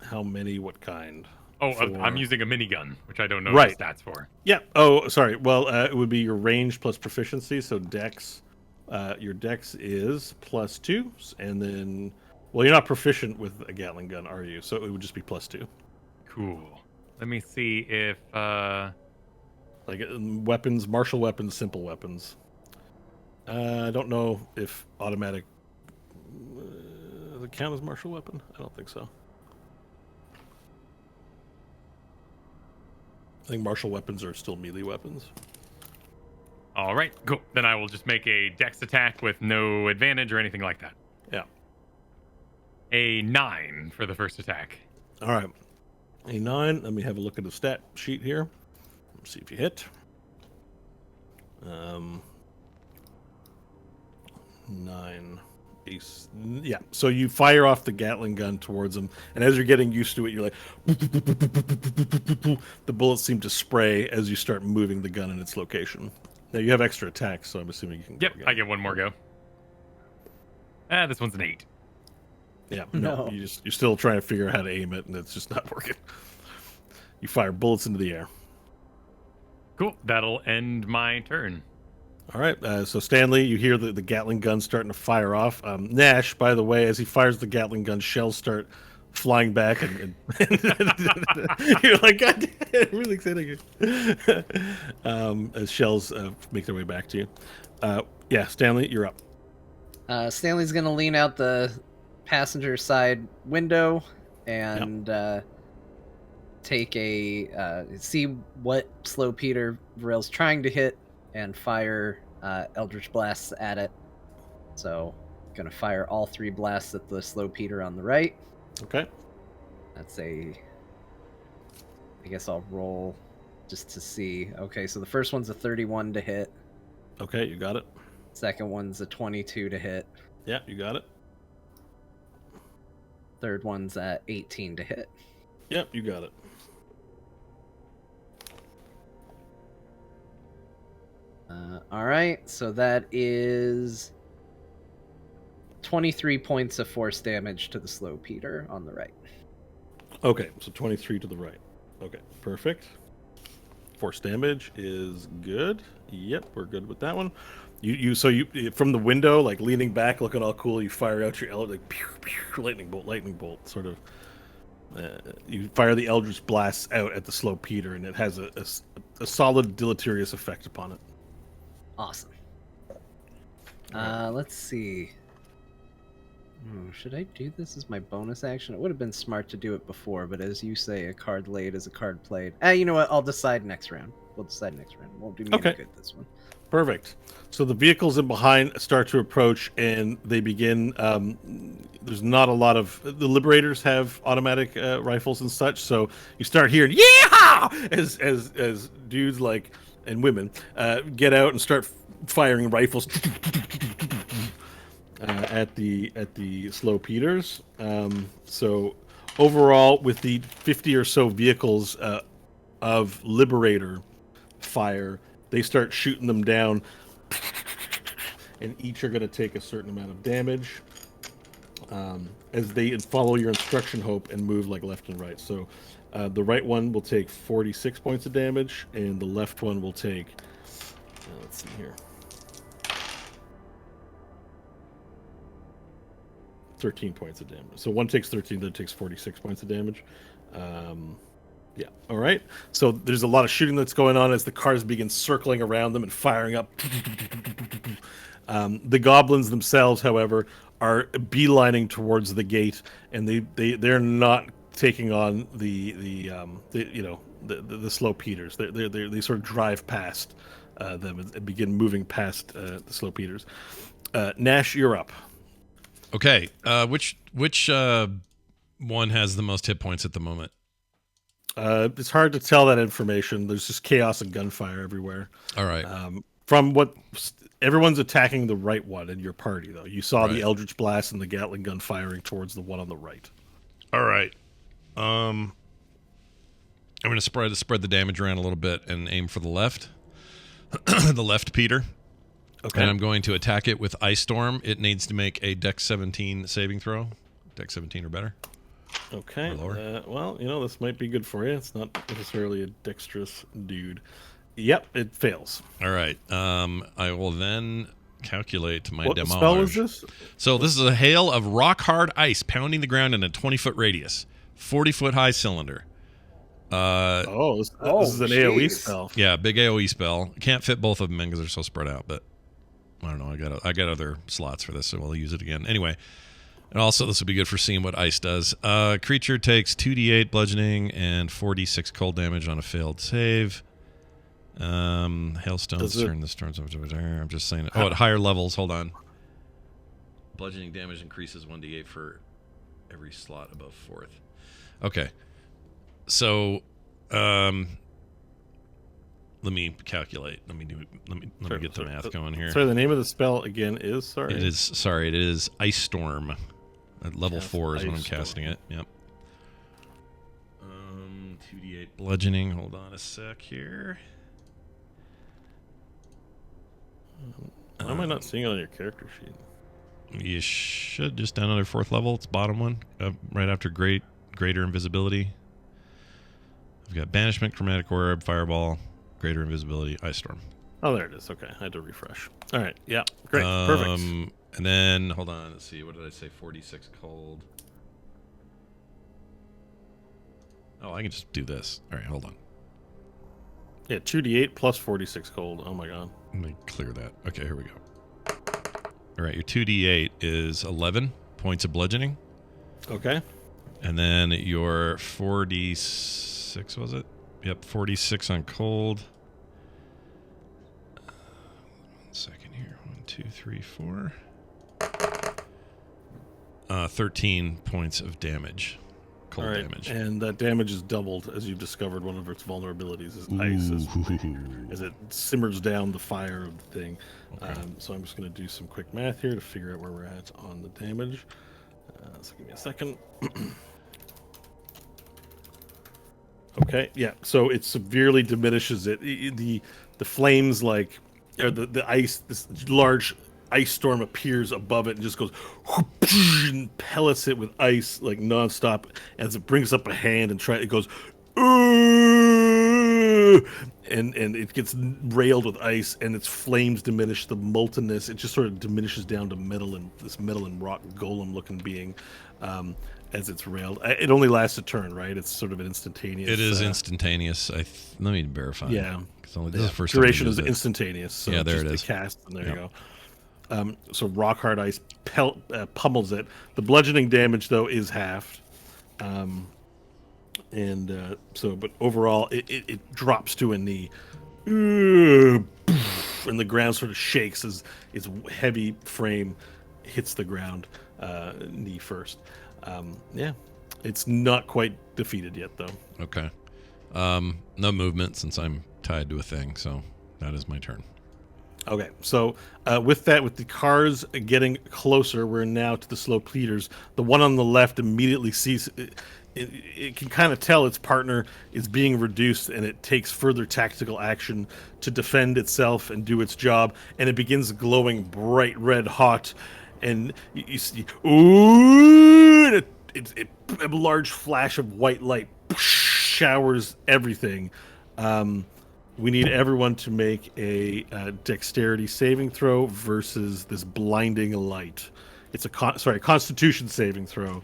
How many? What kind? Oh, For- I'm using a minigun, which I don't know Right. the stats for. Yeah. Oh, sorry. Well, it would be your range plus proficiency. So Dex, your Dex is +2, and then, well, you're not proficient with a Gatling gun, are you? So it would just be +2. Cool. Let me see if Like weapons, martial weapons, simple weapons. I don't know if automatic does it count as martial weapon. I don't think so. I think martial weapons are still melee weapons. all right, cool. Then I will just make a dex attack with no advantage or anything like that. Yeah. A 9 for the first attack. All right. A 9. Let me have a look at the stat sheet here. Let's see if you hit. 9. Ace. Yeah. So you fire off the Gatling gun towards him, and as you're getting used to it, you're like, the bullets seem to spray as you start moving the gun in its location. Now you have extra attacks, so I'm assuming you can. Yep, go again. I get one more go. This one's an 8. Yeah. No. You're still trying to figure out how to aim it, and it's just not working. You fire bullets into the air. Cool. That'll end my turn. All right, so Stanley, you hear the Gatling gun starting to fire off. Nash, by the way, as he fires the Gatling gun, shells start flying back, and you're like, God damn, really exciting. As shells make their way back to you. Yeah, Stanley, you're up. Stanley's gonna lean out the passenger side window and take a see what Slow Peter Varel's trying to hit and fire Eldritch blasts at it. So gonna fire all 3 blasts at the Slow Peter on the right. Okay. That's I guess I'll roll just to see. Okay, so the first one's a 31 to hit. Okay, you got it. Second one's a 22 to hit. Yeah, you got it. Third one's at 18 to hit. Yep, you got it. All right, so that is 23 points of force damage to the Slow Peter on the right. Okay, so 23 to the right. Okay, perfect. Force damage is good. Yep, we're good with that one. You from the window, like leaning back, looking all cool, you fire out your like pew, pew, lightning bolt, sort of. You fire the Eldritch Blast out at the Slow Peter, and it has a solid deleterious effect upon it. Awesome. Let's see. Should I do this as my bonus action? It would have been smart to do it before, but as you say, a card laid is a card played. You know what? I'll decide next round. We'll decide next round. Won't do me any good this one. Perfect. So the vehicles in behind start to approach, and they begin. There's not a lot of the Liberators have automatic rifles and such, so you start hearing "yeehaw" as dudes like and women get out and start firing rifles at the Slow Peters. So overall, with the 50 or so vehicles of Liberator fire, they start shooting them down, and each are going to take a certain amount of damage as they follow your instruction, Hope, and move like left and right. So the right one will take 46 points of damage, and the left one will take, let's see here, 13 points of damage. So one takes 13, the other takes 46 points of damage. Yeah, all right. So there's a lot of shooting that's going on as the cars begin circling around them and firing up. The goblins themselves, however, are beelining towards the gate, and they're not taking on the slow Peters. They sort of drive past them and begin moving past the slow Peters. Nash, you're up. Okay. Which one has the most hit points at the moment? It's hard to tell that information. There's just chaos and gunfire everywhere. All right. From what everyone's attacking the right one in your party, though. You saw Right. the Eldritch Blast and the Gatling gun firing towards the one on the right. All right. I'm going to spread the damage around a little bit and aim for the left. The left Peter. Okay. And I'm going to attack it with Ice Storm. It needs to make a Dex 17 saving throw. Dex 17 or better. Okay. Or lower. Well, this might be good for you. It's not necessarily a dexterous dude. Yep, it fails. All right. I will then calculate my What damage. spell is this? So this is a hail of rock-hard ice pounding the ground in a 20-foot radius. 40-foot high cylinder. This is an AoE spell. Yeah, big AoE spell. Can't fit both of them in because they're so spread out, but I don't know. I got other slots for this, so we'll use it again. Anyway, and also this will be good for seeing what ice does. Creature takes 2d8 bludgeoning and 4d6 cold damage on a failed save. Hailstones turn the storms over there. I'm just saying it. Oh, at higher levels, hold on. Bludgeoning damage increases 1d8 for every slot above 4th. Okay. So, let me calculate. Let me get the math going here. Sorry, the name of the spell again is It is Ice Storm. At level 4 is when I'm casting it. Yep. 2d8 bludgeoning. Hold on a sec here. Why am I not seeing it on your character sheet? You should just down under 4th level. It's bottom one, right after greater invisibility. I've got banishment, chromatic orb, fireball, greater invisibility, ice storm. Oh, there it is. Okay, I had to refresh. All right, yeah, great, perfect. And then hold on, let's see. What did I say? 46 cold. Oh, I can just do this. All right, hold on. Yeah, 2d8 plus 46 cold. Oh my god. Let me clear that. Okay, here we go. All right, your 2d8 is 11 points of bludgeoning. Okay. And then your 4d6, was it? Yep, 46 on cold. 1 second here. 1, 2, 3, 4. 13 points of damage. Cold All right. damage. And that damage is doubled as you've discovered one of its vulnerabilities is ice as it simmers down the fire of the thing. Okay. So I'm just going to do some quick math here to figure out where we're at on the damage. So give me a second. Okay, yeah. So it severely diminishes it. The flames or the ice, this large ice storm appears above it and just goes and pellets it with ice like nonstop as it brings up a hand and it goes and it gets railed with ice and its flames diminish the moltenness. It just sort of diminishes down to metal and rock golem looking being as it's railed. It only lasts a turn, right? It's sort of an instantaneous. It is instantaneous. Let me verify. Yeah. This is the first duration time is instantaneous. So yeah, there just it is. The cast, and there you go. So rock hard ice pummels it. The bludgeoning damage though is halved, but overall it drops to a knee, and the ground sort of shakes as its heavy frame hits the ground, knee first. Yeah, it's not quite defeated yet though. Okay, no movement since I'm tied to a thing, so that is my turn. Okay, so with the cars getting closer, we're now to the slow pleaders. The one on the left immediately sees it can kind of tell its partner is being reduced, and it takes further tactical action to defend itself and do its job, and it begins glowing bright red hot, and you see, ooh, and a large flash of white light showers everything. We need everyone to make a dexterity saving throw versus this blinding light. It's a Constitution saving throw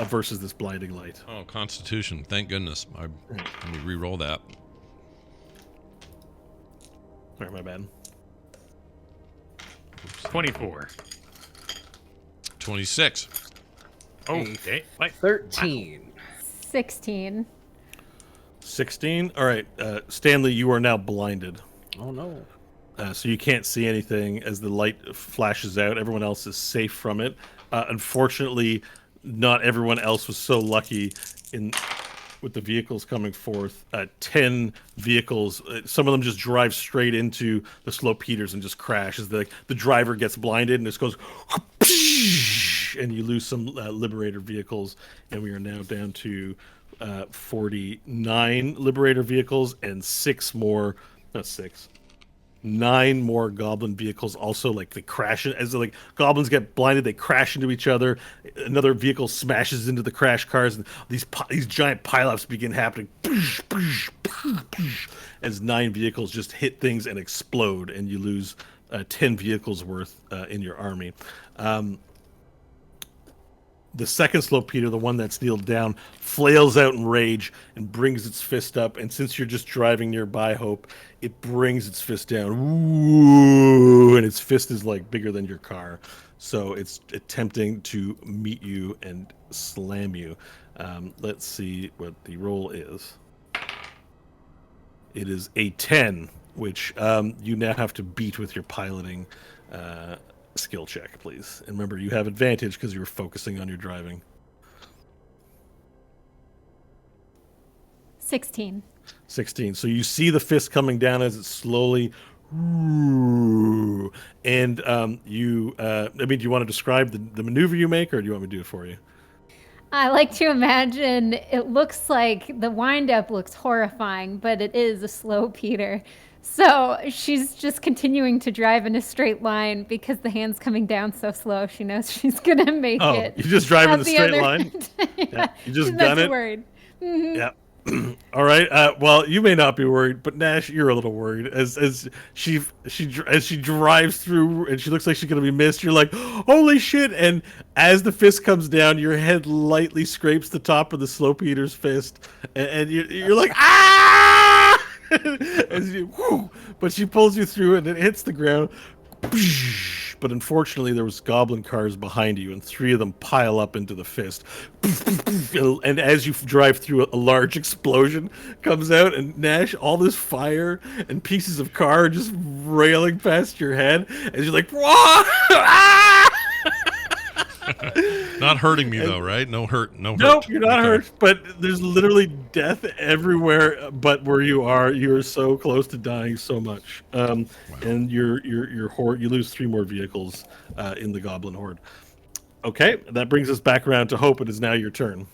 versus this blinding light. Oh, Constitution! Thank goodness. Let me re-roll that. Sorry, my bad. 24. 26. Okay. 13. 16. 16. All right, Stanley, you are now blinded. Oh no. So you can't see anything as the light flashes out. Everyone else is safe from it. Unfortunately, not everyone else was so lucky with the vehicles coming forth. 10 vehicles, some of them just drive straight into the Slowpeaters and just crash as the driver gets blinded and just goes and you lose some Liberator vehicles, and we are now down to 49 Liberator vehicles and 9 more Goblin vehicles. Also, like, they crash as like Goblins get blinded, they crash into each other. Another vehicle smashes into the crash cars, and these giant pileups begin happening as 9 vehicles just hit things and explode, and you lose 10 vehicles worth in your army. The second Slowpeter, the one that's kneeled down, flails out in rage and brings its fist up. And since you're just driving nearby, Hope, it brings its fist down. Ooh, and its fist is like bigger than your car. So it's attempting to meet you and slam you. Let's see what the roll is. It is a 10, which you now have to beat with your piloting skill check, please. And remember, you have advantage because you were focusing on your driving. 16. 16. So you see the fist coming down as it slowly... And you... I mean, do you want to describe the maneuver you make, or do you want me to do it for you? I like to imagine it looks like the wind-up looks horrifying, but it is a Slowpeter. So she's just continuing to drive in a straight line because the hand's coming down so slow. She knows she's going to make it. Oh, you just drive in a the straight other- line? Yeah, you just She's gun not too it? worried. Mhm. Yeah. All right. Well, you may not be worried, but Nash, you're a little worried as she drives through and she looks like she's gonna be missed. You're like, holy shit! And as the fist comes down, your head lightly scrapes the top of the Slowpeter's fist, and you're like, ah! But she pulls you through and it hits the ground. But unfortunately, there was Goblin cars behind you, and 3 of them pile up into the fist. And as you drive through, a large explosion comes out, and Nash, all this fire and pieces of car are just railing past your head, as you're like, "Whoa!" Not hurting me though, right? No hurt. Nope, you're not hurt. But there's literally death everywhere. But where you are so close to dying so much. And your horde, you lose 3 more vehicles in the Goblin horde. Okay, that brings us back around to Hope. It is now your turn.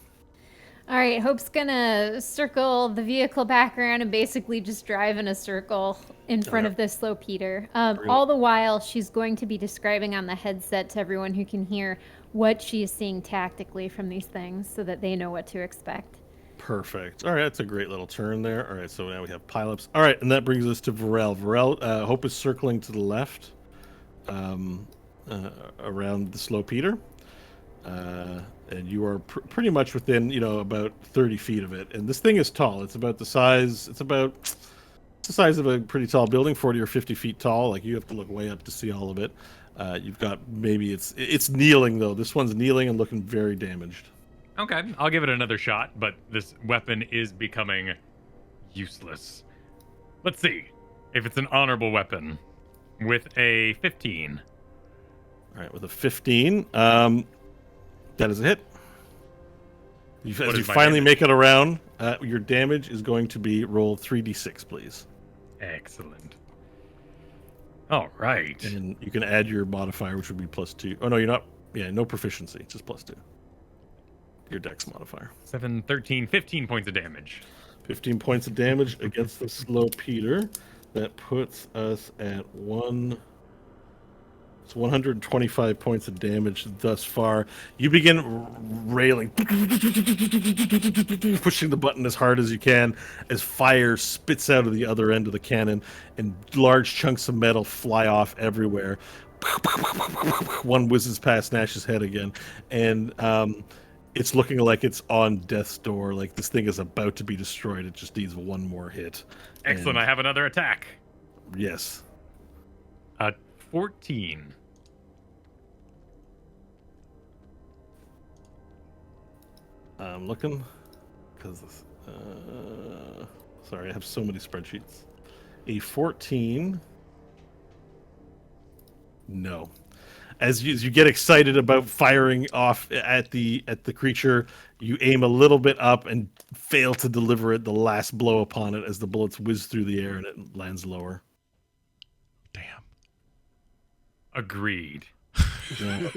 All right, Hope's gonna circle the vehicle back around and basically just drive in a circle in front of this Slowpeter. All the while, she's going to be describing on the headset to everyone who can hear what she is seeing tactically from these things so that they know what to expect. Perfect. All right, that's a great little turn there. All right, so now we have pileups. All right, and that brings us to Varel. Varel, Hope is circling to the left around the Slowpeter. And you are pretty much within, about 30 feet of it. And this thing is tall. It's about the size. It's the size of a pretty tall building, 40 or 50 feet tall. Like, you have to look way up to see all of it. You've got it's kneeling though. This one's kneeling and looking very damaged. Okay, I'll give it another shot, but this weapon is becoming useless. Let's see if it's an honorable weapon with a 15. All right, with a 15. That is a hit. As you finally make it around, your damage is going to be roll 3d6, please. Excellent. All right. And you can add your modifier, which would be +2. Oh, no, you're not. Yeah, no proficiency, just +2. Your dex modifier. 7, 13, 15 points of damage. 15 points of damage against the Slowpeter. That puts us at 125 points of damage thus far. You begin railing, pushing the button as hard as you can as fire spits out of the other end of the cannon and large chunks of metal fly off everywhere. One whizzes past Nash's head again, and it's looking like it's on death's door. Like, this thing is about to be destroyed. It just needs one more hit. Excellent. I have another attack. Yes. 14. I'm looking. because sorry, I have so many spreadsheets. A 14. No. As you get excited about firing off at the creature, you aim a little bit up and fail to deliver it the last blow upon it as the bullets whiz through the air and it lands lower. Damn. Agreed. Yeah.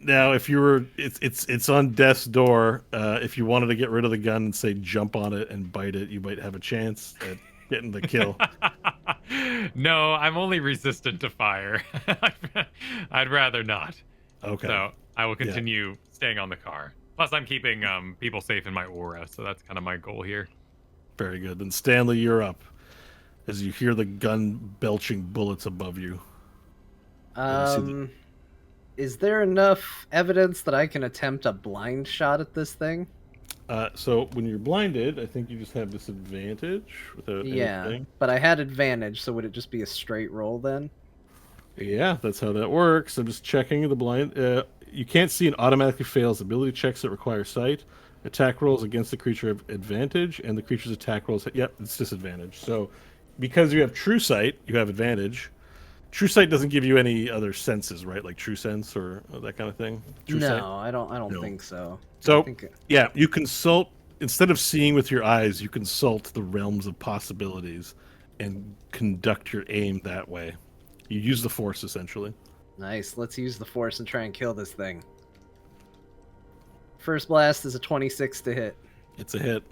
Now, if you were, it's on death's door. If you wanted to get rid of the gun and say jump on it and bite it, you might have a chance at getting the kill. No, I'm only resistant to fire. I'd rather not. Okay. So I will continue staying on the car. Plus, I'm keeping people safe in my aura, so that's kind of my goal here. Very good. Then Stanley, you're up. As you hear the gun belching bullets above you. Is there enough evidence that I can attempt a blind shot at this thing? So when you're blinded, I think you just have disadvantage without anything. But I had advantage, so would it just be a straight roll then? Yeah, that's how that works. I'm just checking the blind. You can't see and automatically fails ability checks that require sight. Attack rolls against the creature have advantage, and the creature's attack rolls. Yep, it's disadvantage. So because you have true sight, you have advantage. True sight doesn't give you any other senses, right? Like true sense or that kind of thing. True sight? I don't think so. So yeah, you consult instead of seeing with your eyes, you consult the realms of possibilities and conduct your aim that way. You use the force essentially. Nice. Let's use the force and try and kill this thing. First blast is a 26 to hit. It's a hit.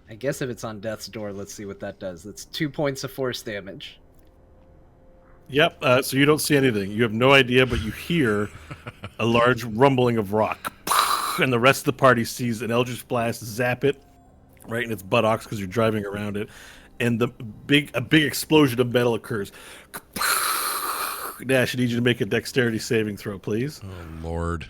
I guess if it's on death's door, let's see what that does. That's 2 points of force damage. Yep. So you don't see anything. You have no idea, but you hear a large rumbling of rock, and the rest of the party sees an Eldritch Blast zap it right in its buttocks because you're driving around it, and a big explosion of metal occurs. Nash, I need you to make a dexterity saving throw, please. Oh Lord.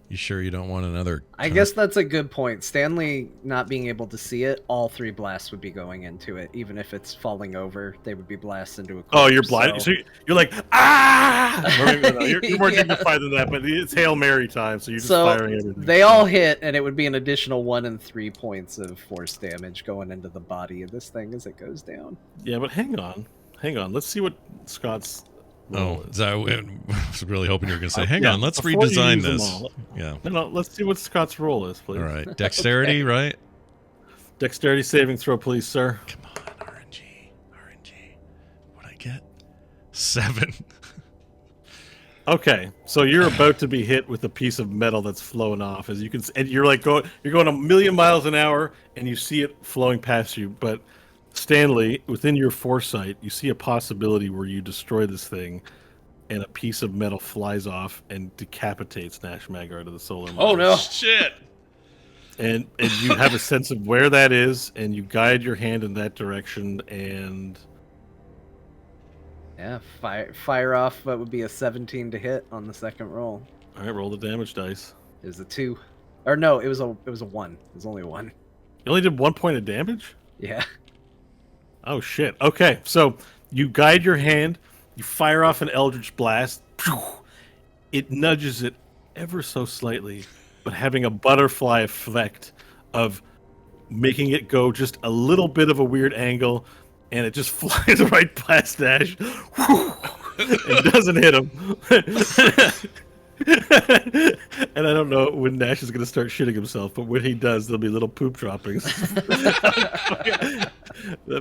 You sure you don't want another? I guess that's a good point. Stanley not being able to see it, all 3 blasts would be going into it. Even if it's falling over, they would be blasted into a corpse. Oh, you're blind. So you're like, ah! You're more dignified than that, but it's Hail Mary time, so you're just firing everything. They all hit, and it would be an additional 1 and 3 points of force damage going into the body of this thing as it goes down. Yeah, but hang on. Let's see what Scott's... Oh, I was really hoping you were going to say, hang on, let's redesign this. Yeah. No, let's see what Scott's roll is, please. All right. Dexterity, right? Dexterity saving throw, please, sir. Come on, RNG. What'd I get? 7. Okay, so you're about to be hit with a piece of metal that's flowing off. As you can, and you're going a million miles an hour, and you see it flowing past you, but... Stanley, within your foresight, you see a possibility where you destroy this thing and a piece of metal flies off and decapitates Nash Magard of the Solar Mines. Oh, no. Shit! And you have a sense of where that is, and you guide your hand in that direction, and... Yeah, fire off what would be a 17 to hit on the second roll. All right, roll the damage dice. It was a 2. Or no, it was a 1. It was only 1. You only did 1 point of damage? Yeah. Oh, shit. Okay, so you guide your hand, you fire off an Eldritch Blast. It nudges it ever so slightly, but having a butterfly effect of making it go just a little bit of a weird angle, and it just flies right past Nash. It doesn't hit him. And I don't know when Nash is going to start shitting himself, but when he does, there'll be little poop droppings.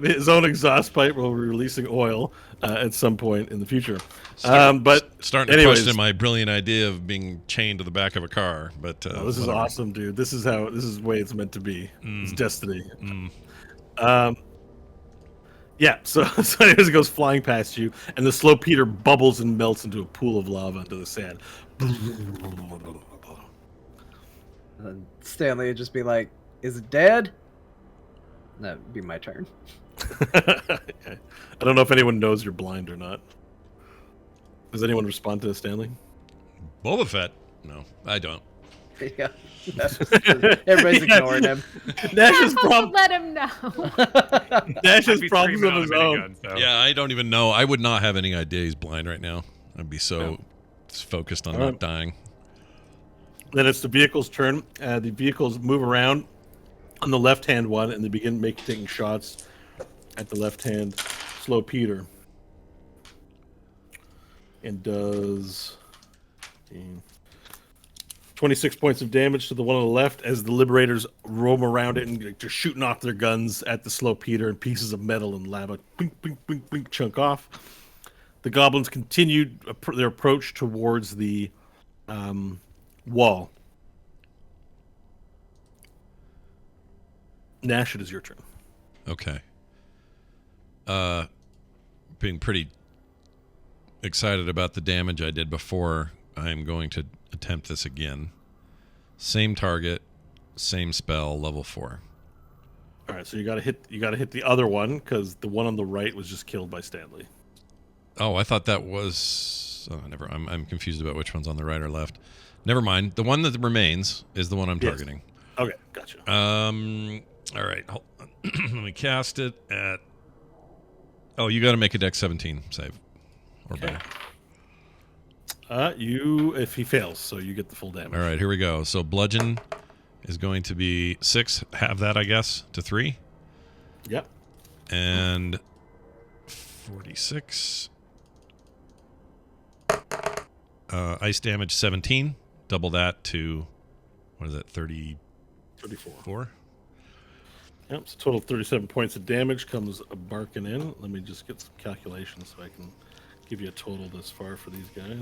His own exhaust pipe will be releasing oil at some point in the future. But starting to question my brilliant idea of being chained to the back of a car. But this is awesome, dude. This is the way it's meant to be. It's destiny. Yeah, so anyways, it goes flying past you, and the slow Peter bubbles and melts into a pool of lava into the sand. And Stanley would just be like, "Is it dead?" That would be my turn. I don't know if anyone knows you're blind or not. Does anyone respond to this, Stanley? Boba Fett? No, I don't. Yeah. Everybody's ignoring him. Nash's problem. Let him know. Nash's problems of his own. Gun, so. Yeah, I don't even know. I would not have any idea he's blind right now. I'd be so focused on not dying. Then it's the vehicle's turn. The vehicles move around on the left-hand one, and they begin taking shots at the left-hand Slow Peter. And does 26 points of damage to the one on the left as the Liberators roam around it and just shooting off their guns at the Slow Peter, and pieces of metal and lava bink, bink, bink, bink, chunk off. The goblins continued their approach towards the wall. Nash, it is your turn. Okay. Being pretty excited about the damage I did before, I'm going to attempt this again. Same target, same spell, level 4. All right, so you got to hit the other one, because the one on the right was just killed by Stanley. Oh, I thought that was... Oh, never. I'm confused about which one's on the right or left. Never mind. The one that remains is the one I'm targeting. Okay, gotcha. All right. Hold on. Let me cast it at... Oh, you got to make a Dex 17 save. Or better. If he fails, so you get the full damage. All right, here we go. So bludgeon is going to be 6. Have that, I guess, to 3. Yep. And 46. Ice damage 17. Double that to, what is it, 34? Yep, so total of 37 points of damage comes barking in. Let me just get some calculations so I can give you a total this far for these guys.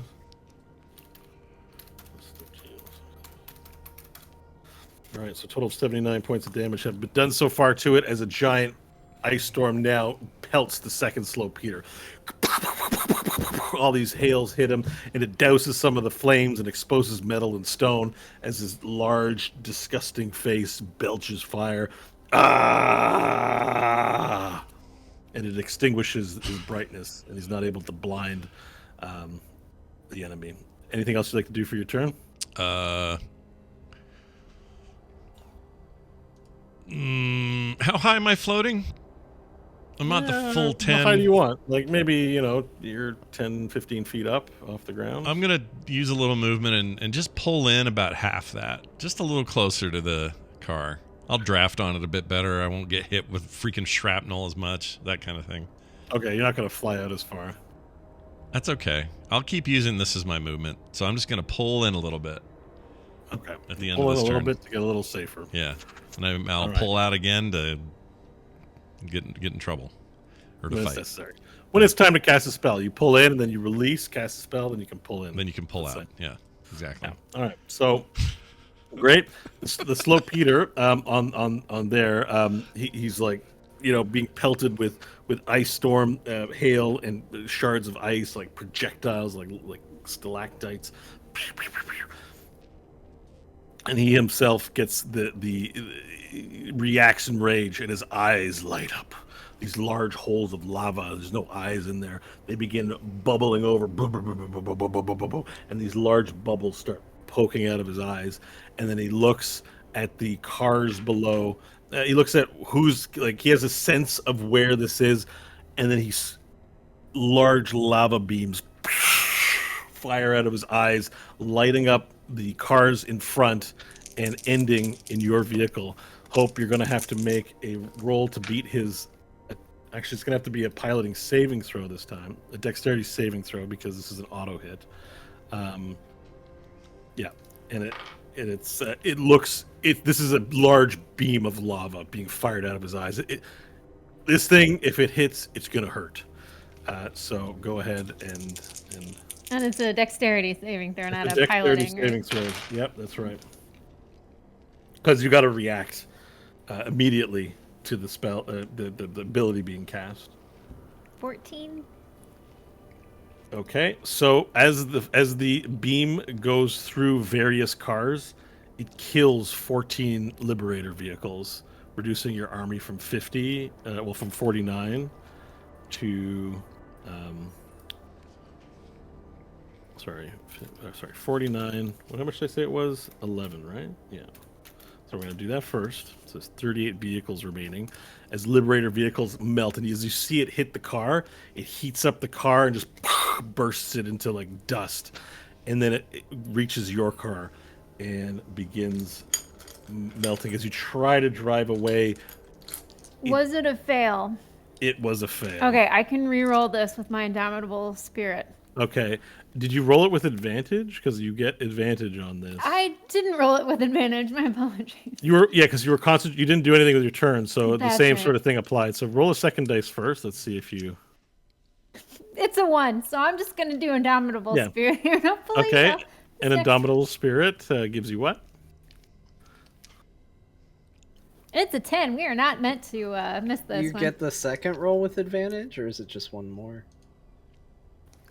All right, so total of 79 points of damage have been done so far to it as a giant ice storm now pelts the second Slow Peter. All these hails hit him, and it douses some of the flames and exposes metal and stone as his large, disgusting face belches fire. Ah! And it extinguishes his brightness, and he's not able to blind the enemy. Anything else you'd like to do for your turn? How high am I floating? I'm not the full 10. How high do you want? Like maybe, you're 10, 15 feet up off the ground. I'm going to use a little movement and just pull in about half that. Just a little closer to the car. I'll draft on it a bit better. I won't get hit with freaking shrapnel as much. That kind of thing. Okay, you're not going to fly out as far. That's okay. I'll keep using this as my movement. So I'm just going to pull in a little bit. Okay. At the end pull of this in a turn. little bit to get a little safer. Yeah. And I'll pull out again to get in trouble. Or to when fight. It's necessary. When it's time to cast a spell, you pull in and then you release, cast a spell, then you can pull in. Then you can pull out. Yeah, exactly. Yeah. All right. So great. The Slow Peter on there, he's like, being pelted with ice storm, hail, and shards of ice, like projectiles, like stalactites. And he himself gets the reacts in rage, and his eyes light up. These large holes of lava. There's no eyes in there. They begin bubbling over, and these large bubbles start poking out of his eyes. And then he looks at the cars below. He looks at he has a sense of where this is, and then large lava beams fire out of his eyes, lighting up the cars in front and ending in your vehicle. Hope, you're going to have to make a roll to beat his... Actually, it's going to have to be a piloting saving throw this time. A dexterity saving throw, because this is an auto hit. Yeah, and this is a large beam of lava being fired out of his eyes. This thing, if it hits, it's going to hurt. So go ahead and it's a dexterity saving throw, not a piloting. piloting. Saving throw. Yep, that's right. Because you got to react immediately to the spell, the ability being cast. 14. Okay, so as the beam goes through various cars, it kills 14 Liberator vehicles, reducing your army from 49 to 49. How much did I say it was? 11, right? Yeah. So we're going to do that first. So there's 38 vehicles remaining. As Liberator vehicles melt, and as you see it hit the car, it heats up the car and just bursts it into like dust. And then it reaches your car. and begins melting as you try to drive away. Was it a fail? It was a fail. Okay, I can re-roll this with my indomitable spirit. Okay. Did you roll it with advantage? Because you get advantage on this. I didn't roll it with advantage. My apologies. Because you were constant. You didn't do anything with your turn, so the That's same right. sort of thing applied. So roll a second dice first. Let's see if you. It's a 1, so I'm just gonna do indomitable spirit here. Hopefully, Okay. this An next- indomitable spirit gives you what? It's a 10. We are not meant to miss this You one. get the second roll with advantage, or is it just one more?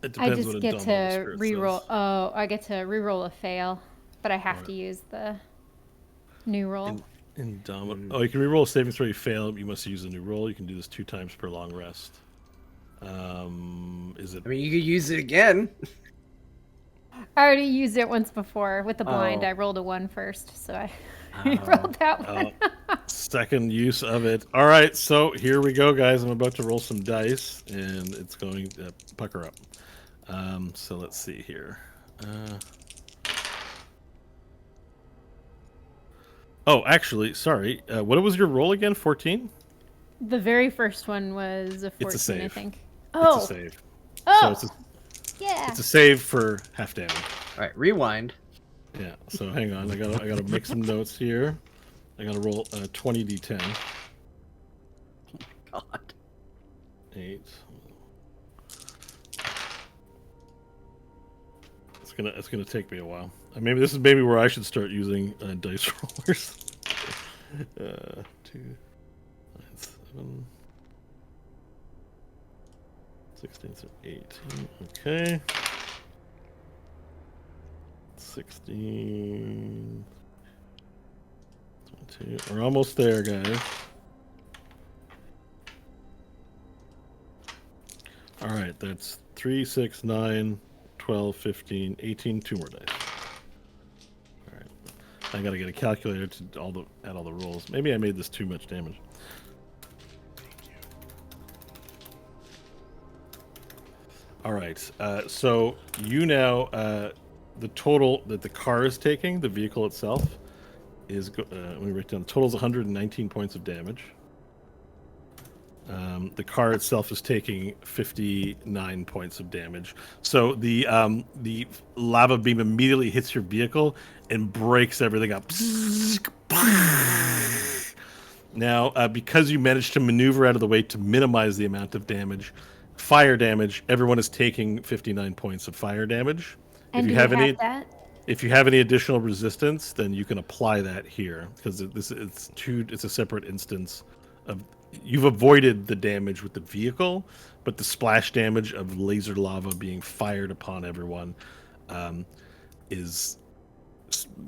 It I depends just what get indomitable to spirit re-roll. says. Oh, I get to re-roll a fail, but I have Alright. to use the new roll. Indomitable. Oh, you can reroll a saving throw. You fail. You must use a new roll. You can do this 2 times per long rest. Is it? I mean, you could use it again. I already used it once before with the blind. Oh. I rolled a 1 first, so I rolled that one. Second use of it. All right, so here we go, guys. I'm about to roll some dice, and it's going to pucker up. So let's see here. Oh, actually, sorry. What was your roll again? 14? The very first one was a 14, It's a save. I think. It's Oh, a save. oh, So yeah. it's a save for half damage. All right, rewind. Yeah. So hang on. I gotta make some notes here. I gotta roll 20d10. God. 8. It's gonna take me a while. Maybe this is where I should start using dice rollers. 2, 9, 7, 16 through 18. Okay. 16. 22. We're almost there, guys. All right, that's 3, 6, 9, 12, 15, 18. 2 more dice. All right. I gotta get a calculator to add all the rolls. Maybe I made this too much damage. All right. So you now the total that the car is taking, the vehicle itself, is let me write down. The total is 119 points of damage. The car itself is taking 59 points of damage. So the lava beam immediately hits your vehicle and breaks everything up. Now, because you managed to maneuver out of the way to minimize the amount of damage, fire damage, everyone is taking 59 points of fire damage. And if you do have we any, have that? if you have any additional resistance, then you can apply that here because it's a separate instance of. You've avoided the damage with the vehicle, but the splash damage of laser lava being fired upon everyone is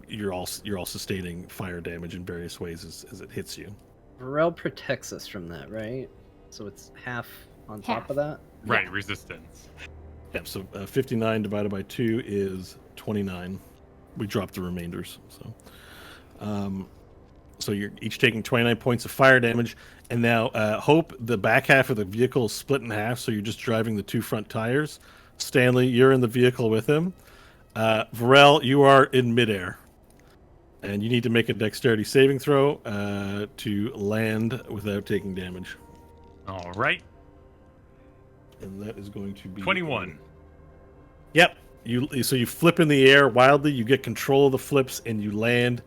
you're all sustaining fire damage in various ways as it hits you. Varel protects us from that, right? So it's half on top Half. of that? Right, resistance. Yeah, so 59 divided by 2 is 29. We dropped the remainders, so you're each taking 29 points of fire damage. And now, Hope, the back half of the vehicle is split in half, so you're just driving the 2 front tires. Stanley, you're in the vehicle with him. Varel, you are in midair. And you need to make a dexterity saving throw to land without taking damage. All right. And that is going to be 21. Yep. So you flip in the air wildly, you get control of the flips, and you land,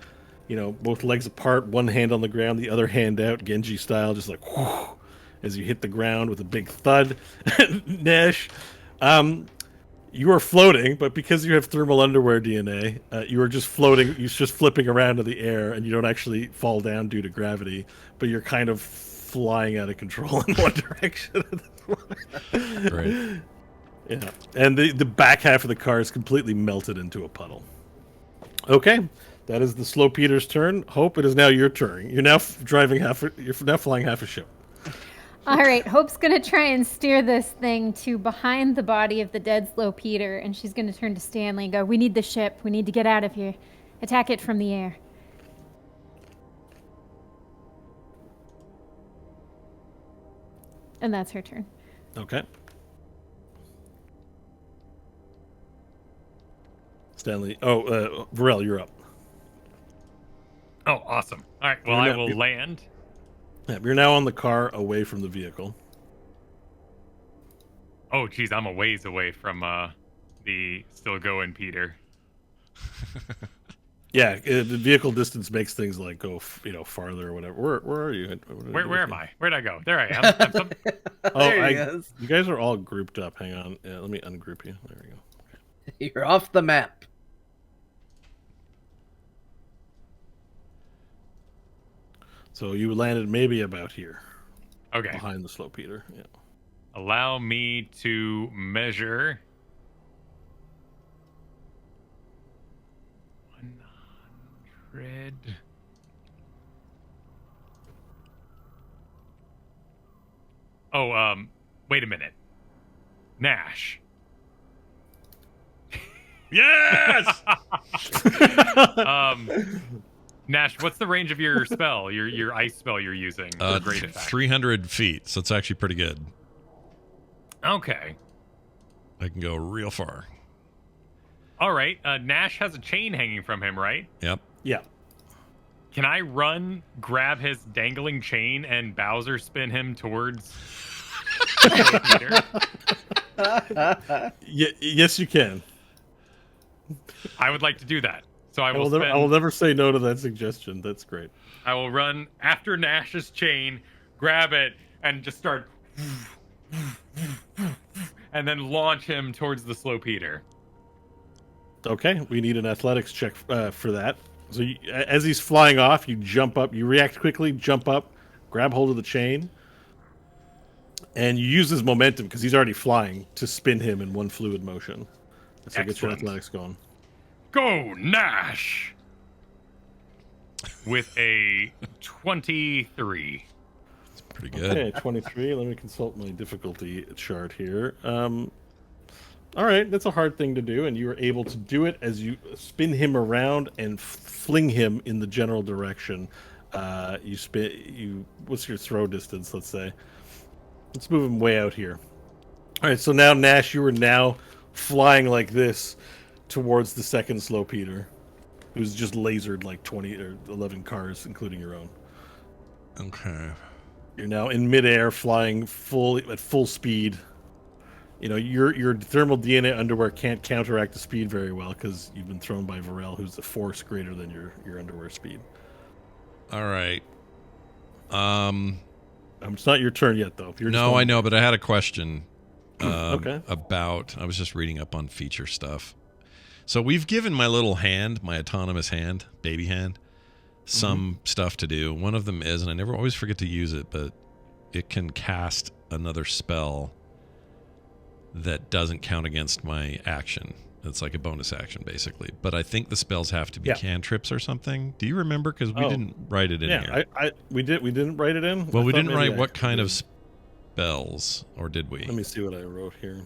both legs apart, one hand on the ground, the other hand out, Genji style, just like whoosh, as you hit the ground with a big thud. Nash, you are floating, but because you have thermal underwear DNA, you are just floating. You're just flipping around in the air, and you don't actually fall down due to gravity, but you're kind of flying out of control in one direction. Right. Yeah, and the back half of the car is completely melted into a puddle. Okay, that is the Slow Peter's turn. Hope, it is now your turn. You're now You're now flying half a ship. All right, Hope's gonna try and steer this thing to behind the body of the dead Slow Peter, and she's gonna turn to Stanley and go, "We need the ship. We need to get out of here. Attack it from the air." And that's her turn. Okay. Stanley. Oh, Varel, you're up. Oh, awesome. All right, well, I will land. Yeah, you're now on the car away from the vehicle. Oh, geez, I'm a ways away from the still going Peter. Yeah, the vehicle distance makes things like go, farther or whatever. Where are you? Where am I? Where'd I go? There I am. There he is. You guys are all grouped up. Hang on. Yeah, let me ungroup you. There we go. Okay. You're off the map. So you landed maybe about here. Okay. Behind the slope, Peter. Yeah. Allow me to measure 100. Oh, wait a minute. Nash. Yes. Nash, what's the range of your spell? Your ice spell you're using? Great effect. 300 feet, so it's actually pretty good. Okay. I can go real far. All right. Nash has a chain hanging from him, right? Yep. Yeah. Can I run, grab his dangling chain, and Bowser spin him towards Peter? Yes, you can. I would like to do that. So I will never say no to that suggestion. That's great. I will run after Nash's chain, grab it, and just start and then launch him towards the slow Peter. Okay, we need an athletics check for that. So as he's flying off, you jump up, you react quickly, jump up, grab hold of the chain, and you use his momentum, because he's already flying, to spin him in one fluid motion. So get your athletics going. Go, Nash! With a 23. It's pretty good. Okay, 23. Let me consult my difficulty chart here. All right, that's a hard thing to do, and you were able to do it as you spin him around and fling him in the general direction. What's your throw distance, let's say? Let's move him way out here. All right, so now, Nash, you are now flying like this towards the second slow Peter, who's just lasered like 20 or 11 cars, including your own. Okay. You're now in midair, flying at full speed. You know, your thermal DNA underwear can't counteract the speed very well, because you've been thrown by Varel, who's a force greater than your underwear speed. All right. It's not your turn yet, though. I know, but I had a question. Okay. I was just reading up on feature stuff. So we've given my little hand, my autonomous hand, baby hand, some stuff to do. One of them is, and I always forget to use it, but it can cast another spell that doesn't count against my action. It's like a bonus action, basically. But I think the spells have to be cantrips or something. Do you remember? Because we didn't write it in here. We didn't write it in? Well, we didn't write what kind of spells, or did we? Let me see what I wrote here.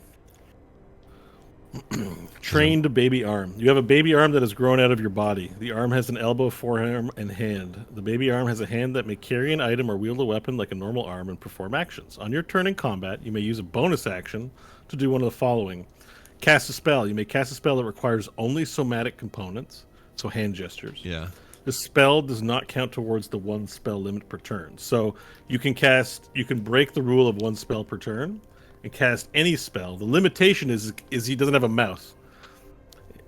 Trained baby arm. You have a baby arm that has grown out of your body. The arm has an elbow, forearm, and hand. The baby arm has a hand that may carry an item or wield a weapon like a normal arm and perform actions. On your turn in combat, you may use a bonus action to do one of the following. Cast a spell. You may cast a spell that requires only somatic components, so hand gestures. Yeah. The spell does not count towards the one spell limit per turn. So you can break the rule of one spell per turn and cast any spell. The limitation is he doesn't have a mouth.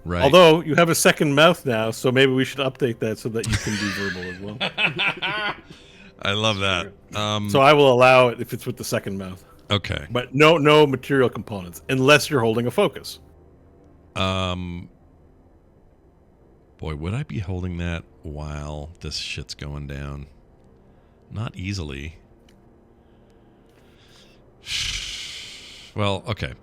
Right. Although you have a second mouth now, so maybe we should update that so that you can be verbal as well. I love that. So I will allow it if it's with the second mouth. Okay. But no material components, unless you're holding a focus. Boy, would I be holding that while this shit's going down? Not easily. Well, okay.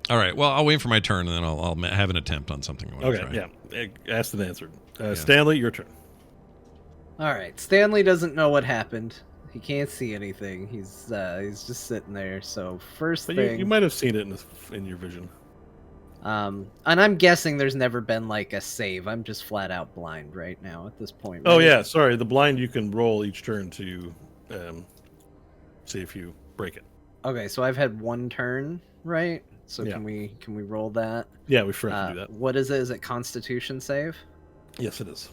All right. Well, I'll wait for my turn, and then I'll have an attempt on something. Okay. Yeah. Asked and answered. Stanley, your turn. All right. Stanley doesn't know what happened. He can't see anything. He's just sitting there. So But you might have seen it in your vision. And I'm guessing there's never been like a save. I'm just flat out blind right now at this point. Oh right? yeah, sorry. The blind you can roll each turn to see if you break it. Okay, so I've had one turn, right? So Yeah. can we roll that? Yeah, we forgot to do that. What is it? Is it Constitution save? Yes, it is.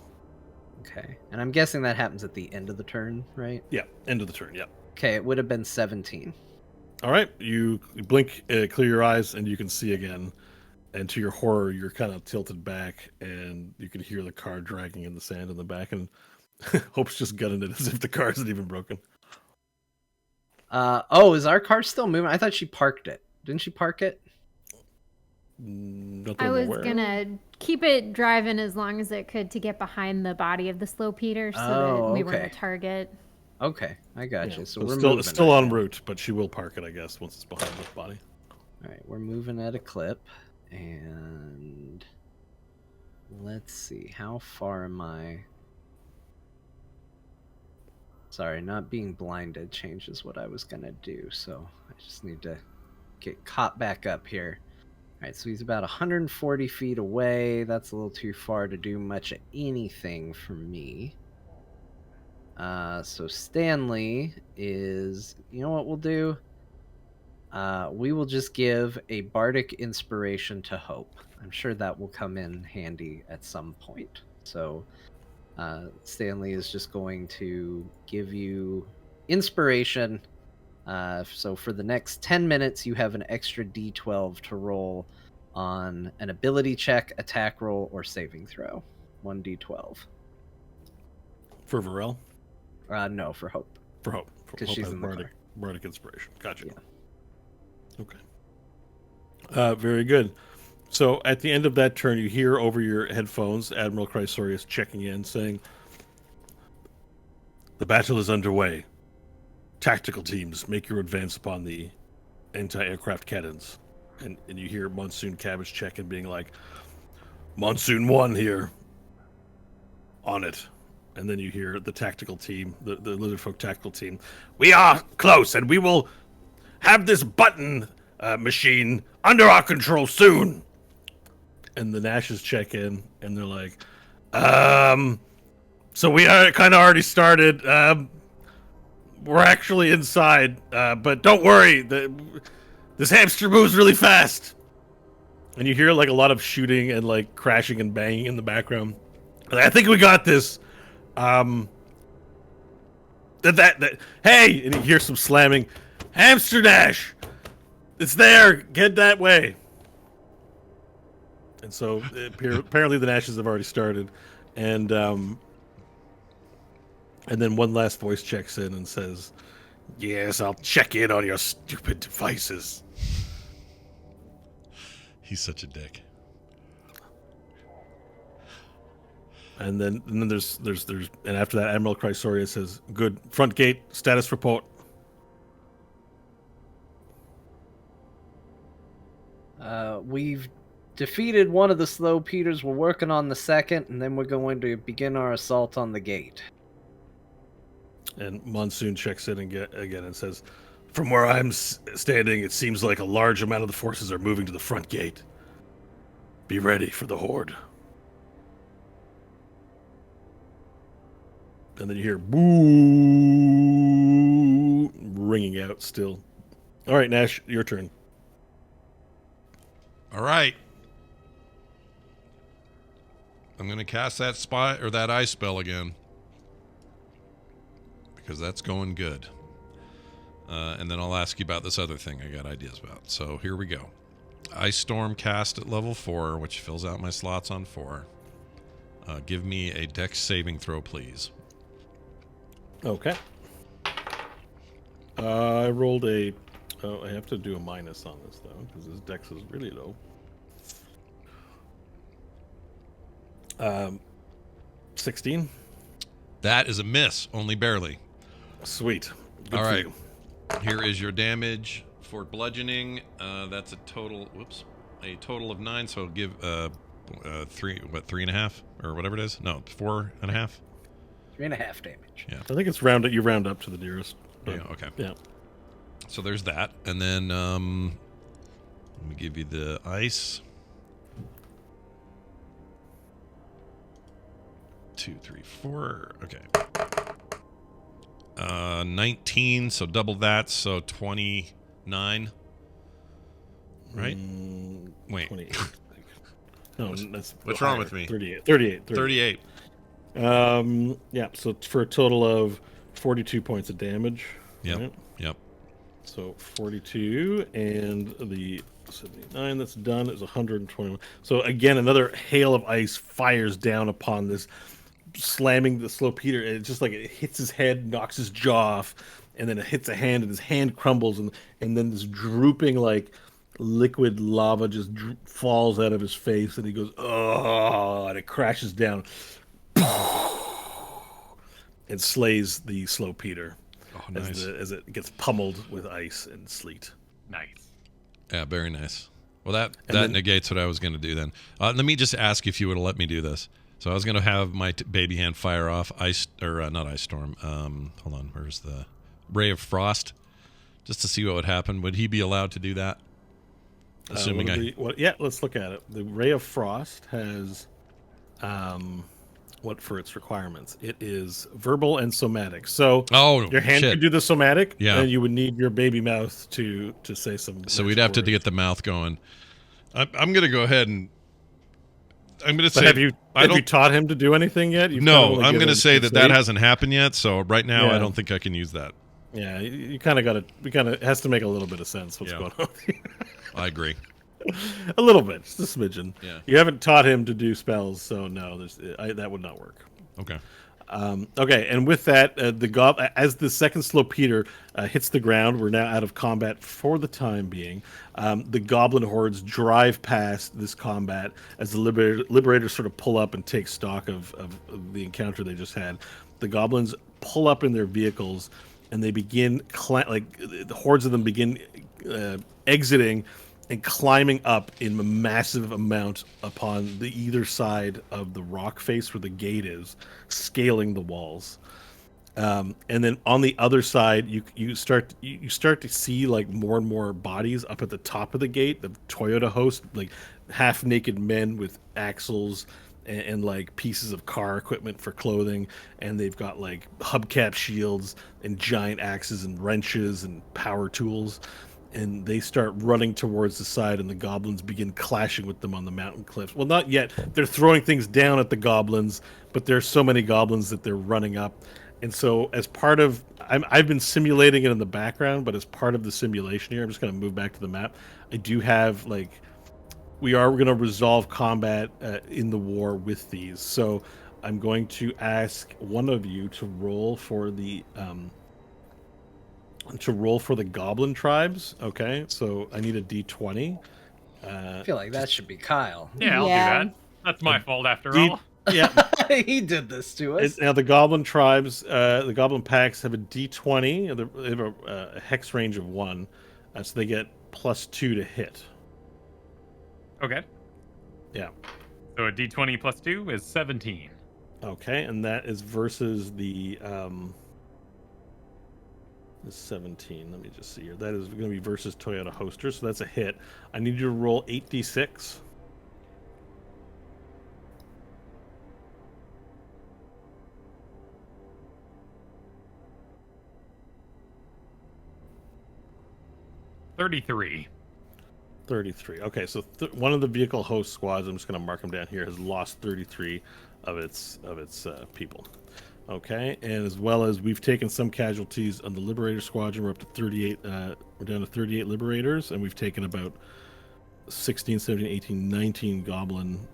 Okay. And I'm guessing that happens at the end of the turn, right? Yeah, end of the turn, yeah. Okay, it would have been 17. All right, you blink, clear your eyes, and you can see again. And to your horror, you're kind of tilted back, and you can hear the car dragging in the sand in the back, and Hope's just gunning it as if the car isn't even broken. Oh, is our car still moving? I thought she parked it. Didn't she park it? Not that I I'm was aware of. gonna keep it driving as long as it could to get behind the body of the slow Peter so that we weren't a target. Okay, I got you. So it's still en route, but she will park it, I guess, once it's behind the body. All right, we're moving at a clip, and let's see, how far am I? Sorry, not being blinded changes what I was gonna do, so I just need to get caught back up here. All right, so he's about 140 feet away. That's a little too far to do much of anything for me. So Stanley is, you know what we'll do? We will just give a bardic inspiration to Hope. I'm sure that will come in handy at some point. So Stanley is just going to give you inspiration. So for the next 10 minutes, you have an extra d12 to roll on an ability check, attack roll, or saving throw. 1d12. For Varel? No, for Hope. For Hope. Because Hope she's has in the car. bardic inspiration. Gotcha. Yeah. Okay. Very good. So at the end of that turn, you hear over your headphones Admiral Chrysorius checking in, saying, "The battle is underway. Tactical teams, make your advance upon the anti-aircraft cannons." And you hear Monsoon Cabbage check in, being like, "Monsoon 1 here. On it." And then you hear the tactical team, the Lizardfolk tactical team, "We are close, and we will have this button machine under our control soon." And the Nashes check in, and they're like, "So we are kind of already started. We're actually inside, but don't worry, this hamster moves really fast." And you hear like a lot of shooting and like crashing and banging in the background. "I think we got this. Hey!" And you hear some slamming. "Hamster Dash! It's there! Get that way!" And so apparently the Nashes have already started. And then one last voice checks in and says, "Yes, I'll check in on your stupid devices." He's such a dick. And then there's and after that, Admiral Chrysorius says, "Good. Front gate, status report." We've defeated one of the slow Peters. We're working on the second, and then we're going to begin our assault on the gate. And Monsoon checks in again and says, "From where I'm standing, it seems like a large amount of the forces are moving to the front gate. Be ready for the horde." And then you hear boo ringing out still. All right, Nash, your turn. All right. I'm going to cast that spot or that ice spell again. Because that's going good. And then I'll ask you about this other thing I got ideas about. So here we go. Ice Storm cast at level 4, which fills out my slots on 4. Give me a Dex saving throw, please. Okay. I rolled a... Oh, I have to do a minus on this, though, because his Dex is really low. 16. That is a miss, only barely. Sweet. Good All for right. you. Here is your damage for bludgeoning. That's a total of 9. So give 3.5 or whatever it is. No, 4.5. 3.5 damage. Yeah. I think it's you round up to the nearest. But, Yeah. Okay. Yeah. So there's that, and then let me give you the ice. 2, 3, 4. Okay. 19, so double that, so 29. Right? Wait. 28. No, that's What's wrong with me? 38. 38. 38. Yeah, so it's for a total of 42 points of damage. Yep. Right? Yep. So 42, and the 79 that's done is 121. So again, another hail of ice fires down upon this, slamming the slow Peter. It's just like it hits his head, knocks his jaw off, and then it hits a hand, and his hand crumbles, and then this drooping like liquid lava just falls out of his face, and he goes, oh, and it crashes down and slays the slow Peter. Oh, nice. As it gets pummeled with ice and sleet. Nice. Yeah, very nice. Well, that negates what I was going to do then. Let me just ask if you would have let me do this. So I was going to have my baby hand fire off not ice storm. Hold on, where's the ray of frost? Just to see what would happen. Would he be allowed to do that? Assuming yeah, let's look at it. The ray of frost has, what for its requirements? It is verbal and somatic. So your hand could do the somatic, and you would need your baby mouth to say some. So we'd have to get the mouth going. I'm going to go ahead and I'm going to say. Have you taught him to do anything yet? No, I'm going to say that hasn't happened yet. So right now, I don't think I can use that. Yeah, you kind of got to. We kind of has to make a little bit of sense what's going on. I agree. A little bit, just a smidgen. Yeah. You haven't taught him to do spells, so no, that would not work. Okay. Okay, and with that, as the second slow Peter hits the ground, we're now out of combat for the time being. The goblin hordes drive past this combat as the liberators sort of pull up and take stock of the encounter they just had. The goblins pull up in their vehicles, and they begin the hordes of them begin exiting and climbing up in a massive amount upon the either side of the rock face where the gate is, scaling the walls. And then on the other side, you start to see like more and more bodies up at the top of the gate. The Toyota host, like half naked men with axles and like pieces of car equipment for clothing, and they've got like hubcap shields and giant axes and wrenches and power tools. And they start running towards the side, and the goblins begin clashing with them on the mountain cliffs. Well, not yet. They're throwing things down at the goblins, but there's so many goblins that they're running up. And so as part of... I've been simulating it in the background, but as part of the simulation here, I'm just going to move back to the map. I do have, like... We are going to resolve combat in the war with these. So I'm going to ask one of you to roll for the... goblin tribes. Okay, so I need a d20. I feel like that should be Kyle. Yeah, I'll do that. That's my fault after all. Yeah, he did this to us. Now the goblin tribes, the goblin packs have a d20. They have a hex range of 1, so they get +2 to hit. Okay. Yeah. So a d20 plus 2 is 17. Okay, and that is versus the 17. Let me just see here. That is going to be versus Toyota Hoster, so that's a hit. I need you to roll 8d6. $33. 33. Okay, so one of the vehicle host squads, I'm just going to mark them down here, has lost 33 of its people. Okay, and as well as we've taken some casualties on the Liberator Squadron. We're up to 38. We're down to 38 Liberators, and we've taken about 16, 17, 18, 19 Goblin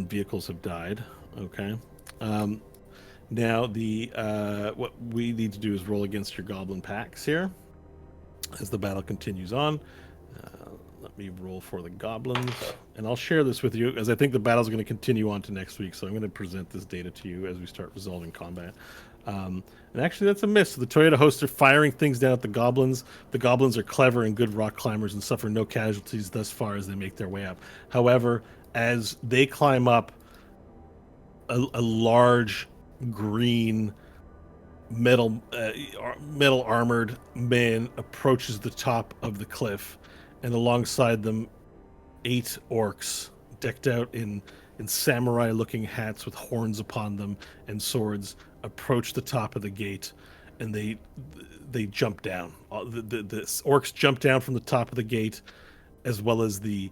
vehicles have died. Okay. Now what we need to do is roll against your Goblin packs here as the battle continues on. Let me roll for the goblins, and I'll share this with you, as I think the battle's going to continue on to next week, so I'm going to present this data to you as we start resolving combat. And actually, that's a miss. The Toyota hosts are firing things down at the goblins. The goblins are clever and good rock climbers and suffer no casualties thus far as they make their way up. However, as they climb up, a large green metal armored man approaches the top of the cliff, and alongside them 8 orcs decked out in samurai looking hats with horns upon them and swords approach the top of the gate, and they jump down. The orcs jump down from the top of the gate, as well as the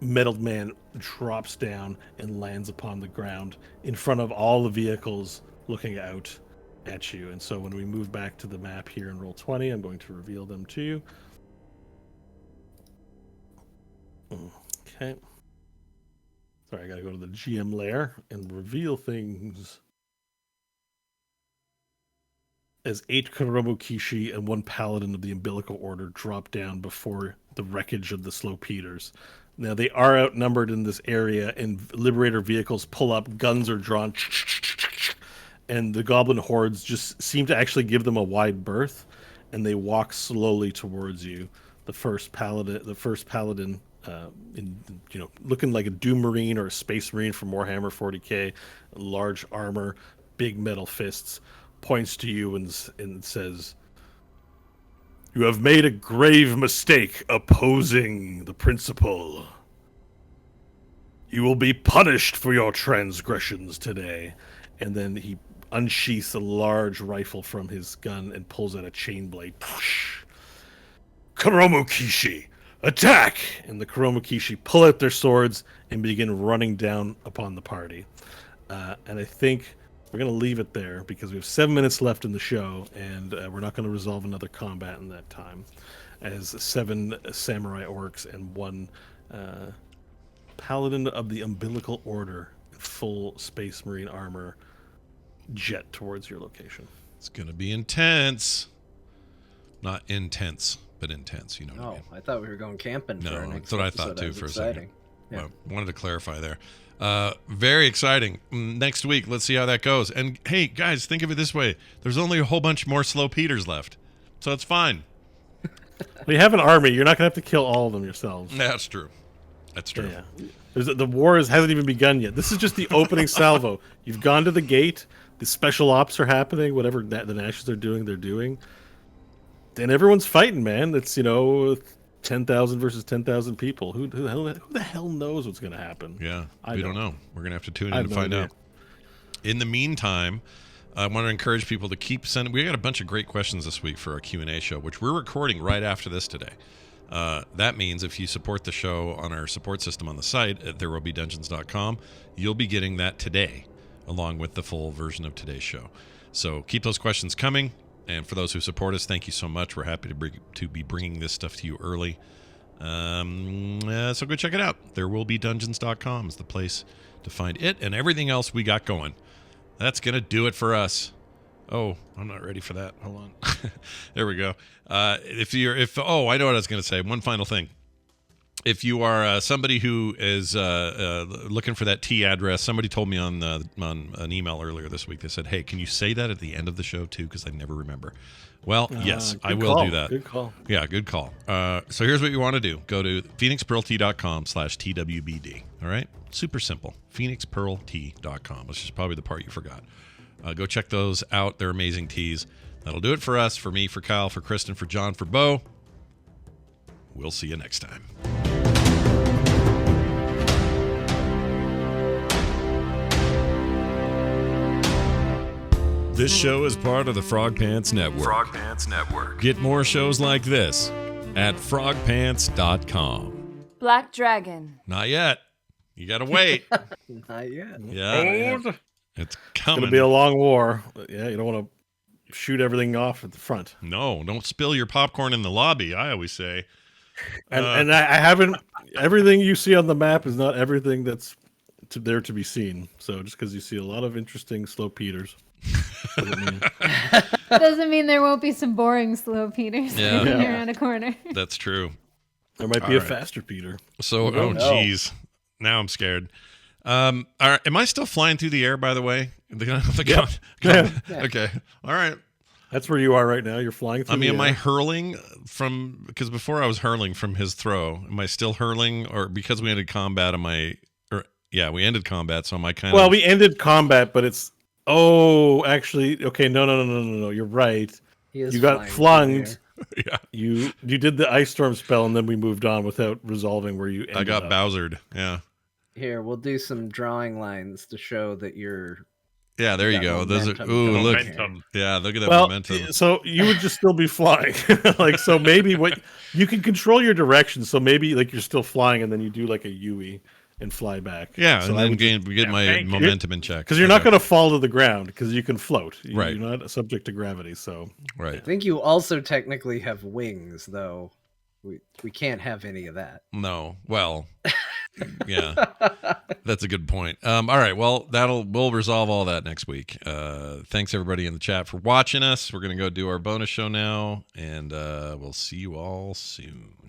metal man drops down and lands upon the ground in front of all the vehicles looking out at you. And so when we move back to the map here in roll 20, I'm going to reveal them to you. Okay. Sorry, I gotta go to the GM layer and reveal things. As 8 Kuromu Kishi and 1 Paladin of the Umbilical Order drop down before the wreckage of the Slow Peters. Now, they are outnumbered in this area, and Liberator vehicles pull up, guns are drawn, and the Goblin hordes just seem to actually give them a wide berth, and they walk slowly towards you. The first Paladin, looking like a Doom Marine or a Space Marine from Warhammer 40k, large armor, big metal fists, points to you and says, "You have made a grave mistake opposing the principle. You will be punished for your transgressions today." And then he unsheaths a large rifle from his gun and pulls out a chain blade. "Kuromu Kishi, attack!" And the Kuromu Kishi pull out their swords and begin running down upon the party. And I think we're going to leave it there because we have 7 minutes left in the show, and we're not going to resolve another combat in that time, as 7 samurai orcs and 1 paladin of the Umbilical Order in full Space Marine armor jet towards your location. It's going to be intense. Not intense, but intense. You know what I mean? I thought we were going camping. No, for our next that's what I thought episode. too That was for exciting. a second. Yeah. Well, wanted to clarify there. Very exciting. Next week, let's see how that goes. And hey, guys, think of it this way: there's only a whole bunch more Slow Peters left, so it's fine. Well, you have an army. You're not going to have to kill all of them yourselves. That's true. That's true. Yeah. The war hasn't even begun yet. This is just the opening salvo. You've gone to the gate. The special ops are happening. Whatever the Nashes are doing, they're doing. And everyone's fighting, man. It's 10,000 versus 10,000 people. Who the hell knows what's going to happen? Yeah, we don't know. We're going to have to tune in I and have no find idea. out. In the meantime, I want to encourage people to keep sending. We got a bunch of great questions this week for our Q&A show, which we're recording right after this today. That means if you support the show on our support system on the site at therewillbedungeons.com, you'll be getting that today, along with the full version of today's show. So keep those questions coming. And for those who support us, thank you so much. We're happy to be bringing this stuff to you early. So go check it out. Therewillbedungeons.com is the place to find it and everything else we got going. That's going to do it for us. Oh, I'm not ready for that. Hold on. There we go. I know what I was going to say. One final thing. If you are somebody who is looking for that T address, somebody told me on an email earlier this week. They said, "Hey, can you say that at the end of the show too? Because I never remember." Well, yes, I will do that. Good call. Yeah, good call. So here's what you want to do. Go to phoenixpearltea.com/TWBD. All right? Super simple. phoenixpearltea.com, which is probably the part you forgot. Go check those out. They're amazing teas. That'll do it for us, for me, for Kyle, for Kristen, for John, for Bo. We'll see you next time. This show is part of the Frog Pants Network. Frog Pants Network. Get more shows like this at frogpants.com. Black Dragon. Not yet. You gotta wait. Not yet. Yeah. It's coming. It's going to be a long war. But yeah, you don't want to shoot everything off at the front. No, don't spill your popcorn in the lobby, I always say. And I haven't. Everything you see on the map is not everything that's there to be seen. So just because you see a lot of interesting Slow Peters. Doesn't mean there won't be some boring Slow Peters Yeah. around a corner. That's true. There might be a faster Peter. So, geez. Now I'm scared. Am I still flying through the air, by the way? Yeah. Okay. All right. That's where you are right now. You're flying through the am air. I hurling from, because before I was hurling from his throw. Am I still hurling, or because we ended combat, we ended combat, so am I kind of... Well, we ended combat, but it's... Oh, actually, okay, no. You're right. You got flunged. Yeah. You did the Ice Storm spell, and then we moved on without resolving where you ended I got up. Bowsered, yeah. Here, we'll do some drawing lines to show that you're Yeah, there you go. Those are momentum. look. Momentum. Yeah, look at that Well, momentum. so you would just still be flying. Like, so maybe what you can control your direction. So maybe like you're still flying and then you do like a UE and fly back. Yeah, so and then get my thank you. momentum in check. Because you're not going to fall to the ground because you can float. Right. You're not subject to gravity. So I Right. think you also technically have wings, though. We can't have any of that. No. Well, yeah, that's a good point. All right. Well, we'll resolve all that next week. Thanks everybody in the chat for watching us. We're going to go do our bonus show now, and we'll see you all soon.